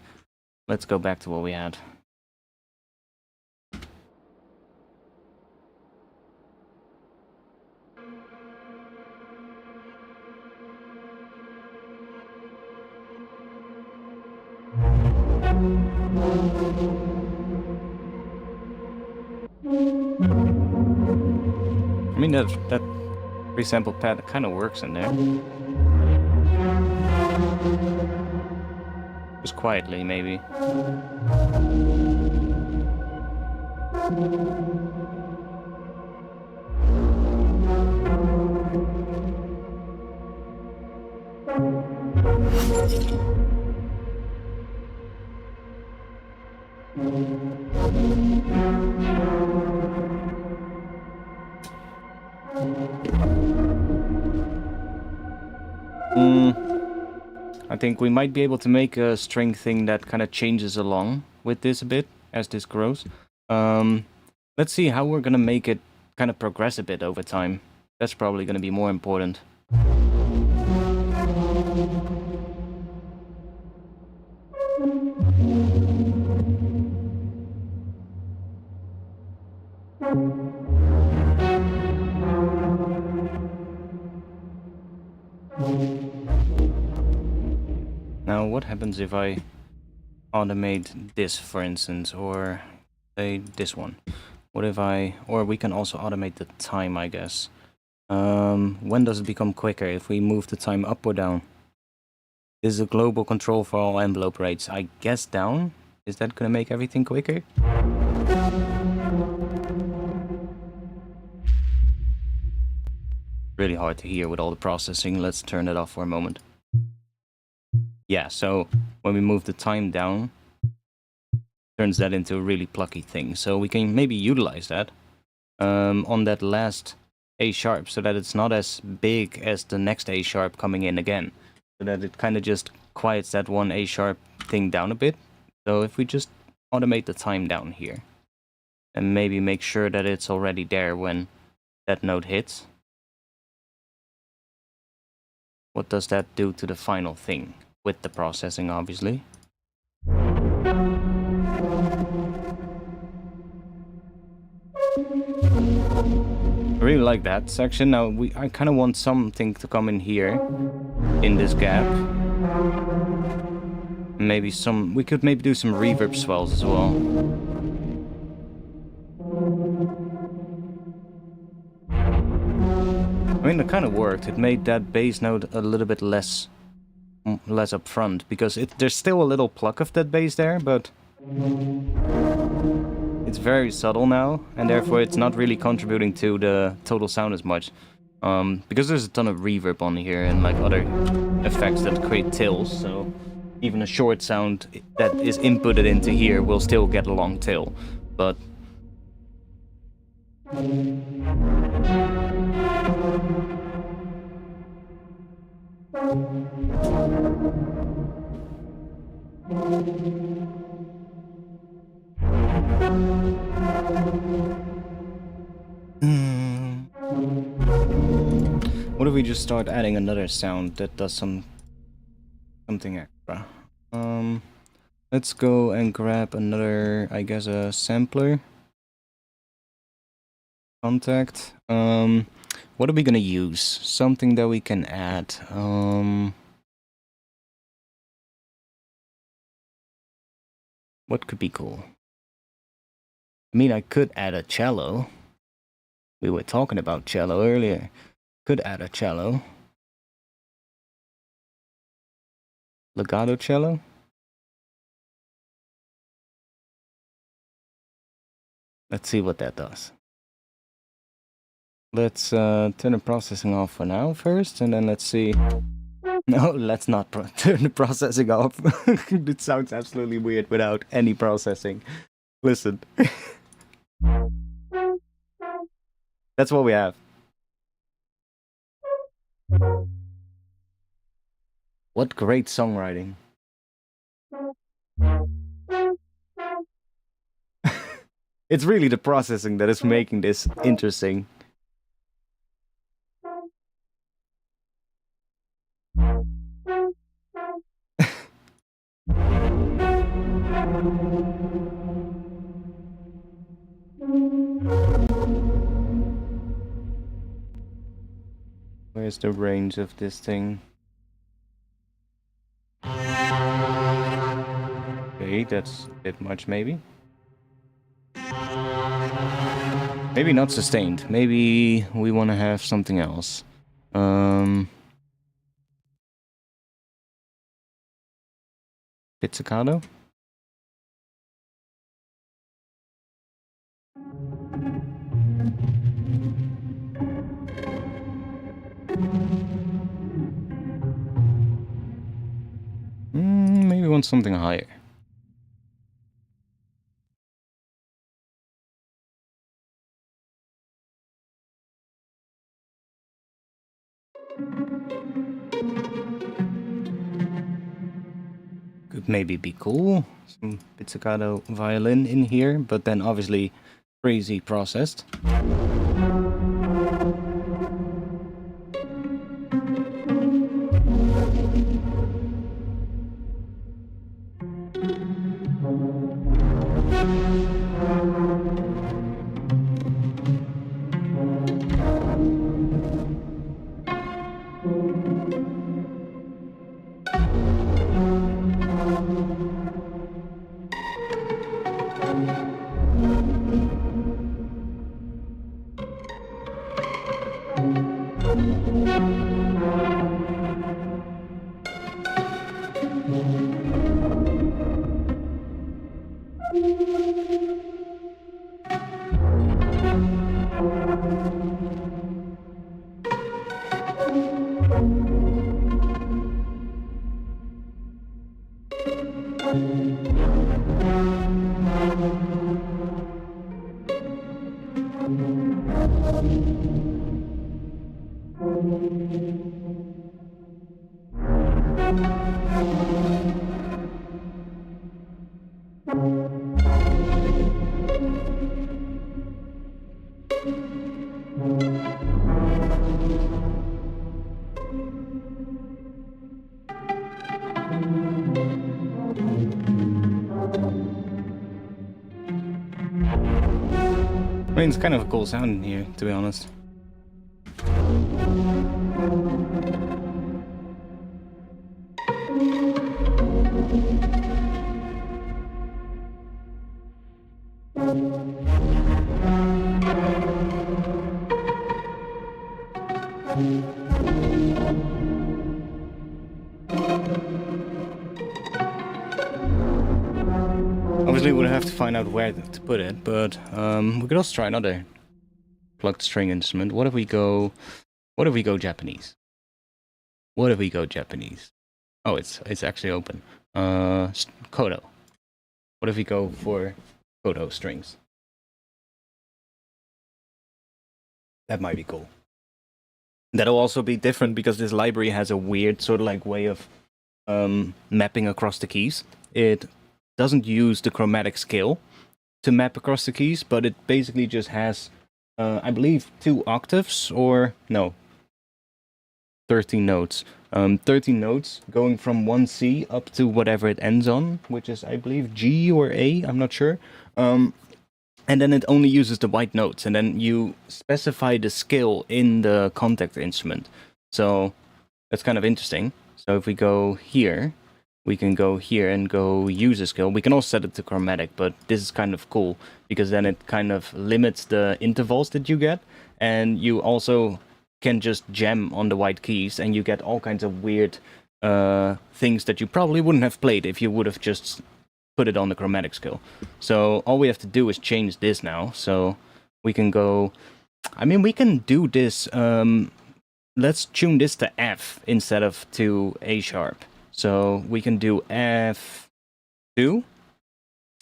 Let's go back to what we had. I mean, that resample pad kind of works in there. Just quietly, maybe. I think we might be able to make a string thing that kind of changes along with this a bit as this grows. Let's see how we're gonna make it kind of progress a bit over time. That's probably gonna be more important. Now, what happens if I automate this, for instance, or say this one? What if or we can also automate the time, I guess. When does it become quicker? If we move the time up or down? This is a global control for all envelope rates. I guess down? Is that gonna make everything quicker? Really hard to hear with all the processing. Let's turn it off for a moment. Yeah, so when we move the time down, turns that into a really plucky thing. So we can maybe utilize that on that last A sharp, so that it's not as big as the next A sharp coming in again. So that it kind of just quiets that one A sharp thing down a bit. So if we just automate the time down here, and maybe make sure that it's already there when that note hits. What does that do to the final thing? With the processing, obviously. I really like that section. Now, I kind of want something to come in here, in this gap. Maybe we could maybe do some reverb swells as well. I mean, it kind of worked. It made that bass note a little bit less up front, because there's still a little pluck of that bass there, but it's very subtle now, and therefore it's not really contributing to the total sound as much. Because there's a ton of reverb on here and like other effects that create tills, so even a short sound that is inputted into here will still get a long tail, but what if we just start adding another sound that does something extra? Let's go and grab another, I guess, a sampler. Contact. What are we gonna use? Something that we can add. What could be cool? I mean, I could add a cello. We were talking about cello earlier. Could add a cello. Legato cello? Let's see what that does. Let's turn the processing off for now first, and then let's see. No, let's not turn the processing off. It sounds absolutely weird without any processing. Listen. That's what we have. What great songwriting. It's really the processing that is making this interesting. Where's the range of this thing? Okay, that's a bit much maybe. Maybe not sustained. Maybe we want to have something else. Pizzicato? Maybe we want something higher. Could maybe be cool. Some pizzicato violin in here, but then obviously crazy processed. I mean, it's kind of a cool sound in here, to be honest. Obviously, we'll have to find out where to put it, but we could also try another plugged string instrument. What if we go Japanese? What if we go Japanese? Oh, it's actually open. Kodo. What if we go for Kodo strings? That might be cool. That'll also be different because this library has a weird sort of like way of mapping across the keys. It doesn't use the chromatic scale to map across the keys, but it basically just has, I believe, 2 octaves, or no, 13 notes. 13 notes going from 1 C up to whatever it ends on, which is, I believe, G or A, I'm not sure. And then it only uses the white notes, and then you specify the scale in the contact instrument. So that's kind of interesting. So if we go here, we can go here and go use a scale. We can also set it to chromatic, but this is kind of cool because then it kind of limits the intervals that you get, and you also can just jam on the white keys, and you get all kinds of weird things that you probably wouldn't have played if you would have just put it on the chromatic scale. So all we have to do is change this now. So we can go, I mean, we can do this, let's tune this to F instead of to A sharp. So we can do F2,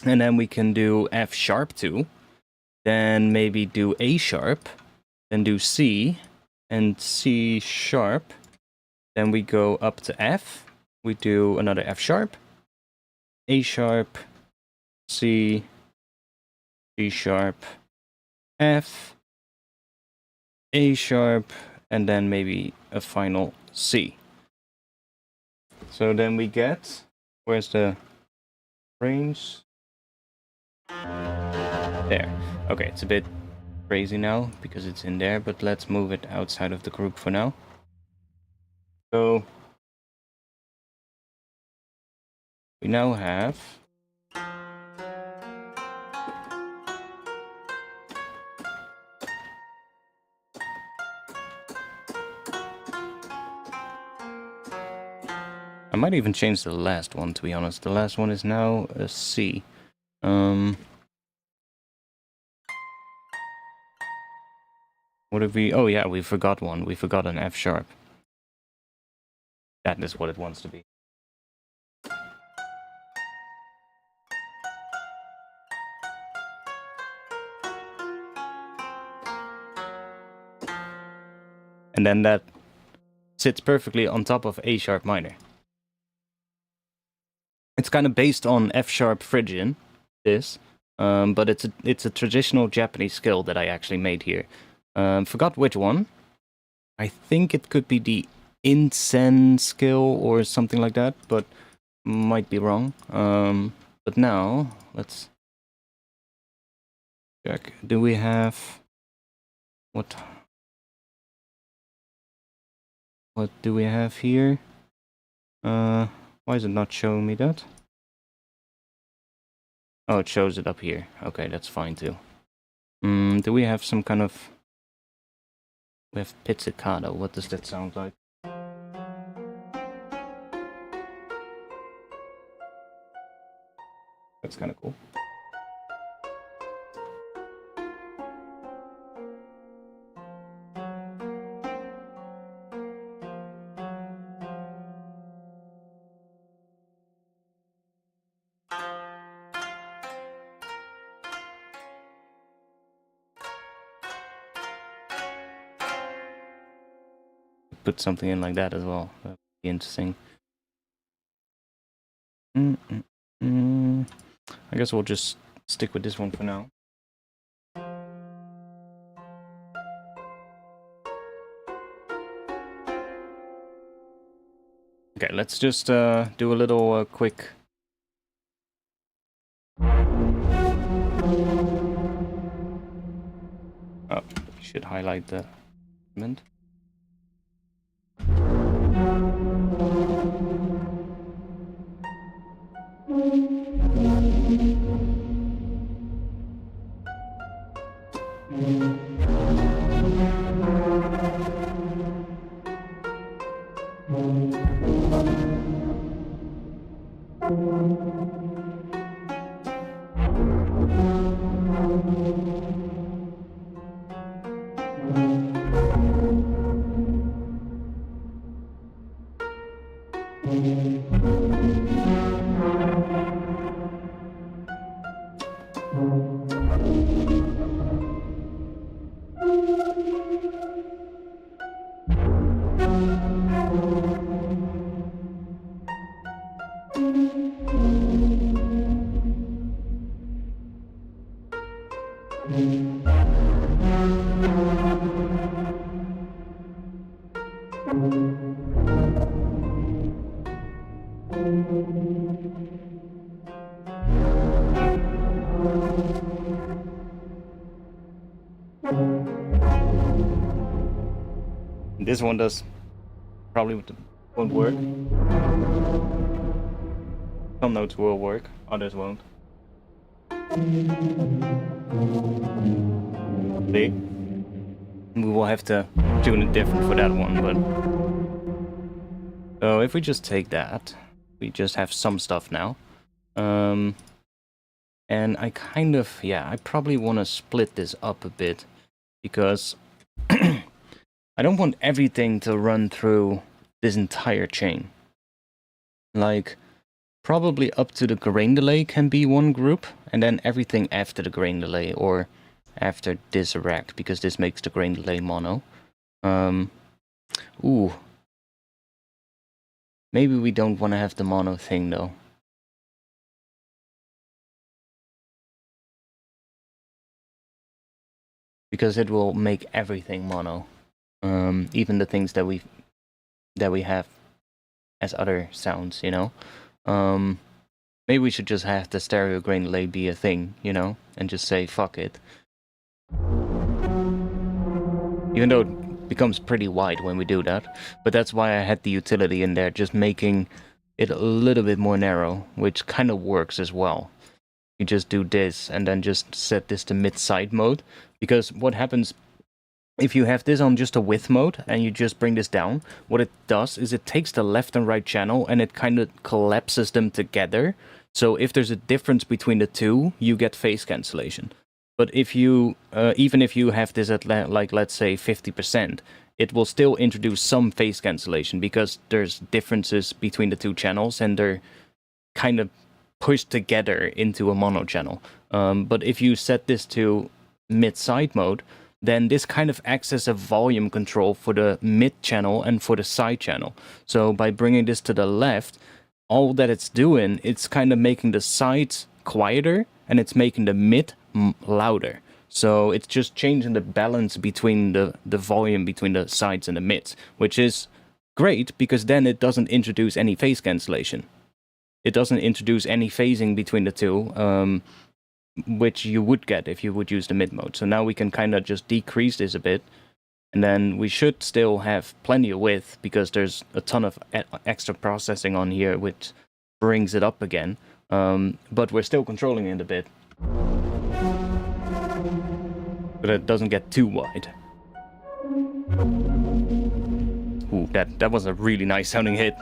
and then we can do F sharp 2, then maybe do A sharp, then do C, and C sharp, then we go up to F, we do another F sharp, A sharp, C, G sharp, F, A sharp, and then maybe a final C. So then we get, where's the range? There. Okay, it's a bit crazy now because it's in there, but let's move it outside of the group for now. So we now have I might even change the last one, to be honest. The last one is now a C. What have we... Oh yeah, we forgot one. We forgot an F sharp. That is what it wants to be. And then that sits perfectly on top of A sharp minor. It's kind of based on F sharp Phrygian, this, but it's a traditional Japanese scale that I actually made here. Forgot which one. I think it could be the Insen scale or something like that, but might be wrong. But now let's check. Do we have what do we have here? Why is it not showing me that? Oh, it shows it up here. Okay, that's fine too. Do we have some kind of... We have pizzicato. What does that sound like? That's kind of cool. Put something in like that as well. That would be interesting. I guess we'll just stick with this one for now. Okay, let's just do a little quick... Oh, we should highlight the element. This one does probably won't work. Some notes will work, others won't. See? We will have to tune it different for that one, but... So if we just take that, we just have some stuff now. And I kind of, yeah, I probably want to split this up a bit, because I don't want everything to run through this entire chain. Like, probably up to the grain delay can be one group, and then everything after the grain delay, or after this rack, because this makes the grain delay mono. Ooh. Maybe we don't want to have the mono thing though. Because it will make everything mono. Even the things that we have as other sounds, you know? Maybe we should just have the stereo grain delay be a thing, you know? And just say, fuck it. Even though it becomes pretty wide when we do that. But that's why I had the utility in there, just making it a little bit more narrow, which kind of works as well. You just do this, and then just set this to mid-side mode. Because what happens if you have this on just a width mode and you just bring this down, what it does is it takes the left and right channel and it kind of collapses them together. So if there's a difference between the two, you get phase cancellation. But if you, even if you have this at like, let's say 50%, it will still introduce some phase cancellation because there's differences between the two channels and they're kind of pushed together into a mono channel. But if you set this to mid-side mode, then this kind of acts as a volume control for the mid channel and for the side channel. So by bringing this to the left, all that it's doing, it's kind of making the sides quieter and it's making the mid louder. So it's just changing the balance between the volume between the sides and the mids, which is great because then it doesn't introduce any phase cancellation. It doesn't introduce any phasing between the two, which you would get if you would use the mid mode. So now we can kind of just decrease this a bit, and then we should still have plenty of width because there's a ton of extra processing on here, which brings it up again. But we're still controlling it a bit, but it doesn't get too wide. Ooh, that was a really nice sounding hit.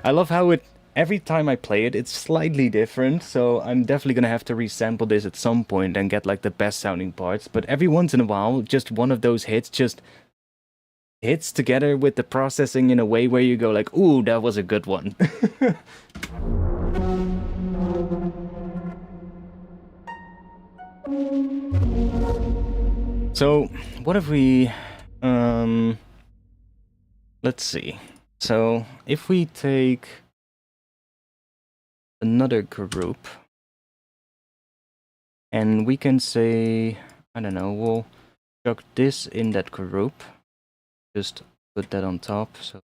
I love how it. Every time I play it, it's slightly different, so I'm definitely gonna have to resample this at some point and get like the best sounding parts. But every once in a while, just one of those hits just hits together with the processing in a way where you go like, ooh, that was a good one. So, what if we... let's see. So, if we take another group, and we can say, I don't know, we'll chuck this in that group. Just put that on top. So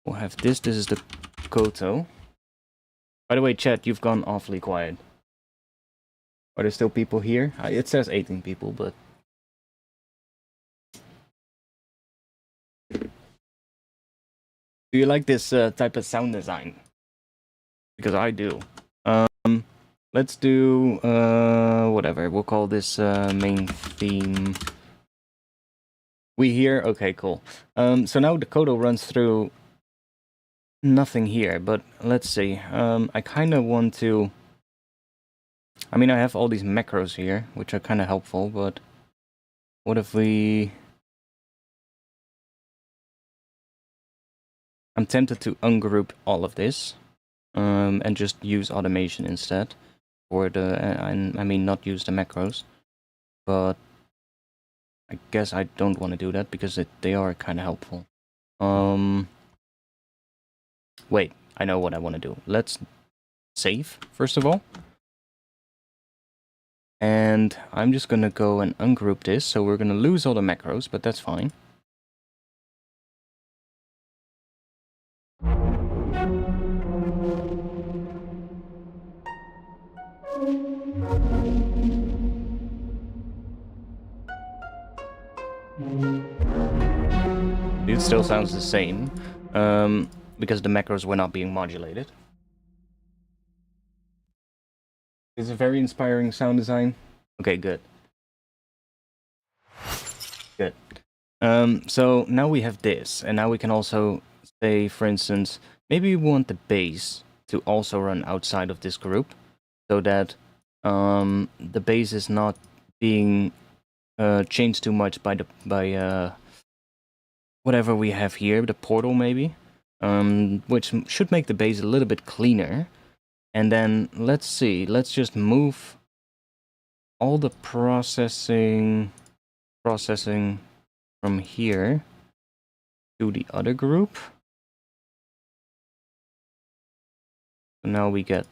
we'll have this. This is the koto. By the way, chat, you've gone awfully quiet. Are there still people here? It says 18 people, but... Do you like this type of sound design? Because I do. Let's do whatever. We'll call this main theme. We here? Okay, cool. So now the koto runs through nothing here, but let's see. I kind of want to... I mean, I have all these macros here, which are kind of helpful, but what if we... I'm tempted to ungroup all of this, and just use automation instead. Or I mean, not use the macros, but I guess I don't want to do that because they are kind of helpful. Wait, I know what I want to do. Let's save, first of all. And I'm just going to go and ungroup this, so we're going to lose all the macros, but that's fine. It still sounds the same, because the macros were not being modulated. It's a very inspiring sound design. Okay, good. Good. So now we have this, and now we can also say, for instance, maybe we want the bass to also run outside of this group, so that the bass is not being changed too much by whatever we have here, the portal maybe, which should make the bass a little bit cleaner. And then let's see, let's just move all the processing from here to the other group. So now we get...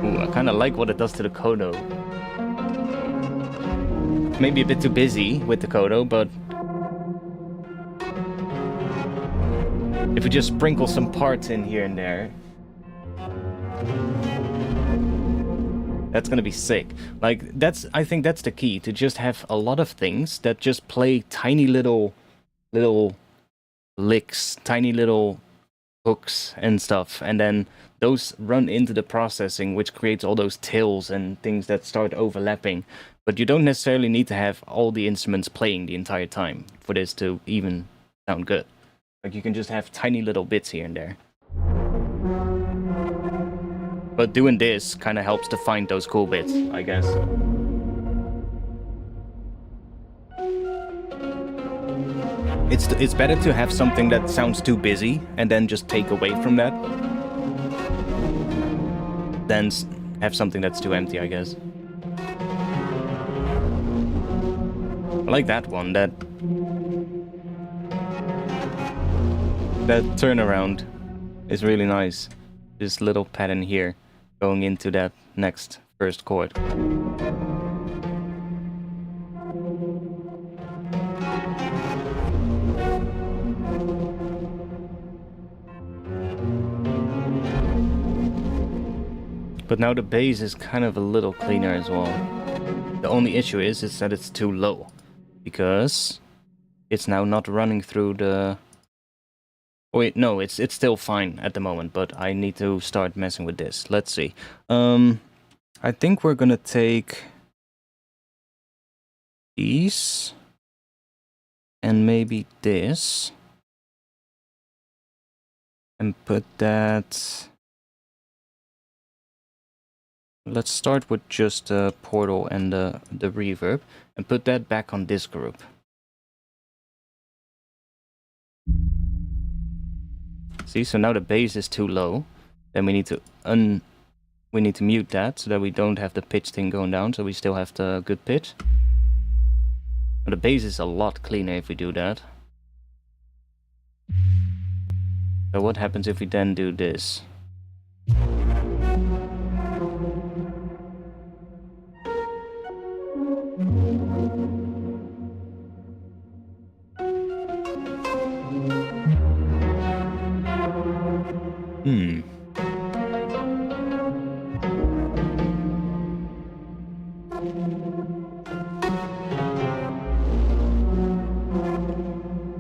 Ooh, I kind of like what it does to the coda. Maybe a bit too busy with the coda, but... if we just sprinkle some parts in here and there... that's gonna be sick. Like, I think that's the key, to just have a lot of things that just play tiny little licks, tiny little hooks and stuff, and then those run into the processing, which creates all those tills and things that start overlapping. But you don't necessarily need to have all the instruments playing the entire time for this to even sound good. Like, you can just have tiny little bits here and there. But doing this kind of helps to find those cool bits, I guess. It's better to have something that sounds too busy and then just take away from that than have something that's too empty, I guess. I like that one, that turnaround is really nice. This little pattern here going into that next first chord. But now the bass is kind of a little cleaner as well. The only issue is that it's too low, because it's now not running through the... oh, wait, no, it's still fine at the moment, but I need to start messing with this. Let's see. I think we're gonna take these and maybe this and put that... let's start with just the portal and the reverb and put that back on this group. See, so now the bass is too low. Then we need to mute that so that we don't have the pitch thing going down, so we still have the good pitch. But the bass is a lot cleaner if we do that. So what happens if we then do this?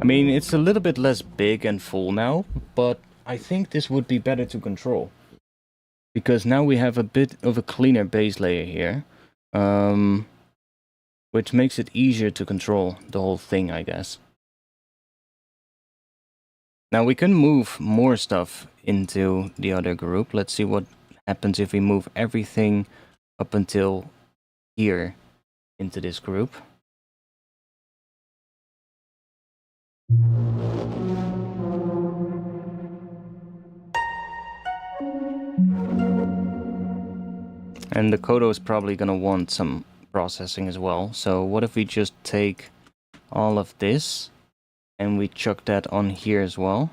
I mean, it's a little bit less big and full now, but I think this would be better to control. Because now we have a bit of a cleaner bass layer here, which makes it easier to control the whole thing, I guess. Now we can move more stuff into the other group. Let's see what happens if we move everything up until here into this group. And the coda is probably gonna want some processing as well. So what if we just take all of this and we chuck that on here as well?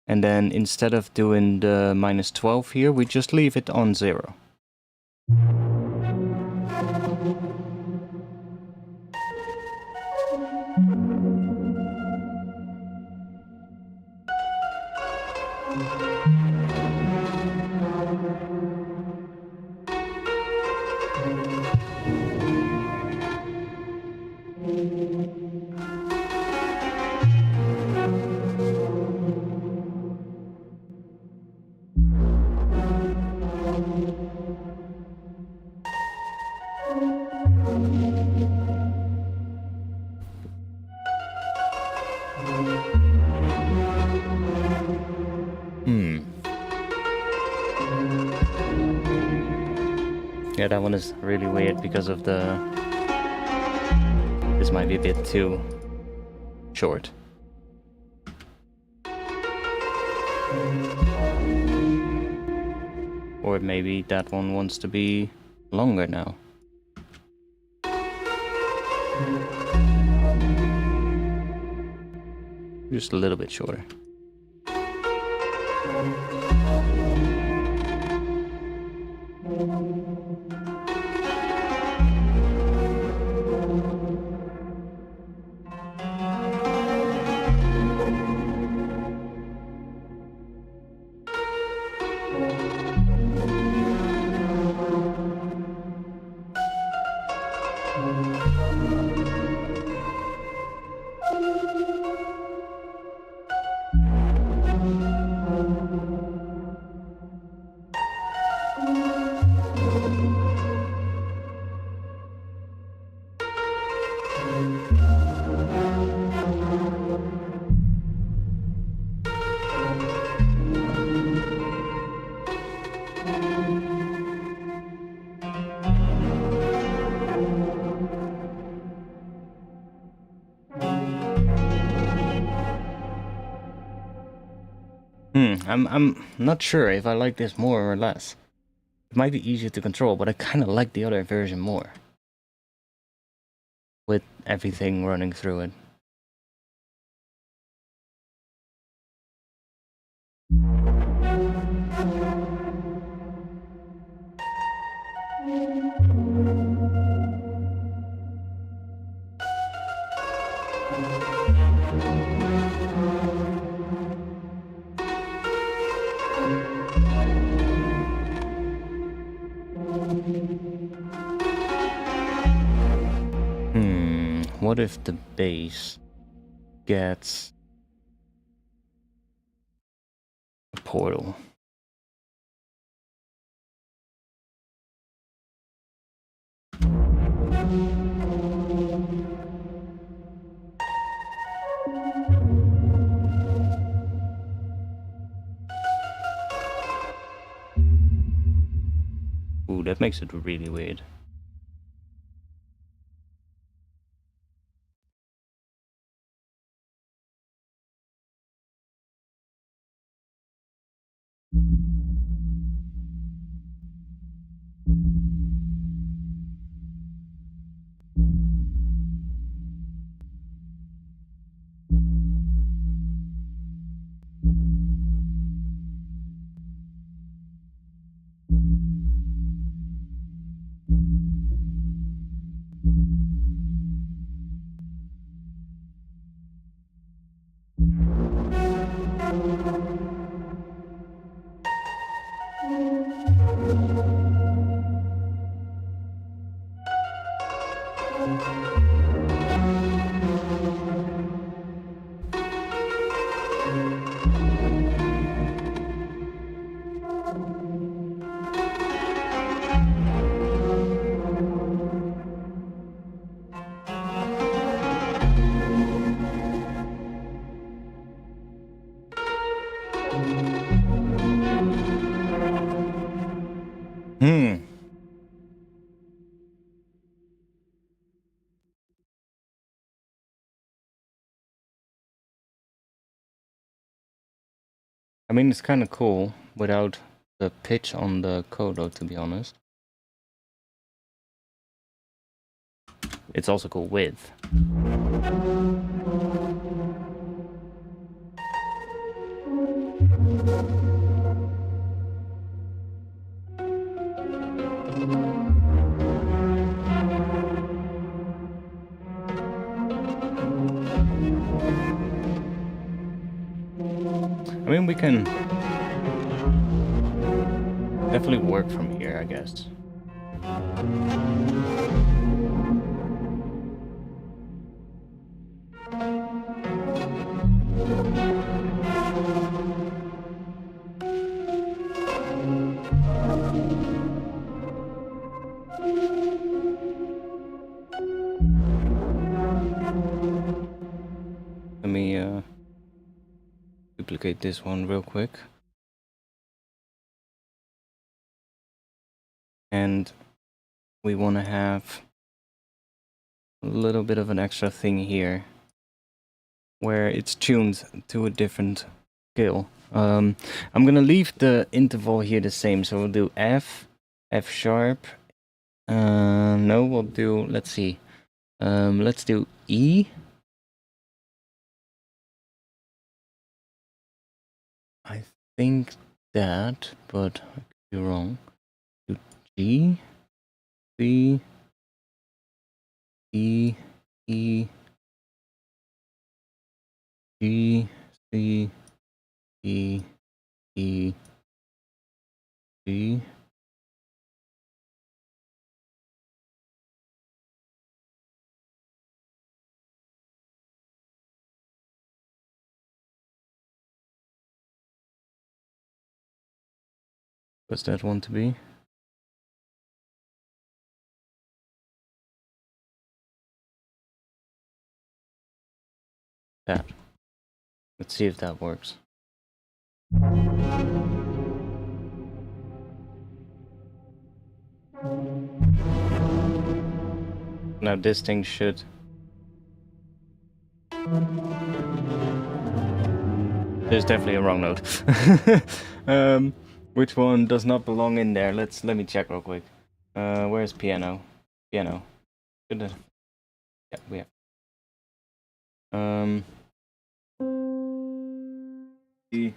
And then instead of doing the -12 here, we just leave it on 0. Yeah, that one is really weird because of the... this might be a bit too short. Or maybe that one wants to be longer now. Just a little bit shorter. I'm not sure if I like this more or less. It might be easier to control, but I kind of like the other version more. With everything running through it. What if the bass gets a portal? Ooh, that makes it really weird. I mean, it's kind of cool without the pitch on the coda, to be honest. It's also cool with. I mean, we can definitely work from here, I guess. Let me duplicate this one real quick. And we want to have a little bit of an extra thing here where it's tuned to a different scale. I'm gonna leave the interval here the same, so we'll do F, F sharp. No, we'll do, let's see. Let's do E. I think that, but I could be wrong. Do G, C, E, E, G, C, E, E, G. What's that one to be? That. Let's see if that works. Now this thing should... There's definitely a wrong note. Which one does not belong in there? Let me check real quick. Where's piano? Piano. Yeah, we have. E.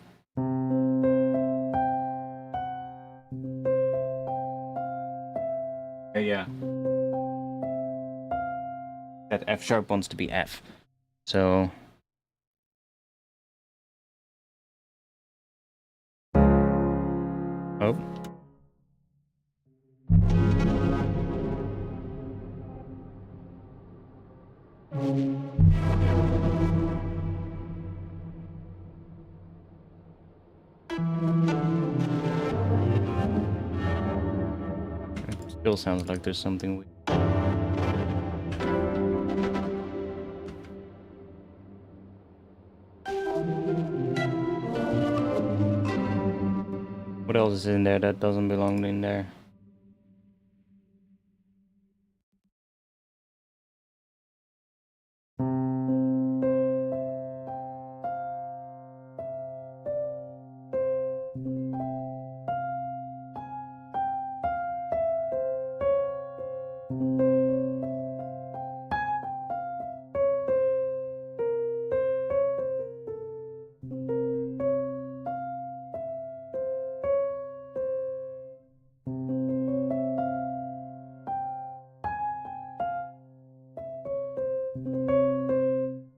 Yeah. That F sharp wants to be F. So... Oh. It still sounds like there's something weird. What else is in there that doesn't belong in there?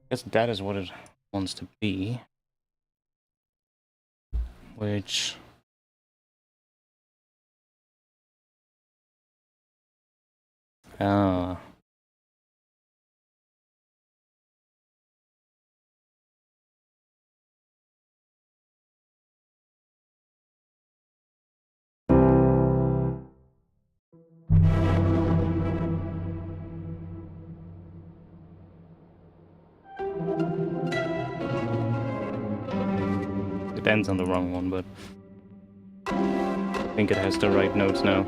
I guess that is what it wants to be. Which... Ah. It ends on the wrong one, but I think it has the right notes now.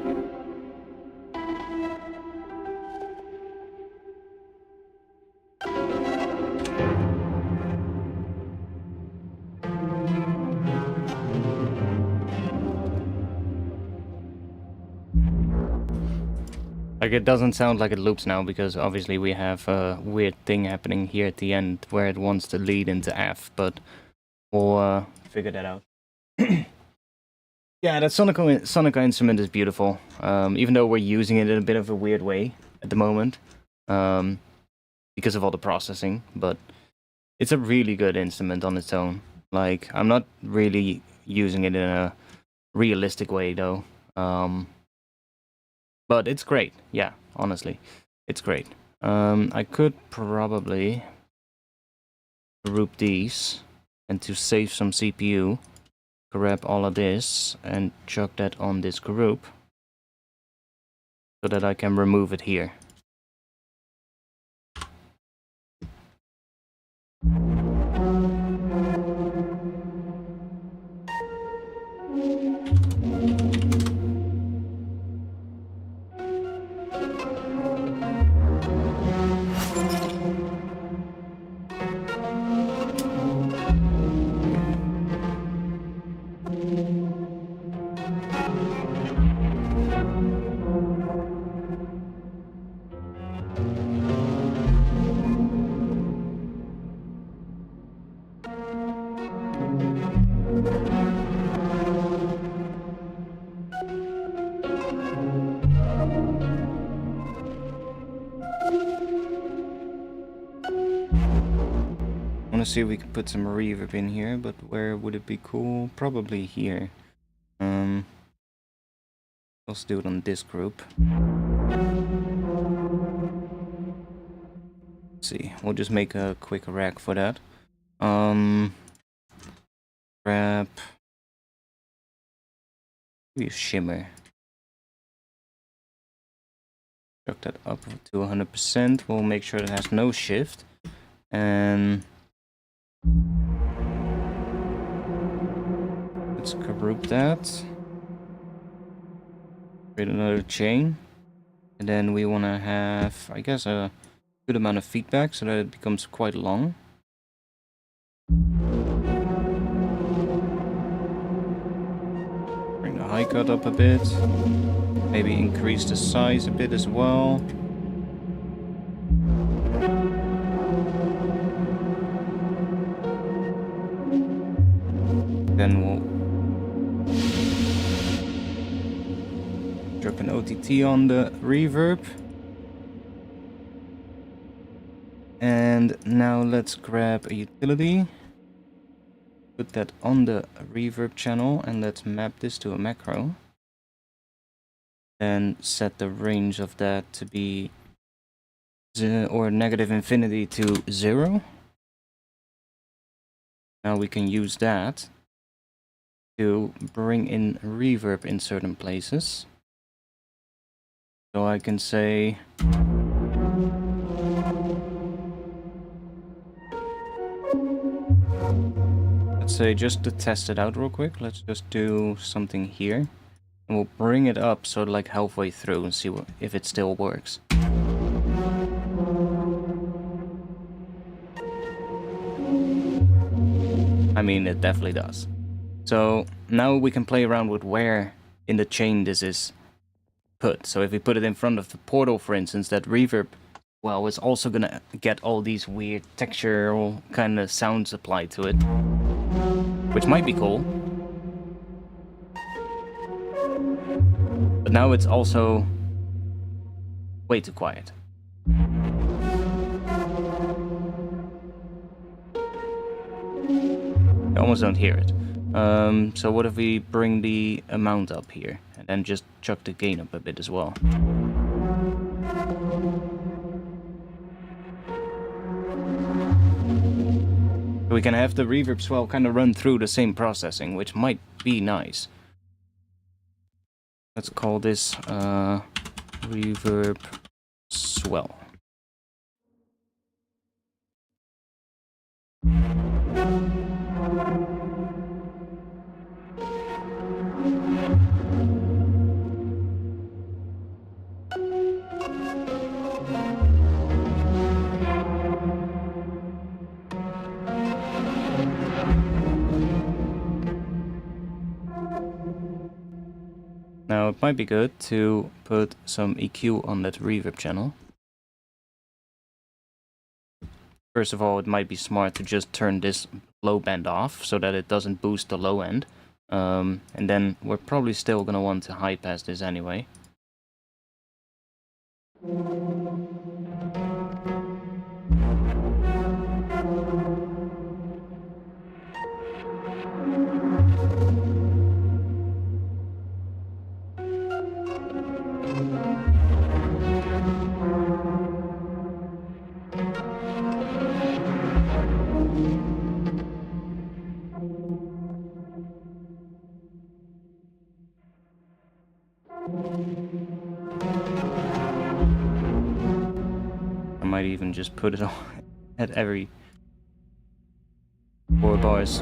Like, it doesn't sound like it loops now, because obviously we have a weird thing happening here at the end where it wants to lead into F, but we'll figure that out. Yeah, that Sonica instrument is beautiful, even though we're using it in a bit of a weird way at the moment, because of all the processing, but it's a really good instrument on its own. Like, I'm not really using it in a realistic way, though. But it's great, yeah, honestly. It's great. I could probably group these, and to save some CPU, grab all of this and chuck that on this group, so that I can remove it here. I want to see if we can put some reverb in here, but where would it be cool? Probably here. Let's do it on this group. Let's see, we'll just make a quick rack for that. Grab maybe a shimmer. Drag that up to 100%. We'll make sure it has no shift. And let's group that. Create another chain. And then we want to have, I guess, a good amount of feedback so that it becomes quite long. Bring the high cut up a bit. Maybe increase the size a bit as well. Then we'll drop an OTT on the reverb. And now let's grab a utility. Put that on the reverb channel and let's map this to a macro. Then set the range of that to be or negative infinity to 0. Now we can use that to bring in reverb in certain places. So I can say let's say, just to test it out real quick, let's just do something here. And we'll bring it up so like halfway through and see if it still works. I mean, it definitely does. So now we can play around with where in the chain this is put. So if we put it in front of the portal, for instance, that reverb, well, it's also gonna get all these weird textural kind of sounds applied to it, which might be cool. But now it's also way too quiet. I almost don't hear it. So what if we bring the amount up here and then just chuck the gain up a bit as well? So we can have the reverb swell kind of run through the same processing, which might be nice. Let's call this reverb swell. Now it might be good to put some EQ on that reverb channel. First of all, it might be smart to just turn this low band off so that it doesn't boost the low end. And then we're probably still going to want to high pass this anyway. I might even just put it on at every 4 bars.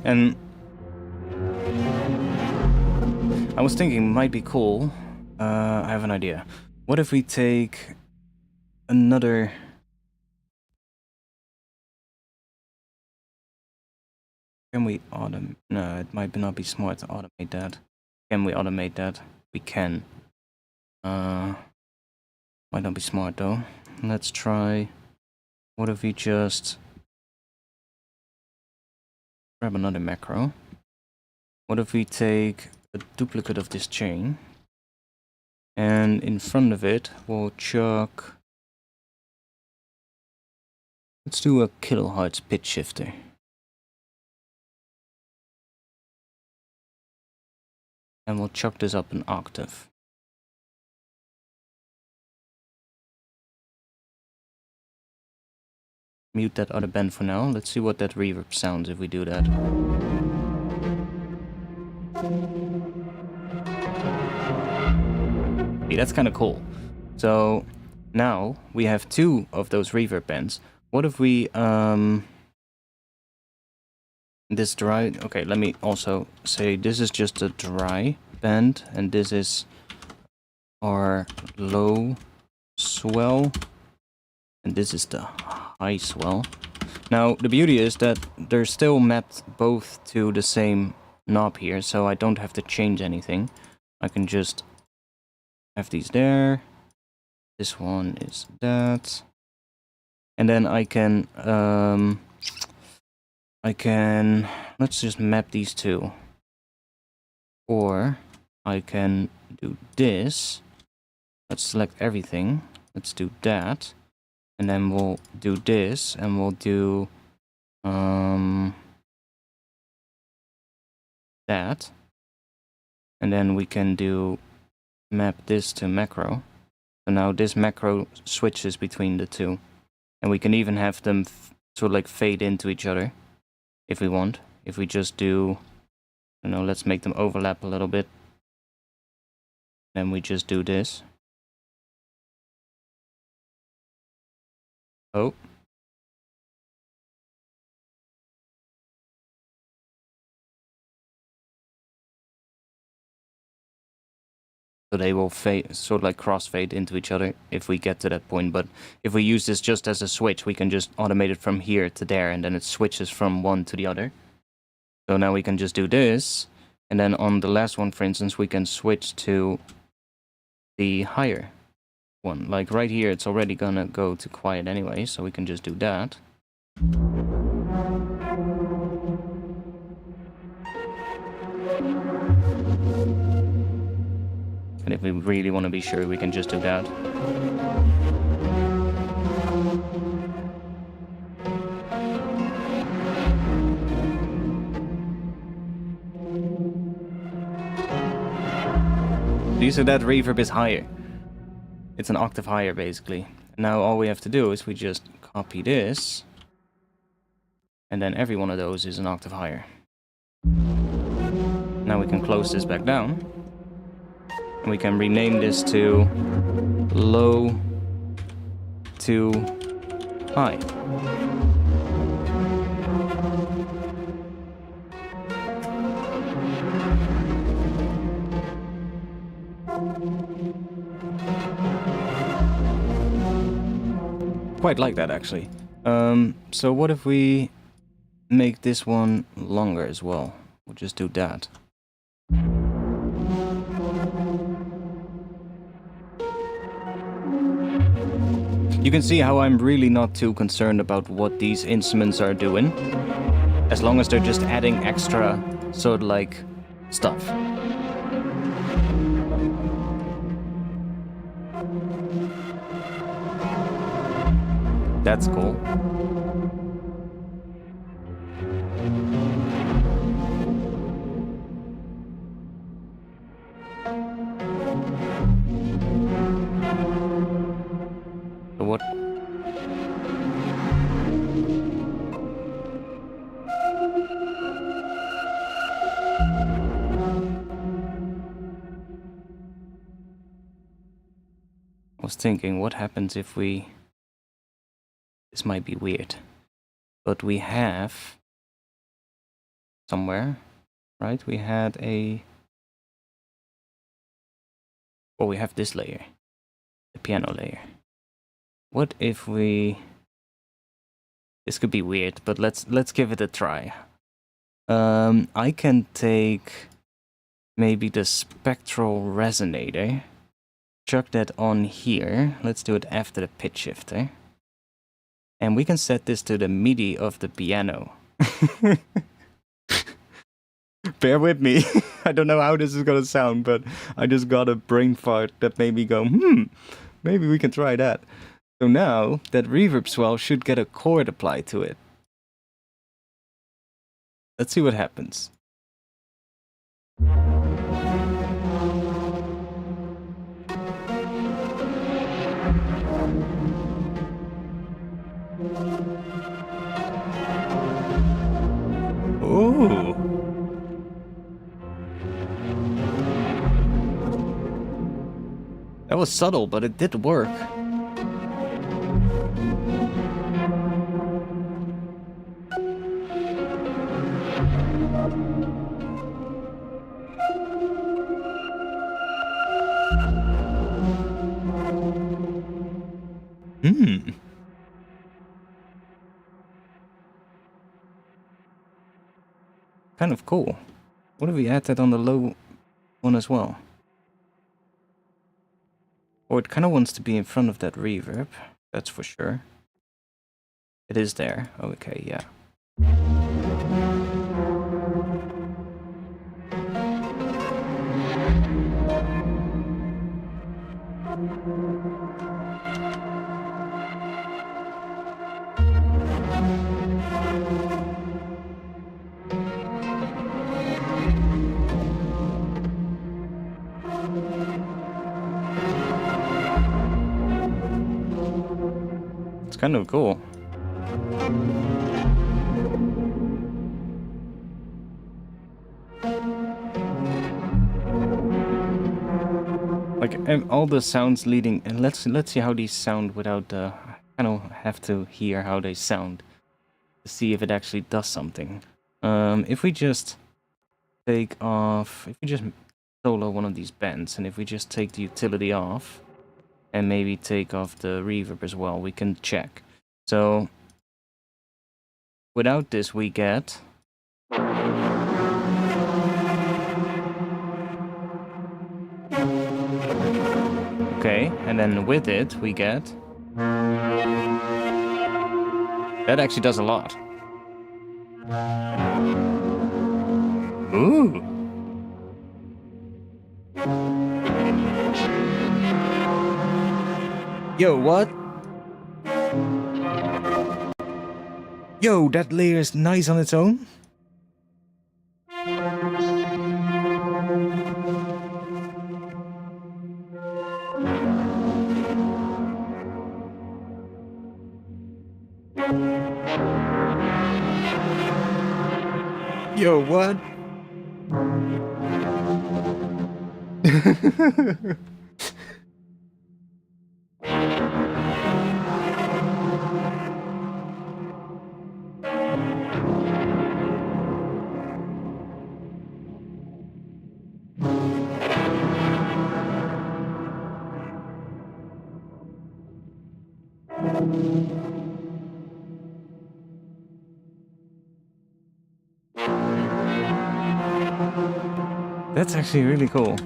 And I was thinking it might be cool. I have an idea. What if we take another... Can we automate? No, it might not be smart to automate that. Can we automate that? We can. Might not be smart though. Let's try. What if we just grab another macro? What if we take a duplicate of this chain, and in front of it we'll chuck. Let's do a kilohertz pitch shifter. And we'll chuck this up an octave. Mute that other bend for now. Let's see what that reverb sounds if we do that. Hey, that's kind of cool. So now we have 2 of those reverb bends. What if we this dry? Okay, let me also say this is just a dry bend, and this is our low swell, and this is the high swell. Now the beauty is that they're still mapped both to the same knob here, so I don't have to change anything. I can just have these there. This one is that, and then I can let's just map these 2, or I can do this. Let's select everything. Let's do that. And then we'll do this, and we'll do that. And then we can do map this to macro. So now this macro switches between the 2. And we can even have them sort of like fade into each other if we want. If we just do, you know, let's make them overlap a little bit. Then we just do this. Oh. So they will fade, sort of like crossfade into each other if we get to that point. But if we use this just as a switch, we can just automate it from here to there, and then it switches from one to the other. So now we can just do this, and then on the last one, for instance, we can switch to the higher one. Like right here, it's already gonna go to quiet anyway, so we can just do that. And if we really want to be sure, we can just do that. So that reverb is higher. It's an octave higher, basically. Now all we have to do is we just copy this, and then every one of those is an octave higher. Now we can close this back down, and we can rename this to low to high. Quite like that, actually. So what if we make this one longer as well? We'll just do that. You can see how I'm really not too concerned about what these instruments are doing, as long as they're just adding extra sort of like stuff. That's cool. So what? I was thinking, what happens if we... This might be weird, but we have somewhere, right? We had a... Well, we have this layer, the piano layer. What if we... This could be weird, but let's give it a try. I can take maybe the Spectral resonator, chuck that on here. Let's do it after the pitch shifter. And we can set this to the MIDI of the piano. Bear with me. I don't know how this is gonna sound, but I just got a brain fart that made me go, maybe we can try that. So now that reverb swell should get a chord applied to it. Let's see what happens. Ooh. That was subtle, but it did work. Kind of cool. What if we add that on the low one as well? Or it kind of wants to be in front of that reverb, that's for sure. It is there. Okay, yeah. It's kind of cool. Like all the sounds leading, and let's see how these sound without the. I kind of have to hear how they sound to see if it actually does something. If we just take off, if we just solo one of these bends, and if we just take the utility off, and maybe take off the reverb as well, we can check. So without this, we get. Okay, and then with it, we get... That actually does a lot. Ooh! Yo, what? Yo, that layer is nice on its own. Yo, what? That's actually really cool.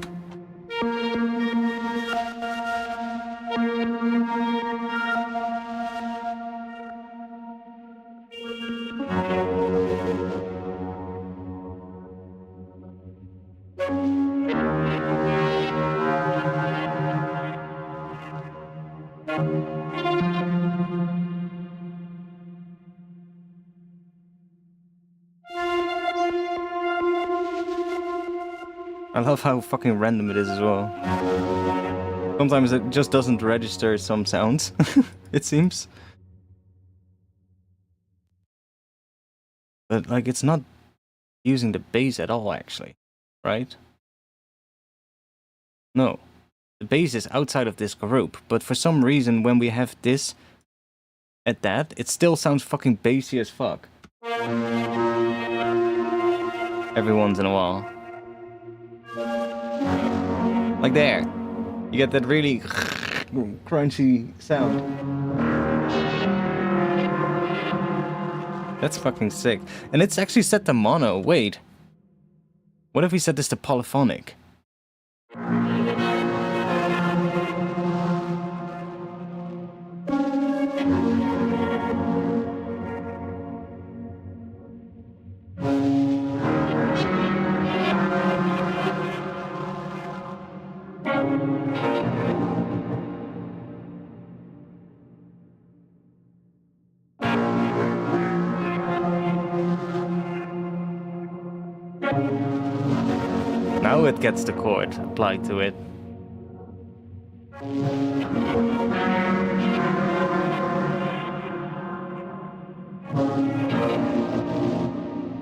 I love how fucking random it is as well. Sometimes it just doesn't register some sounds, it seems. But, like, it's not using the bass at all, actually. Right? No. The bass is outside of this group, but for some reason, when we have this at that, it still sounds fucking bassy as fuck. Every once in a while. Like there. You get that really crunchy sound. That's fucking sick. And it's actually set to mono. Wait. What if we set this to polyphonic? Now it gets the chord applied to it.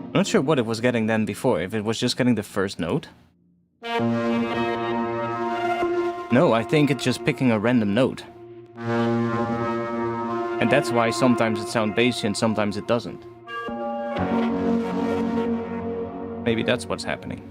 I'm not sure what it was getting then before, if it was just getting the first note. No, I think it's just picking a random note. And that's why sometimes it sounds bassy and sometimes it doesn't. Maybe that's what's happening.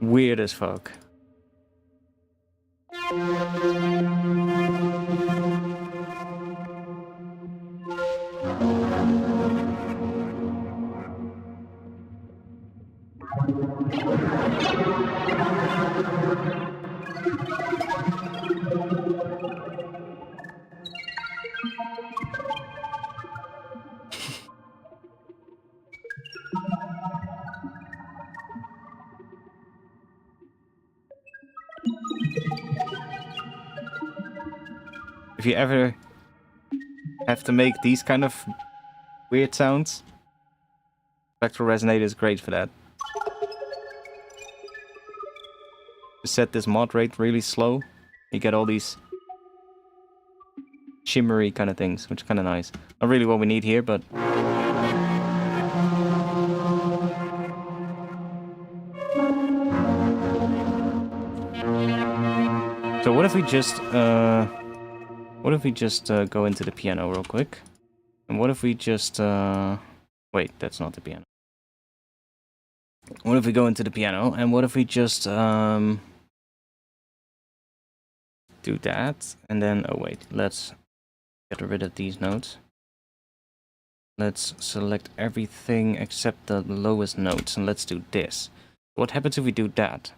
Weird as fuck. If you ever have to make these kind of weird sounds, Spectral Resonator is great for that. To set this mod rate really slow, you get all these shimmery kind of things, which is kind of nice. Not really what we need here, but... So what if we just, go into the piano real quick? And what if we just, wait, that's not the piano. What if we go into the piano, and what if we just, do that, and then, oh wait, let's get rid of these notes. Let's select everything except the lowest notes, and let's do this. What happens if we do that?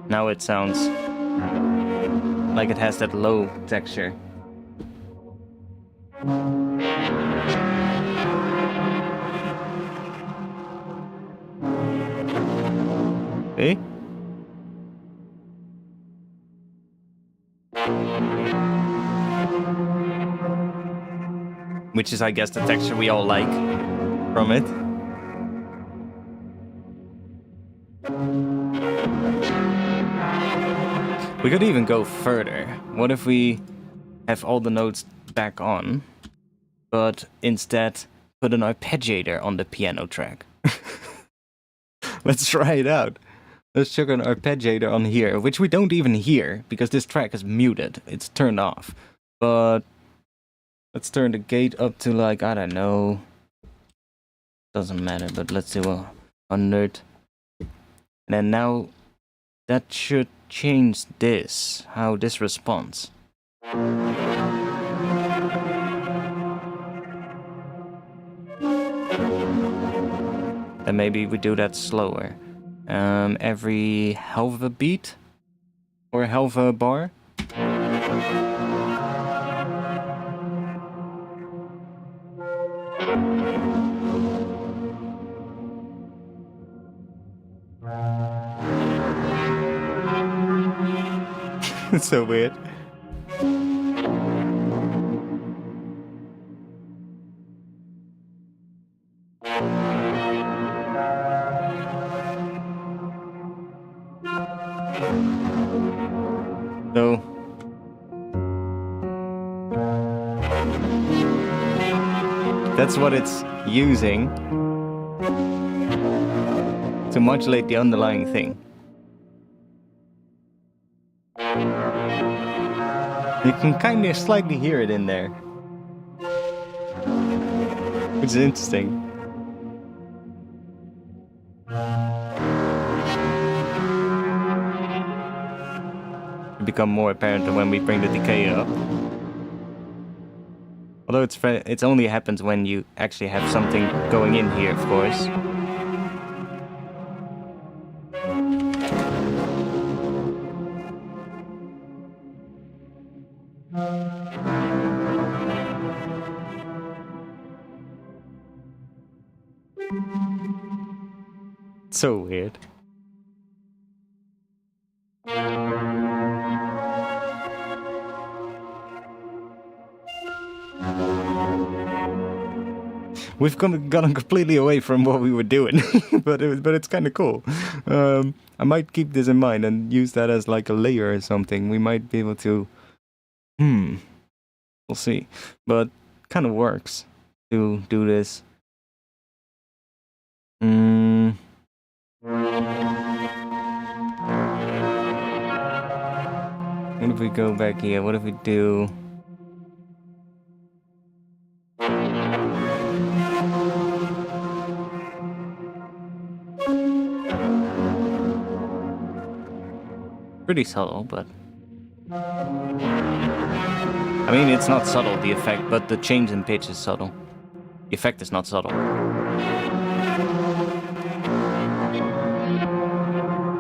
Now it sounds like it has that low texture. See? Which is, I guess, the texture we all like from it. We could even go further. What if we have all the notes back on, but instead put an arpeggiator on the piano track? Let's try it out. Let's chuck an arpeggiator on here, which we don't even hear, because this track is muted. It's turned off. But let's turn the gate up to, like, I don't know. Doesn't matter, but let's do 100. And then now that should change this, how this responds. Then maybe we do that slower. Every half of a beat? Or half a bar? It's so weird. So That's what it's using to modulate the underlying thing. You can kind of slightly hear it in there, which is interesting. It become more apparent when we bring the decay up. Although it's only happens when you actually have something going in here, of course. So weird. We've gone completely away from what we were doing, but it's kind of cool. I might keep this in mind and use that as like a layer or something. We might be able to. We'll see, but kind of works to do this. What if we go back here? What if we do... Pretty subtle, but... I mean, it's not subtle, the effect, but the change in pitch is subtle. The effect is not subtle.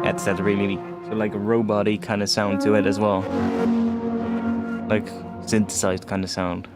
Adds that really... So like a robot-y kind of sound to it as well. Like synthesized kind of sound.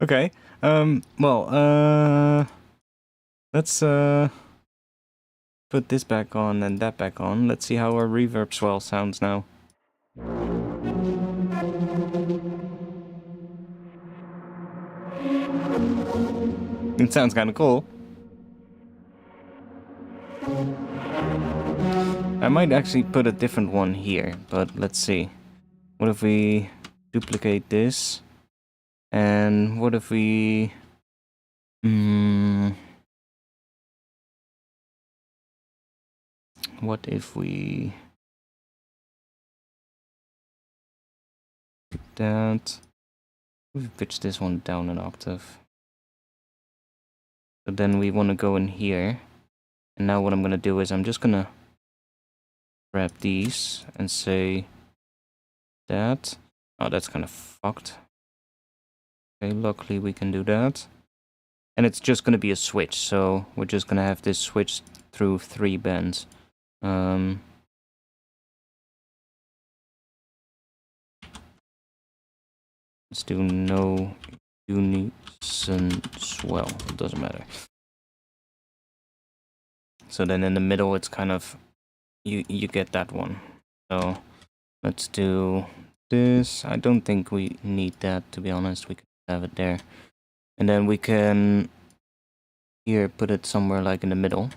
Okay. Let's put this back on and that back on. Let's see how our reverb swell sounds now. It sounds kind of cool. I might actually put a different one here, but let's see. What if we duplicate this? And what if we... What if we... that... We pitch this one down an octave. So then we want to go in here. And now what I'm going to do is I'm just going to grab these and say that. Oh, that's kind of fucked. Okay, luckily we can do that. And it's just going to be a switch, so we're just going to have this switch through 3 bands. Let's do no unison swell, it doesn't matter. So then in the middle it's kind of, you get that one. So let's do this. I don't think we need that, to be honest. We can have it there. And then we can here put it somewhere like in the middle.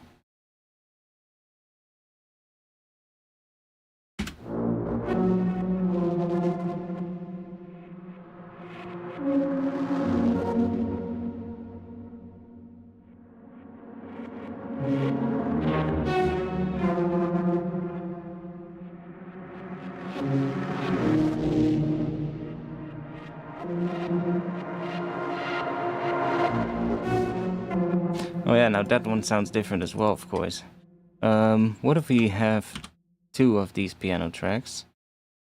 Yeah, now that one sounds different as well, of course. What if we have 2 of these piano tracks?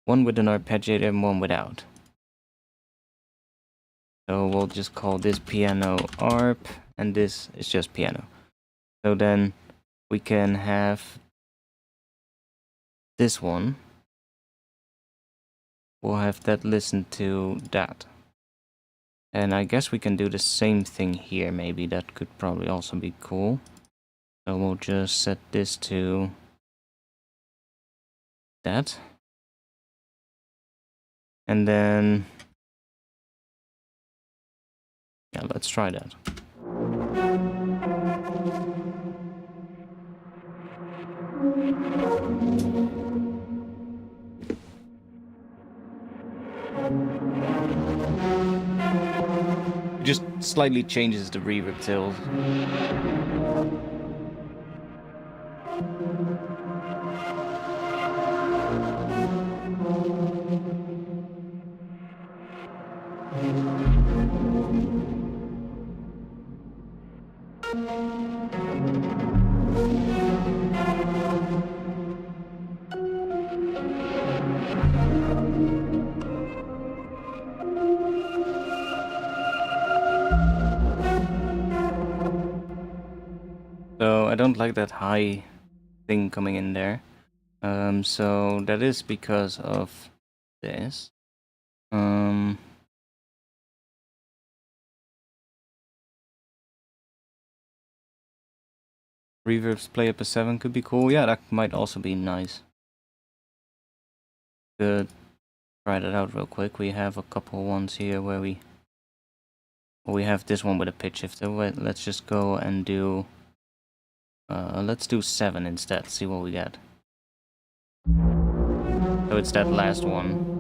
One with an arpeggiator and one without. So we'll just call this piano arp, and this is just piano. So then we can have this one. We'll have that listen to that. And I guess we can do the same thing here, maybe. That could probably also be cool. So we'll just set this to that. And then, yeah, let's try that. It just slightly changes the reverb tilt. So I don't like that high thing coming in there. So that is because of this. Reverbs play up a 7 could be cool. Yeah, that might also be nice. Could try that out real quick. We have a couple ones here where we have this one with a pitch shifter. Wait, let's just go and do let's do 7 instead, see what we get. So it's that last one.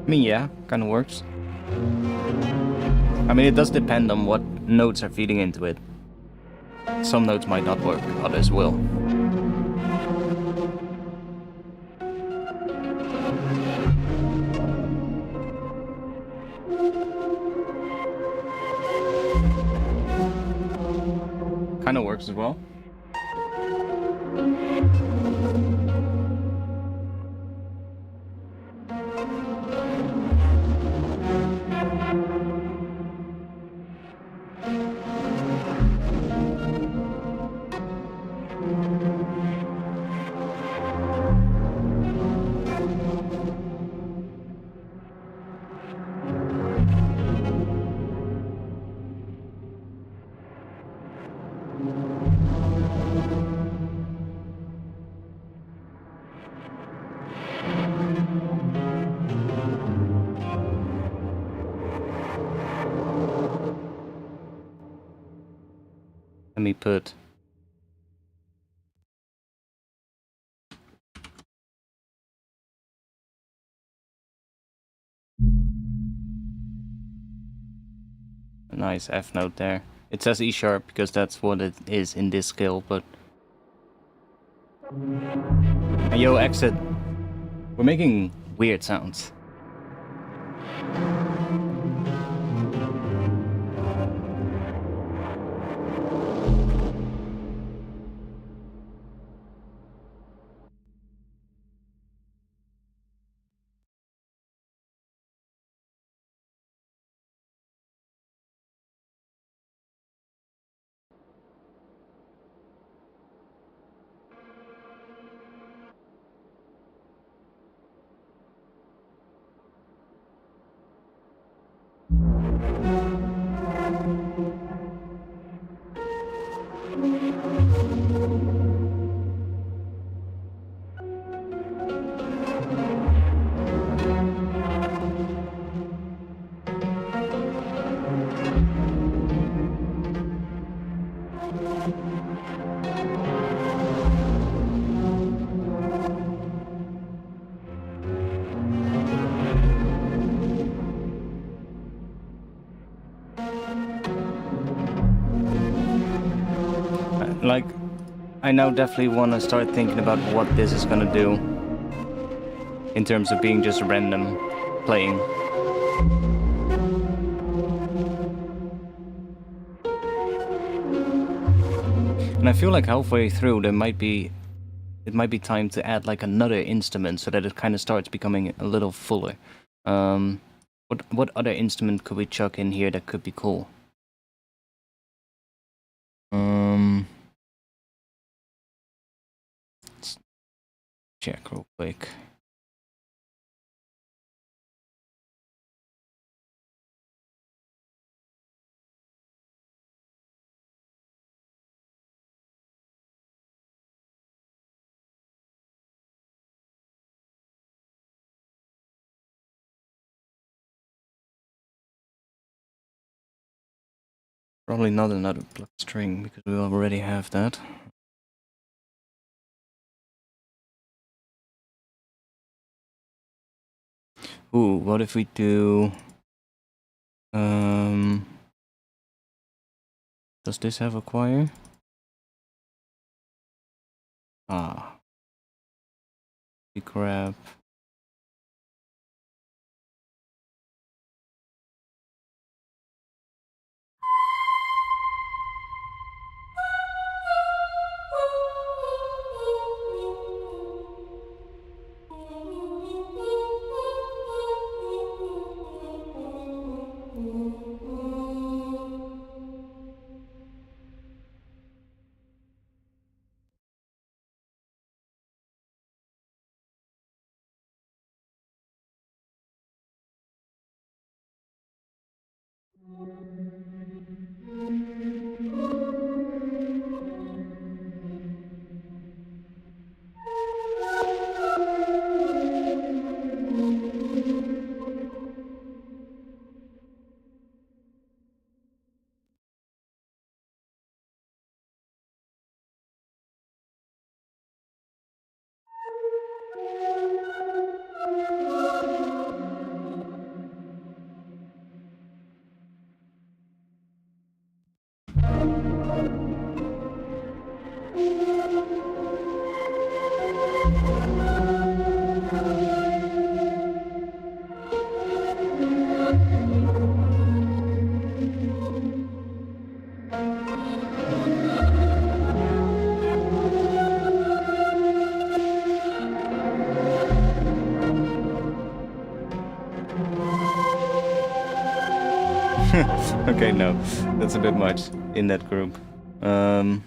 I mean, yeah, kind of works. I mean, it does depend on what notes are feeding into it. Some notes might not work, others will. Kind of works as well. Let me put a nice F note there. It says E sharp because that's what it is in this scale, but... And yo, exit. We're making weird sounds. Like, I now definitely want to start thinking about what this is gonna do in terms of being just random playing. And I feel like halfway through it might be time to add like another instrument so that it kind of starts becoming a little fuller. What other instrument could we chuck in here that could be cool? Let's check real quick. Probably not another plucked string because we already have that. Ooh, what if we do... does this have a choir? Ah. We grab... Okay, no, that's a bit much in that group. I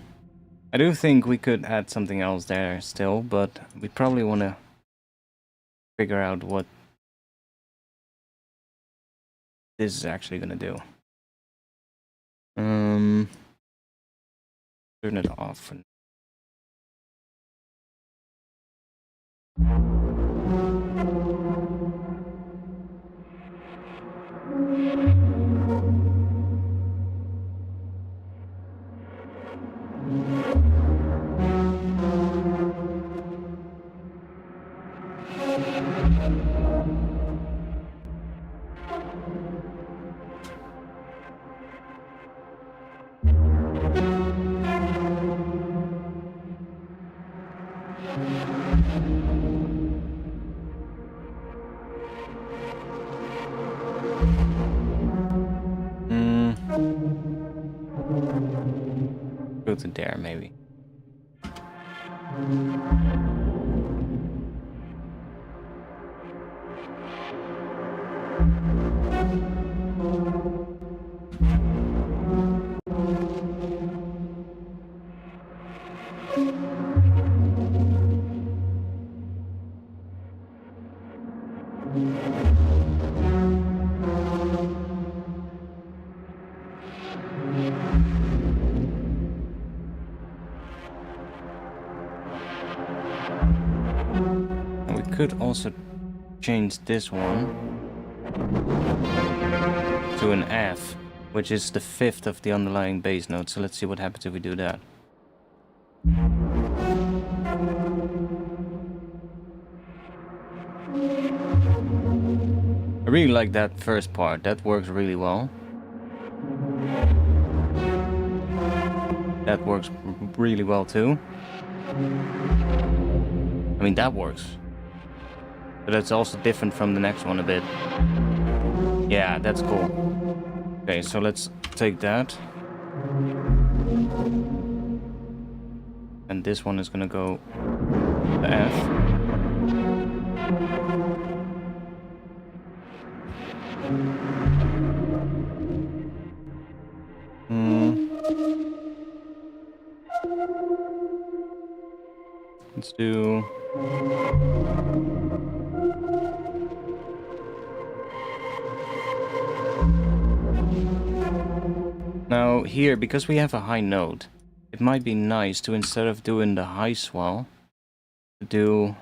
do think we could add something else there still, but we probably want to figure out what this is actually going to do. Turn it off. Go to there, maybe. Could also change this one to an F, which is the fifth of the underlying bass note. So let's see what happens if we do that. I really like that first part. That works really well. That works really well too. I mean, that works. But it's also different from the next one a bit. Yeah, that's cool. Okay, so let's take that. And this one is gonna go to F. Let's do... Now here, because we have a high note, it might be nice to, instead of doing the high swell, to do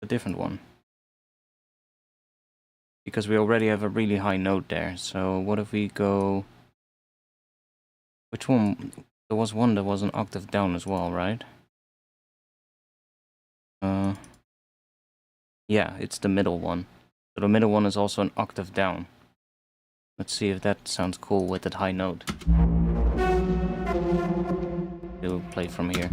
a different one. Because we already have a really high note there. So what if we go... Which one? There was one that was an octave down as well, right? Yeah, it's the middle one. So the middle one is also an octave down. Let's see if that sounds cool with that high note. We'll play from here.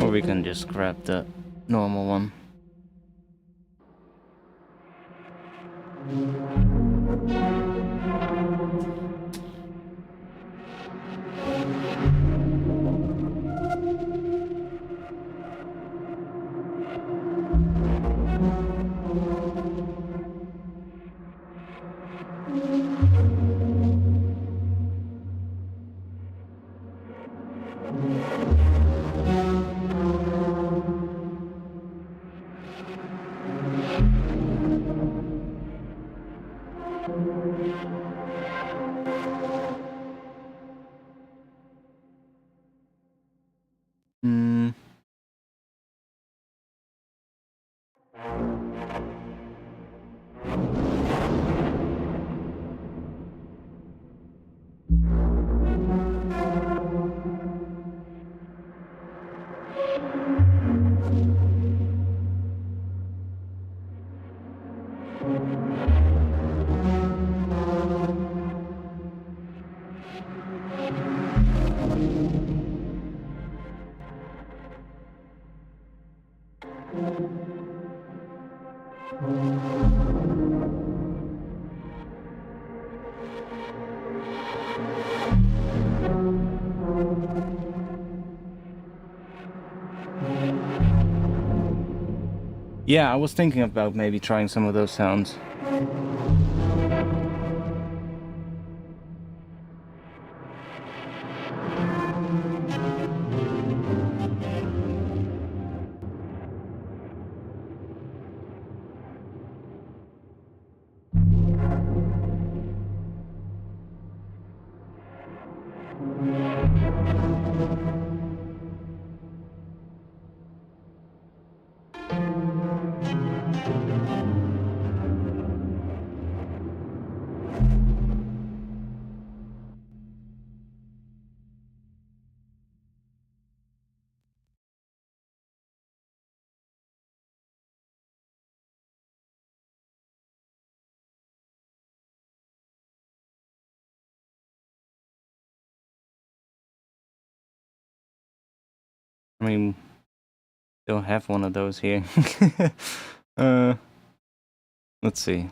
Or we can just grab the normal one. Yeah, I was thinking about maybe trying some of those sounds. I mean, don't have one of those here. Let's see.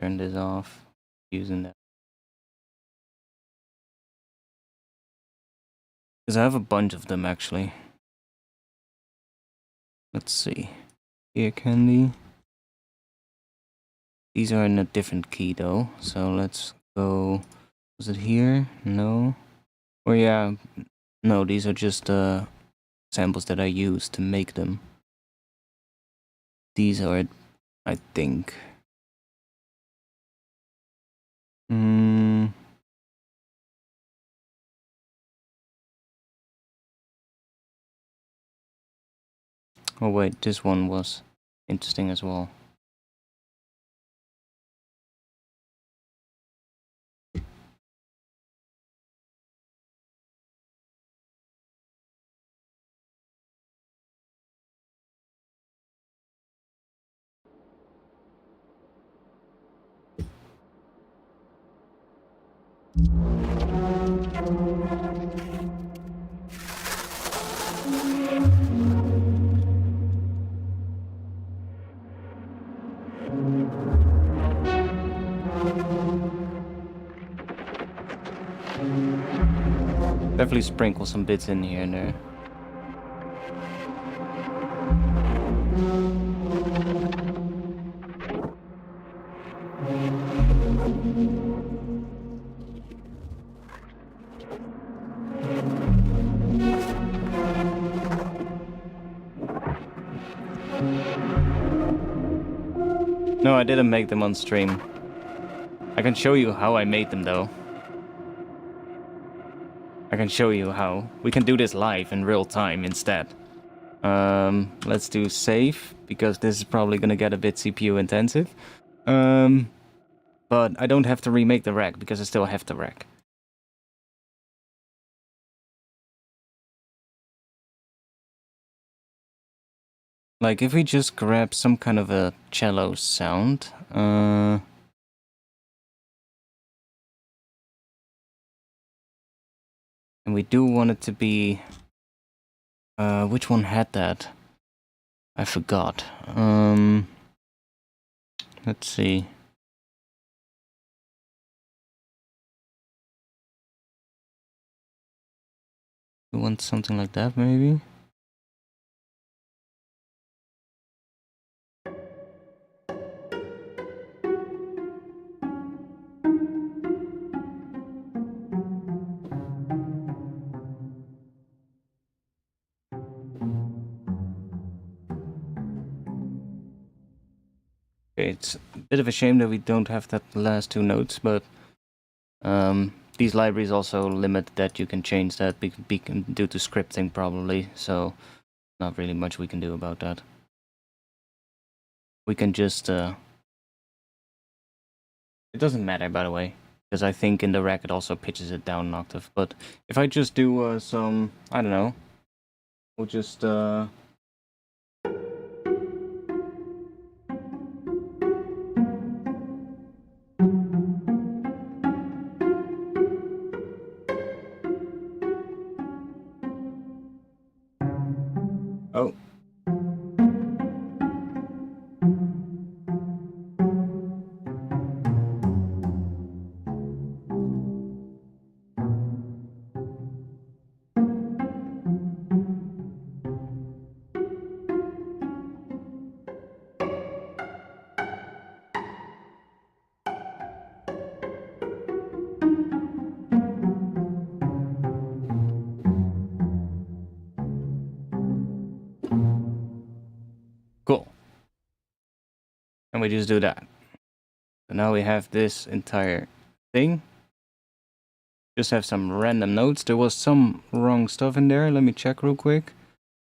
Turn this off. Using that. Because I have a bunch of them actually. Let's see. Ear candy. These are in a different key though. So let's go. Was it here? No. Or yeah. No, these are just samples that I use to make them. These are, I think. Oh wait, this one was interesting as well. Definitely sprinkle some bits in here and there. No, I didn't make them on stream. I can show you how I made them though. I can show you how. We can do this live in real time instead. Let's do save, because this is probably gonna get a bit CPU intensive. But I don't have to remake the rack, because I still have the rack. Like, if we just grab some kind of a cello sound, and we do want it to be, which one had that? I forgot. Let's see. We want something like that, maybe? Okay, it's a bit of a shame that we don't have that last two notes, but these libraries also limit that you can change that due to scripting probably, so not really much we can do about that. We can just it doesn't matter, by the way, because I think in the rack it also pitches it down an octave. But if I just do some, I don't know, we'll just oh. Cool. And we just do that. So now we have this entire thing. Just have some random notes. There was some wrong stuff in there. Let me check real quick.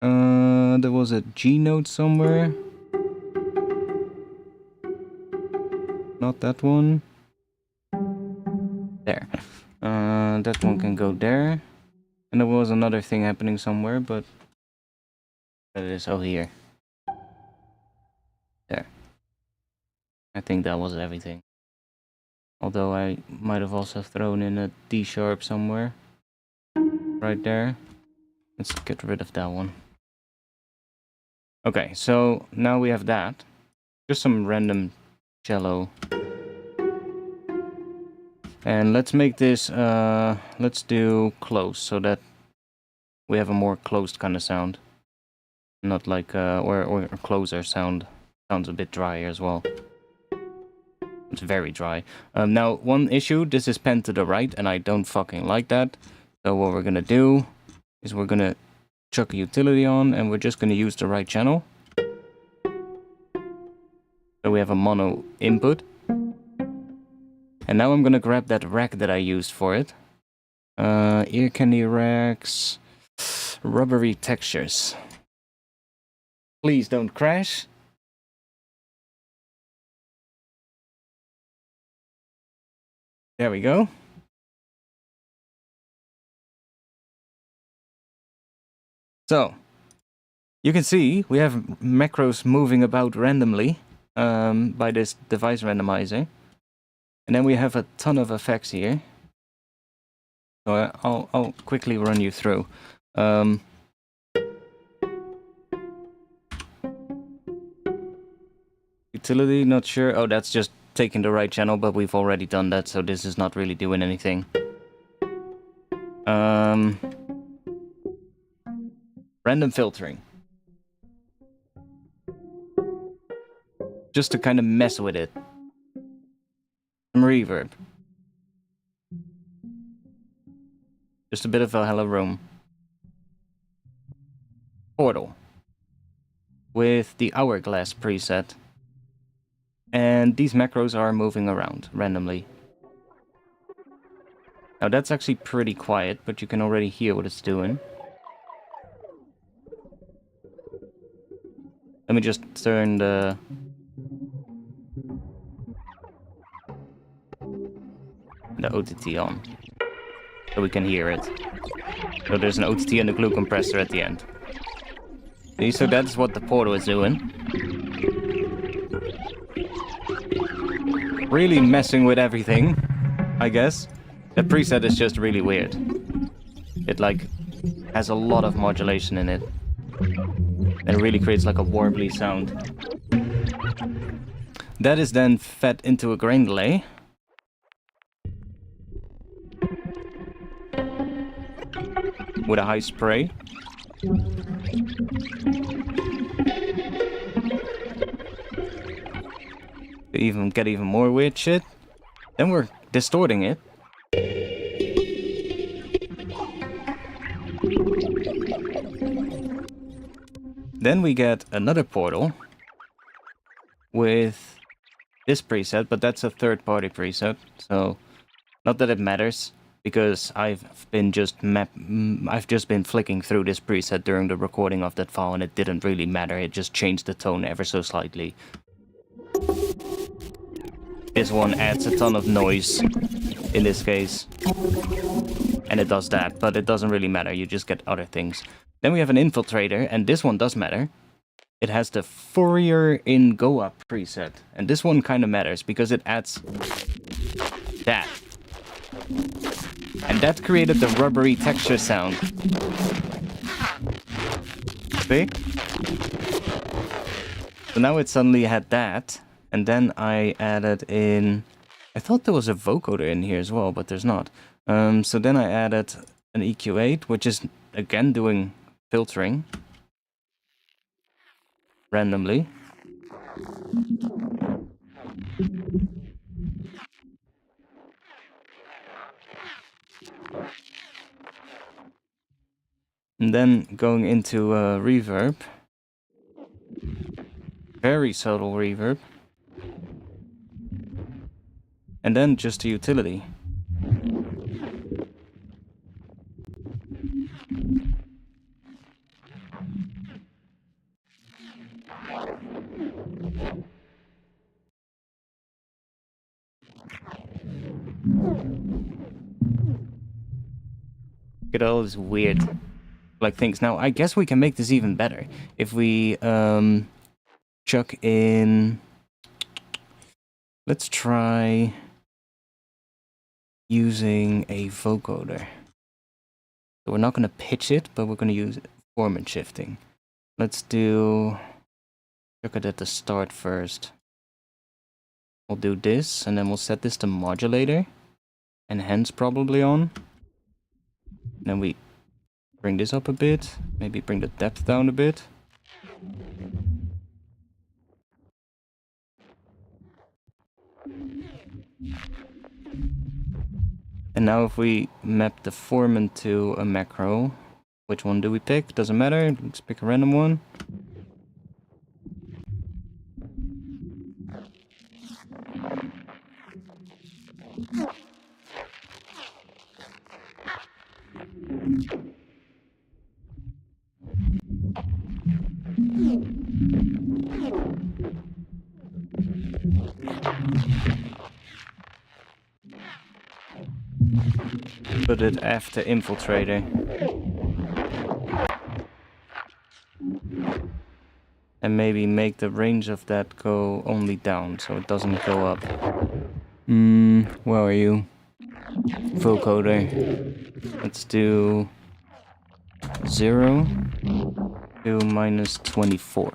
There was a G note somewhere. Not that one. There. That one can go there. And there was another thing happening somewhere, but that is over here. There. I think that was everything. Although I might have also thrown in a D sharp somewhere. Right there. Let's get rid of that one. Okay, so now we have that. Just some random cello. And let's make this, let's do close, so that we have a more closed kind of sound. Not like, or a closer sound. Sounds a bit drier as well. It's very dry. Now, one issue, this is penned to the right, and I don't fucking like that. So what we're gonna do is we're gonna chuck a utility on, and we're just gonna use the right channel. So we have a mono input. And now I'm gonna grab that rack that I used for it. Ear candy racks, rubbery textures. Please don't crash. There we go. So, you can see we have macros moving about randomly by this device randomizer. And then we have a ton of effects here. So I'll quickly run you through. Utility, not sure. Oh, that's just taking the right channel, but we've already done that, so this is not really doing anything. Random filtering. Just to kind of mess with it. Some reverb. Just a bit of a hello room. Portal. With the hourglass preset. And these macros are moving around randomly. Now that's actually pretty quiet, but you can already hear what it's doing. Let me just turn the OTT on, so we can hear it. So there's an OTT and a glue compressor at the end. See, so that's what the portal is doing. Really messing with everything, I guess. The preset is just really weird. It like has a lot of modulation in it. And it really creates like a warbly sound. That is then fed into a grain delay. With a high spray. To even get even more weird shit. Then we're distorting it. Then we get another portal with this preset, but that's a third-party preset, so not that it matters, because I've just been flicking through this preset during the recording of that file, and it didn't really matter. It just changed the tone ever so slightly. This one adds a ton of noise in this case, and it does that, but it doesn't really matter. You just get other things. Then we have an infiltrator, and this one does matter. It has the Fourier in Go Up preset, and this one kind of matters because it adds that. And that created the rubbery texture sound. See? So now it suddenly had that, and then I added in... I thought there was a vocoder in here as well, but there's not. So then I added an EQ8, which is again doing filtering randomly. And then going into reverb. Very subtle reverb. And then just a utility. Look at all these weird like things. Now I guess we can make this even better if we chuck in, let's try using a vocoder. So we're not going to pitch it, but we're going to use formant shifting. Let's do, chuck it at the start first. We'll do this, and then we'll set this to modulator, and hence probably on. And then we bring this up a bit, maybe bring the depth down a bit. And now if we map the formant to a macro, which one do we pick? Doesn't matter, let's pick a random one. put it after Infiltrator. And maybe make the range of that go only down, so it doesn't go up. Where are you? Vocoder. Let's do 0 to -24.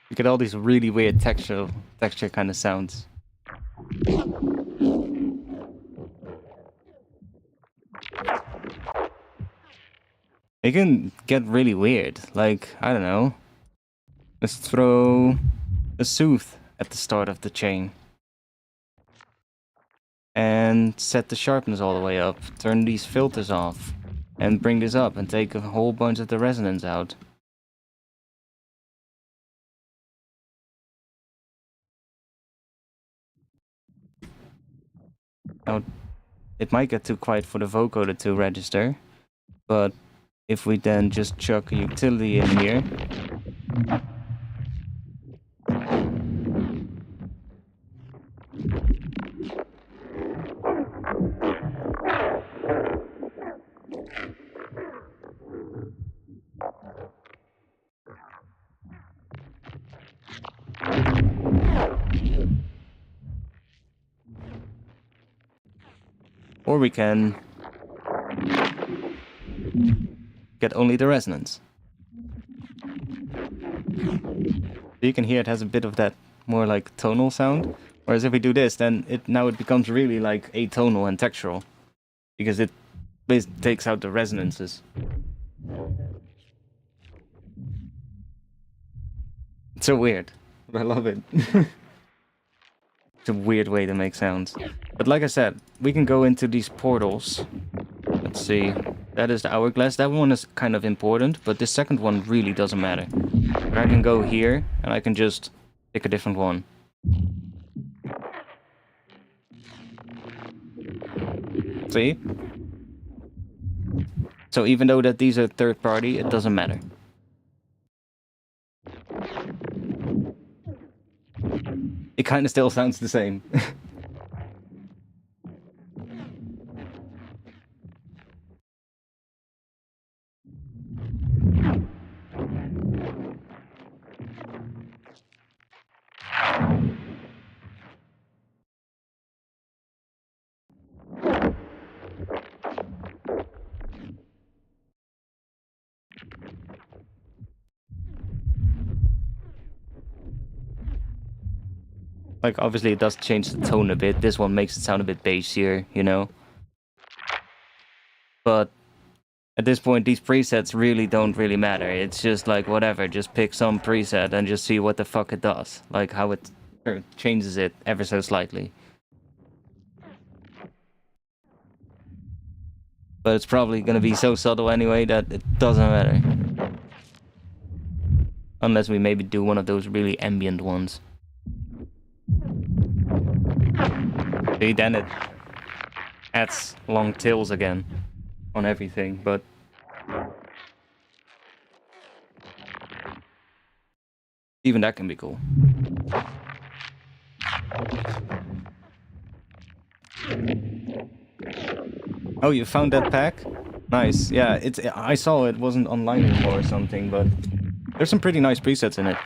You get all these really weird texture kind of sounds. It can get really weird. Like, I don't know. Let's throw a soothe at the start of the chain. And set the sharpness all the way up. Turn these filters off. And bring this up and take a whole bunch of the resonance out. Now, it might get too quiet for the vocoder to register, but if we then just chuck a utility in here, or we can get only the resonance. So you can hear it has a bit of that more like tonal sound. Whereas if we do this, then now it becomes really like atonal and textural. Because it takes out the resonances. It's so weird. But I love it. It's a weird way to make sounds. But like I said, we can go into these portals. Let's see. That is the hourglass. That one is kind of important, but this second one really doesn't matter. I can go here, and I can just pick a different one. See? So even though that these are third party, it doesn't matter. It kind of still sounds the same. Like, obviously it does change the tone a bit. This one makes it sound a bit bassier, you know? But at this point, these presets really don't really matter. It's just like, whatever, just pick some preset and just see what the fuck it does. Like, how it changes it ever so slightly. But it's probably gonna be so subtle anyway that it doesn't matter. Unless we maybe do one of those really ambient ones. See, then it adds long tails again on everything, but even that can be cool. Oh, you found that pack? Nice. Yeah, I saw it wasn't online anymore or something, but there's some pretty nice presets in it.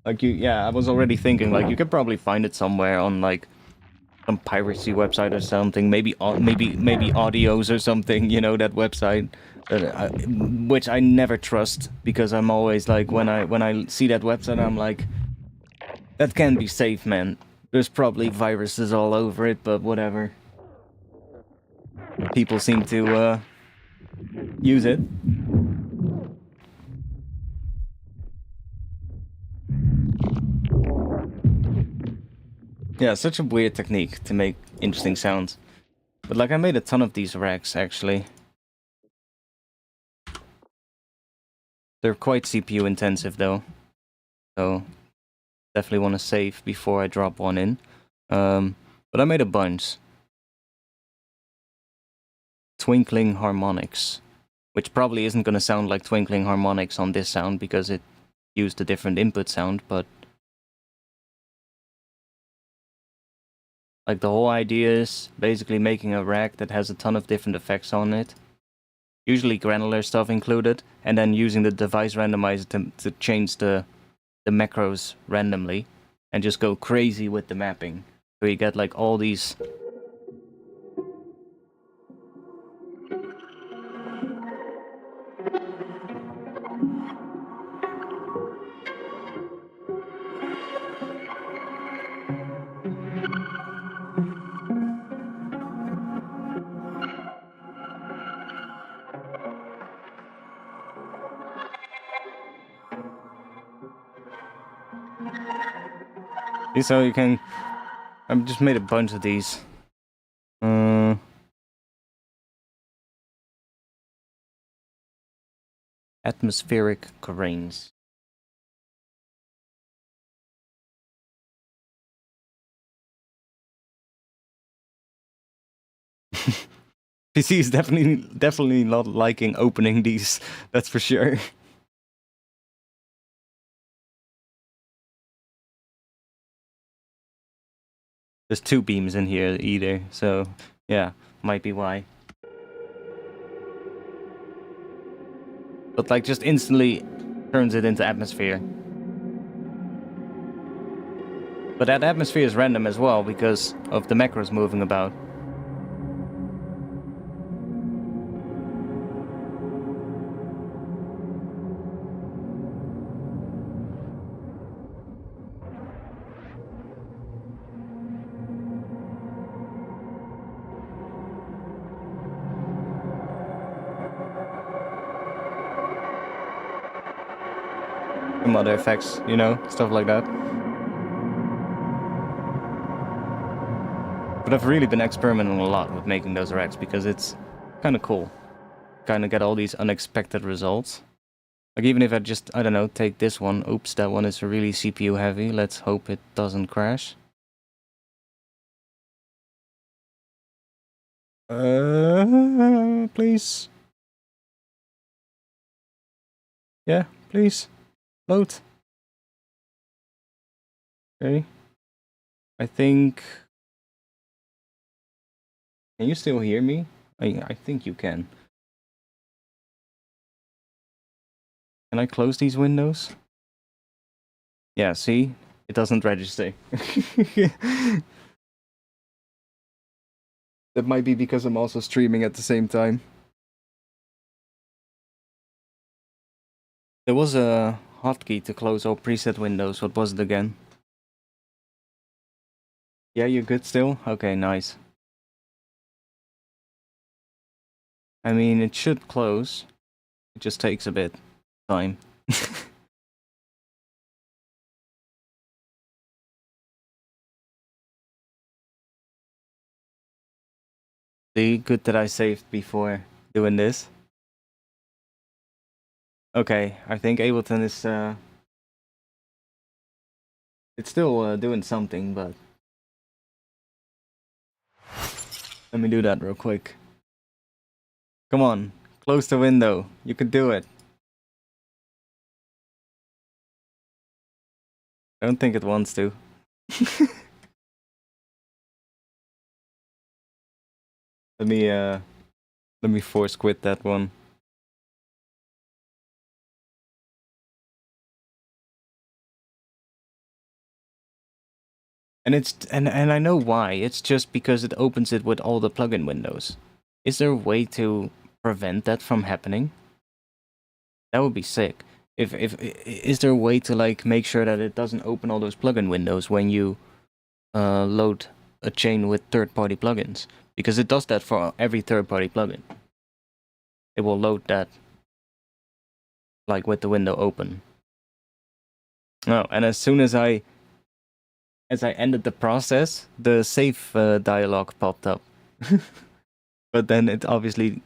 Like I was already thinking, like, you could probably find it somewhere on, like, some piracy website or something. Maybe Audios or something, you know, that website. Which I never trust, because I'm always like, when I see that website, I'm like, that can't be safe, man. There's probably viruses all over it, but whatever. People seem to use it. Yeah, such a weird technique to make interesting sounds. But like, I made a ton of these racks, actually. They're quite CPU intensive though, so definitely want to save before I drop one in. But I made a bunch. Twinkling harmonics, which probably isn't going to sound like twinkling harmonics on this sound because it used a different input sound, but like the whole idea is basically making a rack that has a ton of different effects on it, usually granular stuff included, and then using the device randomizer to change the macros randomly and just go crazy with the mapping. So you get like all these. So you can. I've just made a bunch of these. Atmospheric grains. PC is definitely not liking opening these. That's for sure. There's two beams in here either, so yeah, might be why. But like just instantly turns it into atmosphere. But that atmosphere is random as well because of the macros moving about. Some other effects, you know, stuff like that. But I've really been experimenting a lot with making those racks because it's kind of cool. Kind of get all these unexpected results. Like even if I just, I don't know, take this one. Oops, that one is really CPU heavy. Let's hope it doesn't crash. Please. Yeah, please. Load. Okay. I think... Can you still hear me? I think you can. Can I close these windows? Yeah, see? It doesn't register. That might be because I'm also streaming at the same time. There was a hotkey to close all preset windows. What was it again? Yeah, you're good still? Okay, nice. I mean, it should close. It just takes a bit of time. See, good that I saved before doing this. Okay, I think Ableton is it's still doing something, but let me do that real quick. Come on, close the window. You can do it. I don't think it wants to. Let me force quit that one. And I know why. It's just because it opens it with all the plugin windows. Is there a way to prevent that from happening? That would be sick. If is there a way to like make sure that it doesn't open all those plugin windows when you load a chain with third-party plugins? Because it does that for every third-party plugin. It will load that like with the window open. Oh, and as soon as I ended the process, the save dialog popped up. But then it obviously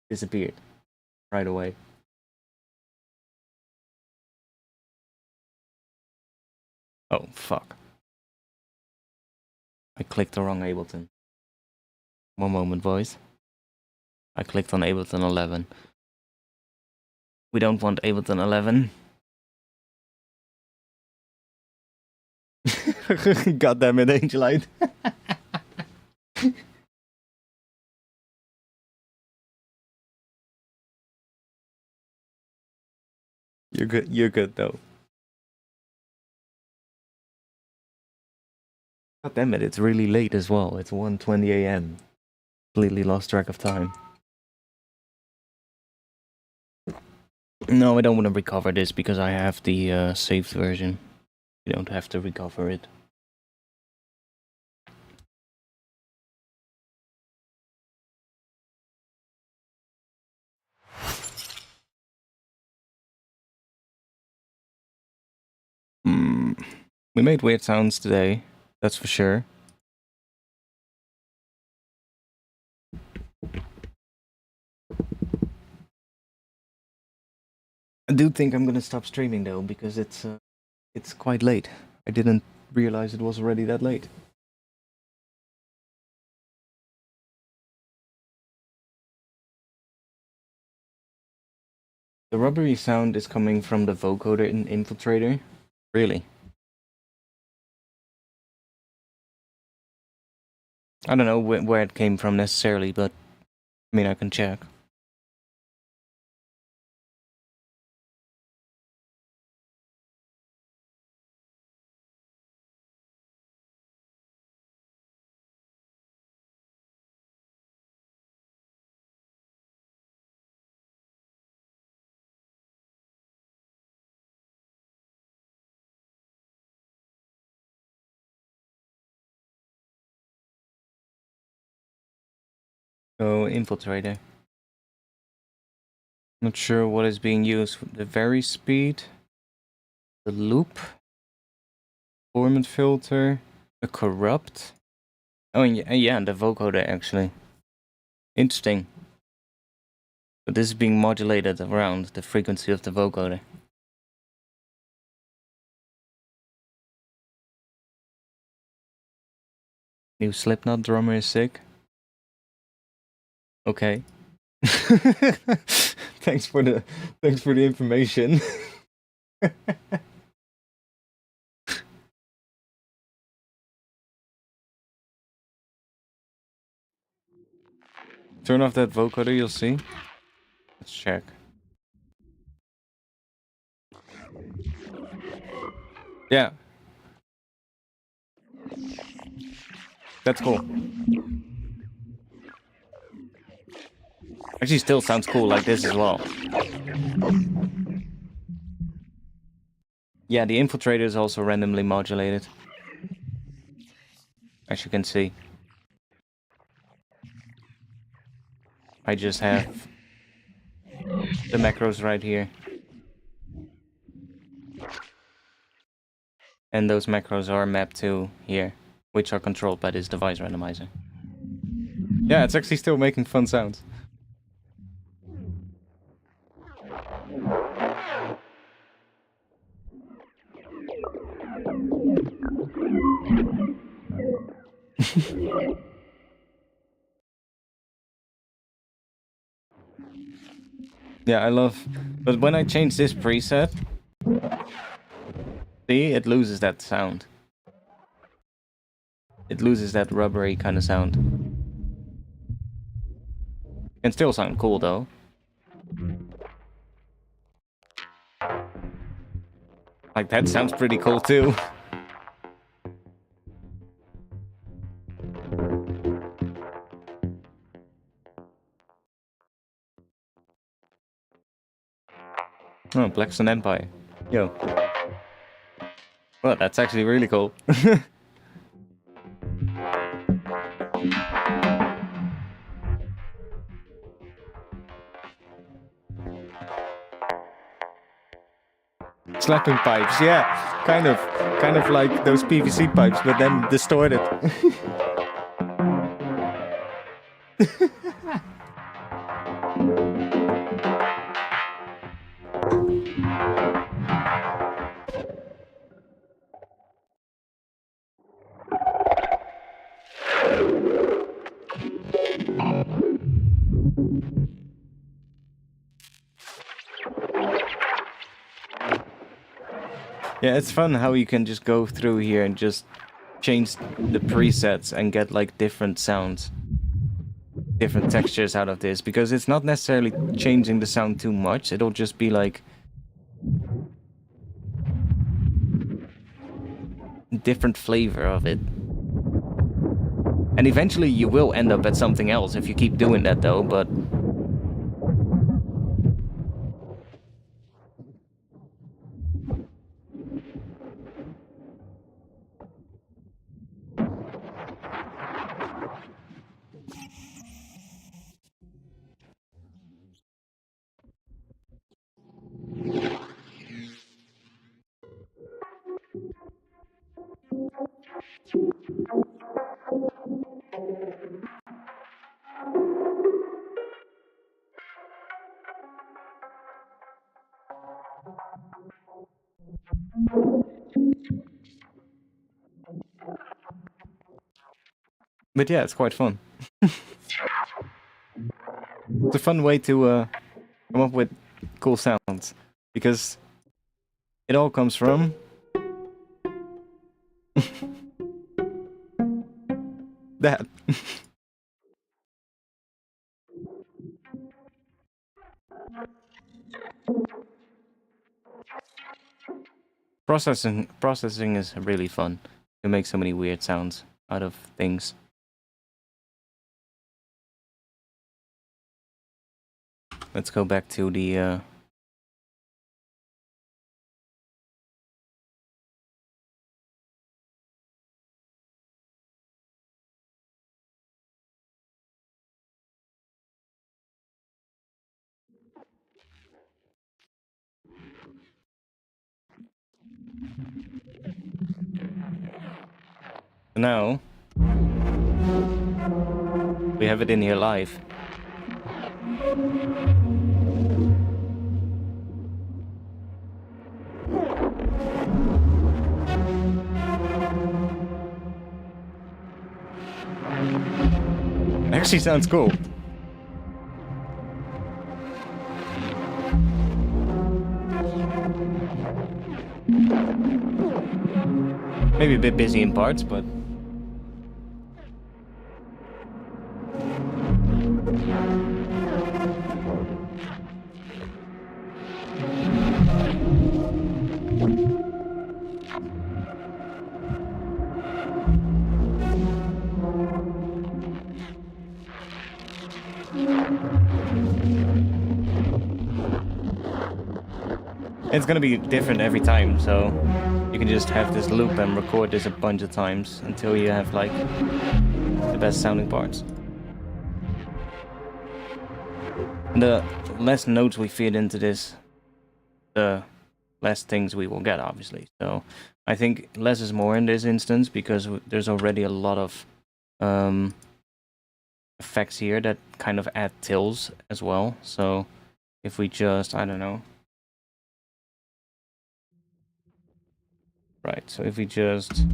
disappeared right away. Oh, fuck. I clicked the wrong Ableton. One moment, boys. I clicked on Ableton 11. We don't want Ableton 11. God damn it, Angelite. You're good though. God damn it, it's really late as well. It's 1:20 AM. Completely lost track of time. No, I don't want to recover this because I have the saved version. You don't have to recover it. We made weird sounds today, that's for sure. I do think I'm gonna stop streaming though, because it's quite late. I didn't realize it was already that late. The rubbery sound is coming from the vocoder in Infiltrator. Really? I don't know where it came from necessarily, but I mean, I can check. So, Infiltrator. Not sure what is being used. The vary speed, the loop, formant filter, the corrupt. Oh, yeah, and the vocoder actually. Interesting. But this is being modulated around the frequency of the vocoder. New Slipknot drummer is sick. Okay. Thanks for the information. Turn off that vocoder, you'll see. Let's check. Yeah. That's cool. Actually still sounds cool like this as well. Yeah, the Infiltrator is also randomly modulated. As you can see. I just have the macros right here. And those macros are mapped to here, which are controlled by this device randomizer. Yeah, it's actually still making fun sounds. Yeah, I love... But when I change this preset... See, it loses that sound. It loses that rubbery kind of sound. Can still sound cool though. Like, that sounds pretty cool too. Oh, Blackstone Empire. Yo. Well, that's actually really cool. Slapping pipes, yeah. Kind of like those PVC pipes, but then distorted. Yeah, it's fun how you can just go through here and just change the presets and get like different sounds, different textures out of this, because it's not necessarily changing the sound too much. It'll just be like different flavor of it. And eventually you will end up at something else if you keep doing that though, but yeah, it's quite fun. It's a fun way to come up with cool sounds, because it all comes from that. Processing is really fun. You make so many weird sounds out of things. Let's go back to the now we have it in here live. Actually sounds cool. Maybe a bit busy in parts, but it's gonna be different every time, so you can just have this loop and record this a bunch of times until you have like the best sounding parts. And the less notes we feed into this, the less things we will get, obviously. So I think less is more in this instance, because there's already a lot of effects here that kind of add tills as well. So if we just, I don't know. Right, so if we just...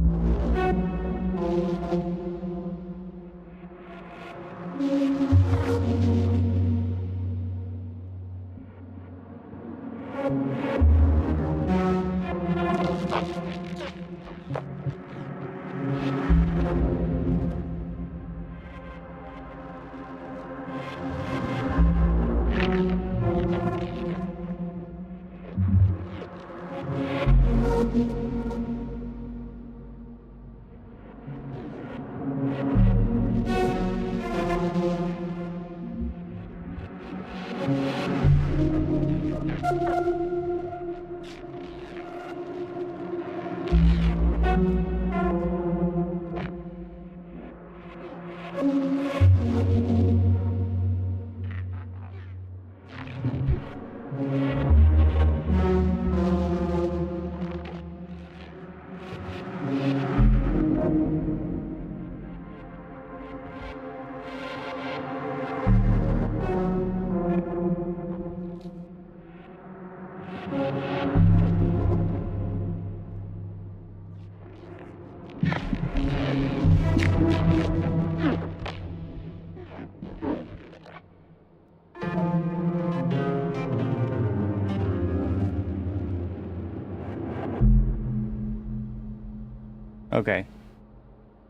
Okay.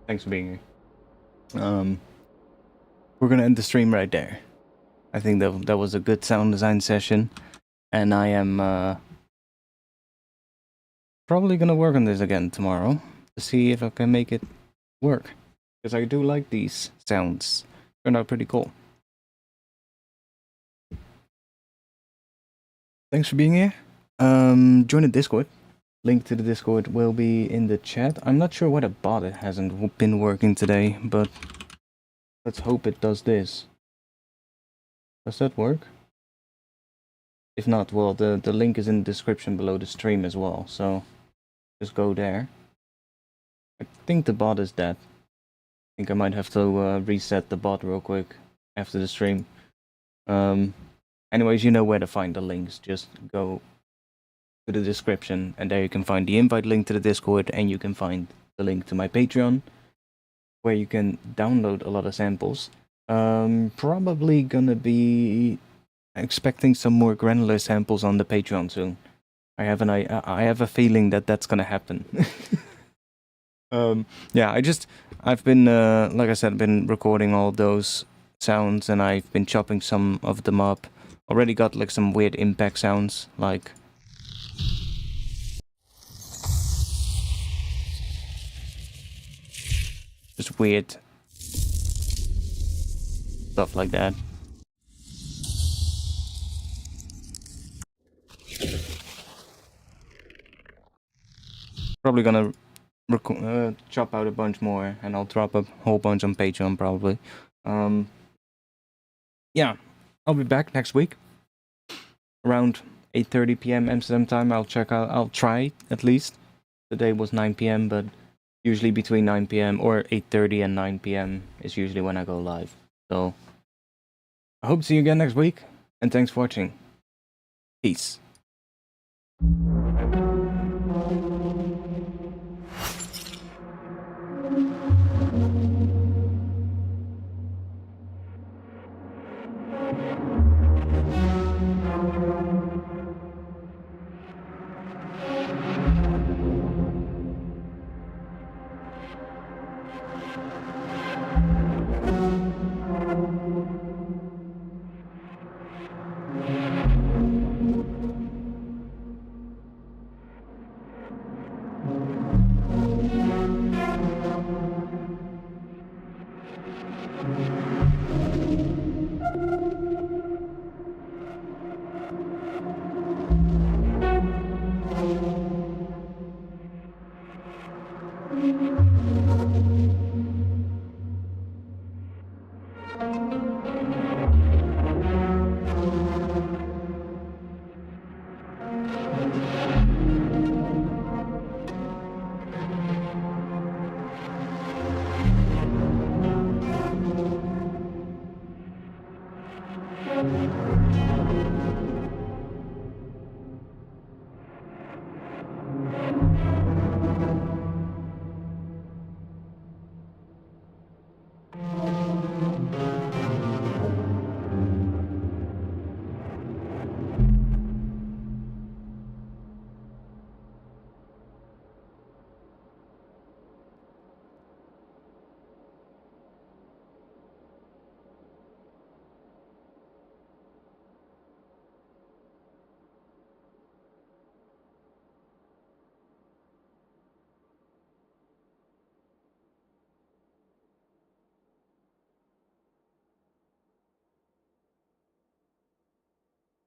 Thanks for being here. We're gonna end the stream right there. I think that was a good sound design session, and I am probably gonna work on this again tomorrow to see if I can make it work, because I do like these sounds. Turned out pretty cool. Thanks for being here. Join the Discord. Link to the Discord will be in the chat. I'm not sure what about it hasn't been working today, but let's hope it does this. Does that work? If not, well, the link is in the description below the stream as well, so just go there. I think the bot is dead. I think I might have to reset the bot real quick after the stream. Anyways, you know where to find the links. Just go to the description, and there you can find the invite link to the Discord, and you can find the link to my Patreon, where you can download a lot of samples. Probably gonna be expecting some more Granular samples on the Patreon soon. I have a feeling that that's gonna happen. Yeah, I've been like I said, I've been recording all those sounds, and I've been chopping some of them up. Already got like some weird impact sounds, like just weird stuff like that. Probably gonna chop out a bunch more, and I'll drop a whole bunch on Patreon probably. Yeah, I'll be back next week around 8:30 p.m. Amsterdam time. I'll try at least. Today was 9 p.m., but usually between 9 p.m. or 8:30 and 9 p.m. is usually when I go live. So I hope to see you again next week, and thanks for watching. Peace.